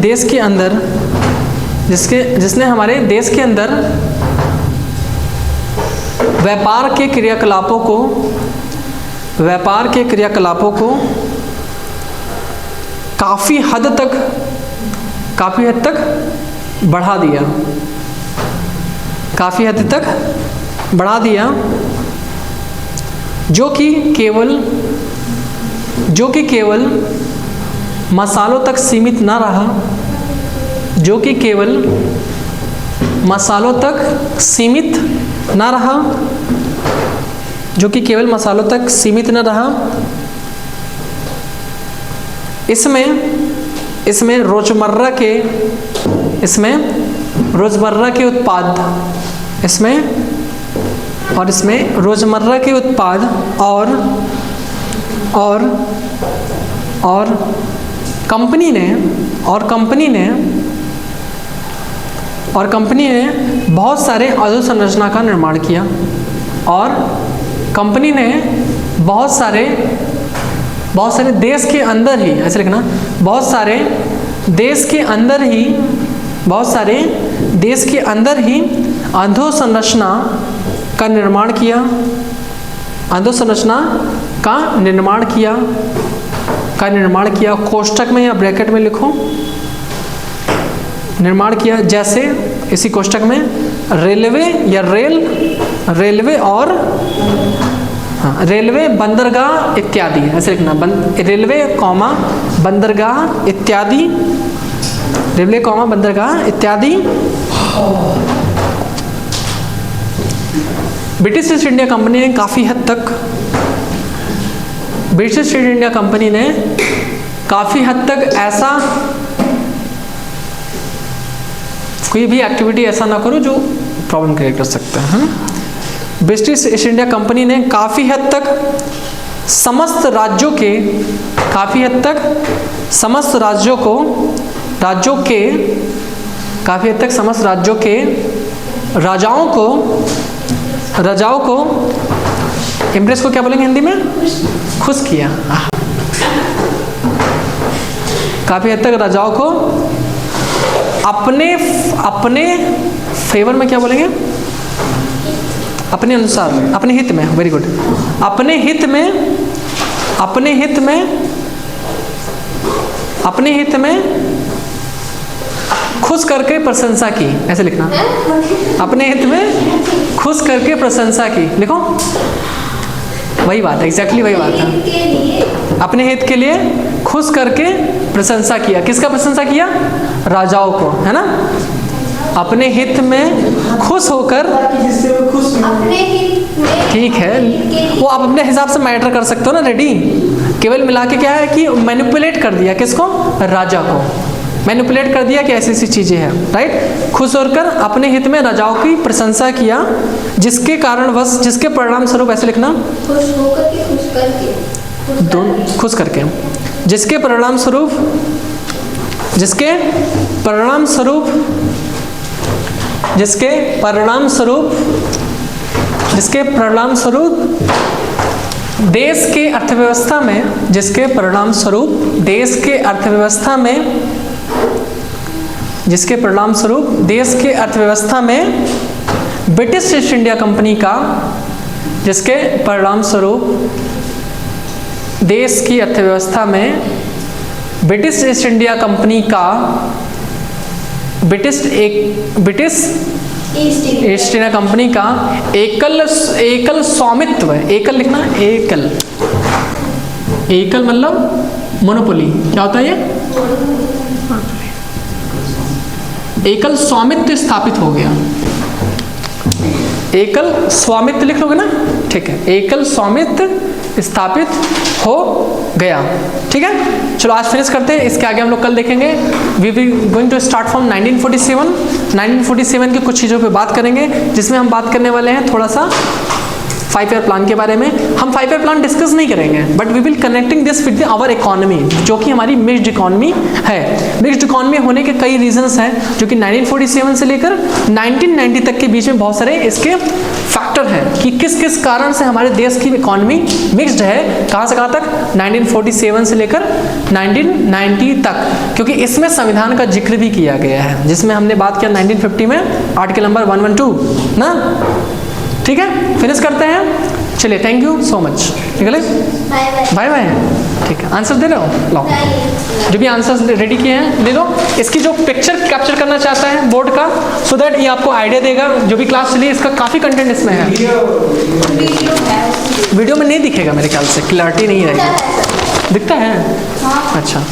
देश के अंदर जिसने हमारे देश के अंदर व्यापार के क्रियाकलापों को काफ़ी हद तक बढ़ा दिया, जो कि केवल मसालों तक सीमित ना रहा, इसमें रोजमर्रा के उत्पाद और कंपनी ने बहुत सारे अधोसंरचना का निर्माण किया, और कंपनी ने बहुत सारे देश के अंदर ही, ऐसे लिखना, बहुत सारे देश के अंदर ही अधोसंरचना का निर्माण किया, कोष्ठक में या ब्रैकेट में लिखो, निर्माण किया। जैसे इसी कोष्ठक में रेलवे, बंदरगाह इत्यादि, ऐसे लिखना, रेलवे बंदरगाह इत्यादि। ब्रिटिश ईस्ट इंडिया कंपनी ने काफ़ी हद तक ऐसा कोई भी एक्टिविटी ऐसा ना करो जो प्रॉब्लम क्रिएट कर सकता है। ब्रिटिश ईस्ट इंडिया कंपनी ने काफ़ी हद तक समस्त राज्यों के राजाओं को इम्प्रेस को क्या बोलेंगे हिंदी में? खुश किया। काफ़ी हद तक राजाओं को अपने फेवर में क्या बोलेंगे? अपने अनुसार, अपने हित में। Very good. अपने हित में खुश करके प्रशंसा की, ऐसे लिखना। अपने हित में खुश करके प्रशंसा की, लिखो। वही बात है, एग्जैक्टली वही बात है। अपने हित के लिए खुश करके प्रशंसा किया। किसका प्रशंसा किया? राजाओं को, है ना। अपने हित में खुश होकर, ठीक है, वो आप अपने हिसाब से मैटर कर सकते हो ना। रेडी, केवल मिला के क्या है कि मैनिपुलेट कर दिया। किसको? राजा को मैनिपुलेट कर दिया कि ऐसी ऐसी चीजें हैं, राइट। खुश होकर अपने हित में राजाओं की प्रशंसा किया, जिसके परिणाम स्वरूप, ऐसे लिखना, खुश करके, जिसके परिणाम स्वरूप देश के अर्थव्यवस्था में ब्रिटिश ईस्ट इंडिया कंपनी का, जिसके परिणाम स्वरूप देश की अर्थव्यवस्था में ब्रिटिश ईस्ट इंडिया कंपनी का, ब्रिटिश ईस्ट इंडिया कंपनी का एकल स्वामित्व, एकल लिखना, एकल मतलब मोनोपोली। क्या होता है ये? एकल स्वामित्व स्थापित हो गया। एकल स्वामित्व लिख लोगे ना, ठीक है। एकल स्वामित्व स्थापित हो गया, ठीक है। चलो आज फिनिश करते हैं, इसके आगे हम लोग कल देखेंगे। We will going to start from 1947 की कुछ चीज़ों पे बात करेंगे, जिसमें हम बात करने वाले हैं थोड़ा सा 5 ईयर प्लान के बारे में। हम 5 ईयर प्लान डिस्कस नहीं करेंगे, but we will connecting this with our economy, जो कि हमारी मिक्स्ड इकोनॉमी है। मिक्स्ड इकोनॉमी होने के कई रीजंस हैं, जो कि 1947 से लेकर 1990 तक के बीच में बहुत सारे इसके फैक्टर हैं कि किस किस कारण से हमारे देश की इकोनॉमी मिक्स्ड है। कहाँ से कहाँ तक? 1947 से लेकर 1990 तक, क्योंकि इसमें संविधान का जिक्र भी किया गया है, जिसमें हमने बात किया 1950 में आर्टिकल नंबर 112 ना। ठीक है, फिनिश करते हैं। चलिए, थैंक यू सो मच। निकले, बाय बाय। ठीक है, आंसर दे रहे हो? लो, जो भी आंसर्स रेडी किए हैं ले लो। इसकी जो पिक्चर कैप्चर करना चाहता है बोर्ड का, सो दैट ये आपको आइडिया देगा। जो भी क्लास चली इसका काफ़ी कंटेंट इसमें है। वीडियो में नहीं दिखेगा मेरे ख्याल से, क्लैरिटी नहीं रहेगी। दिखता है? अच्छा।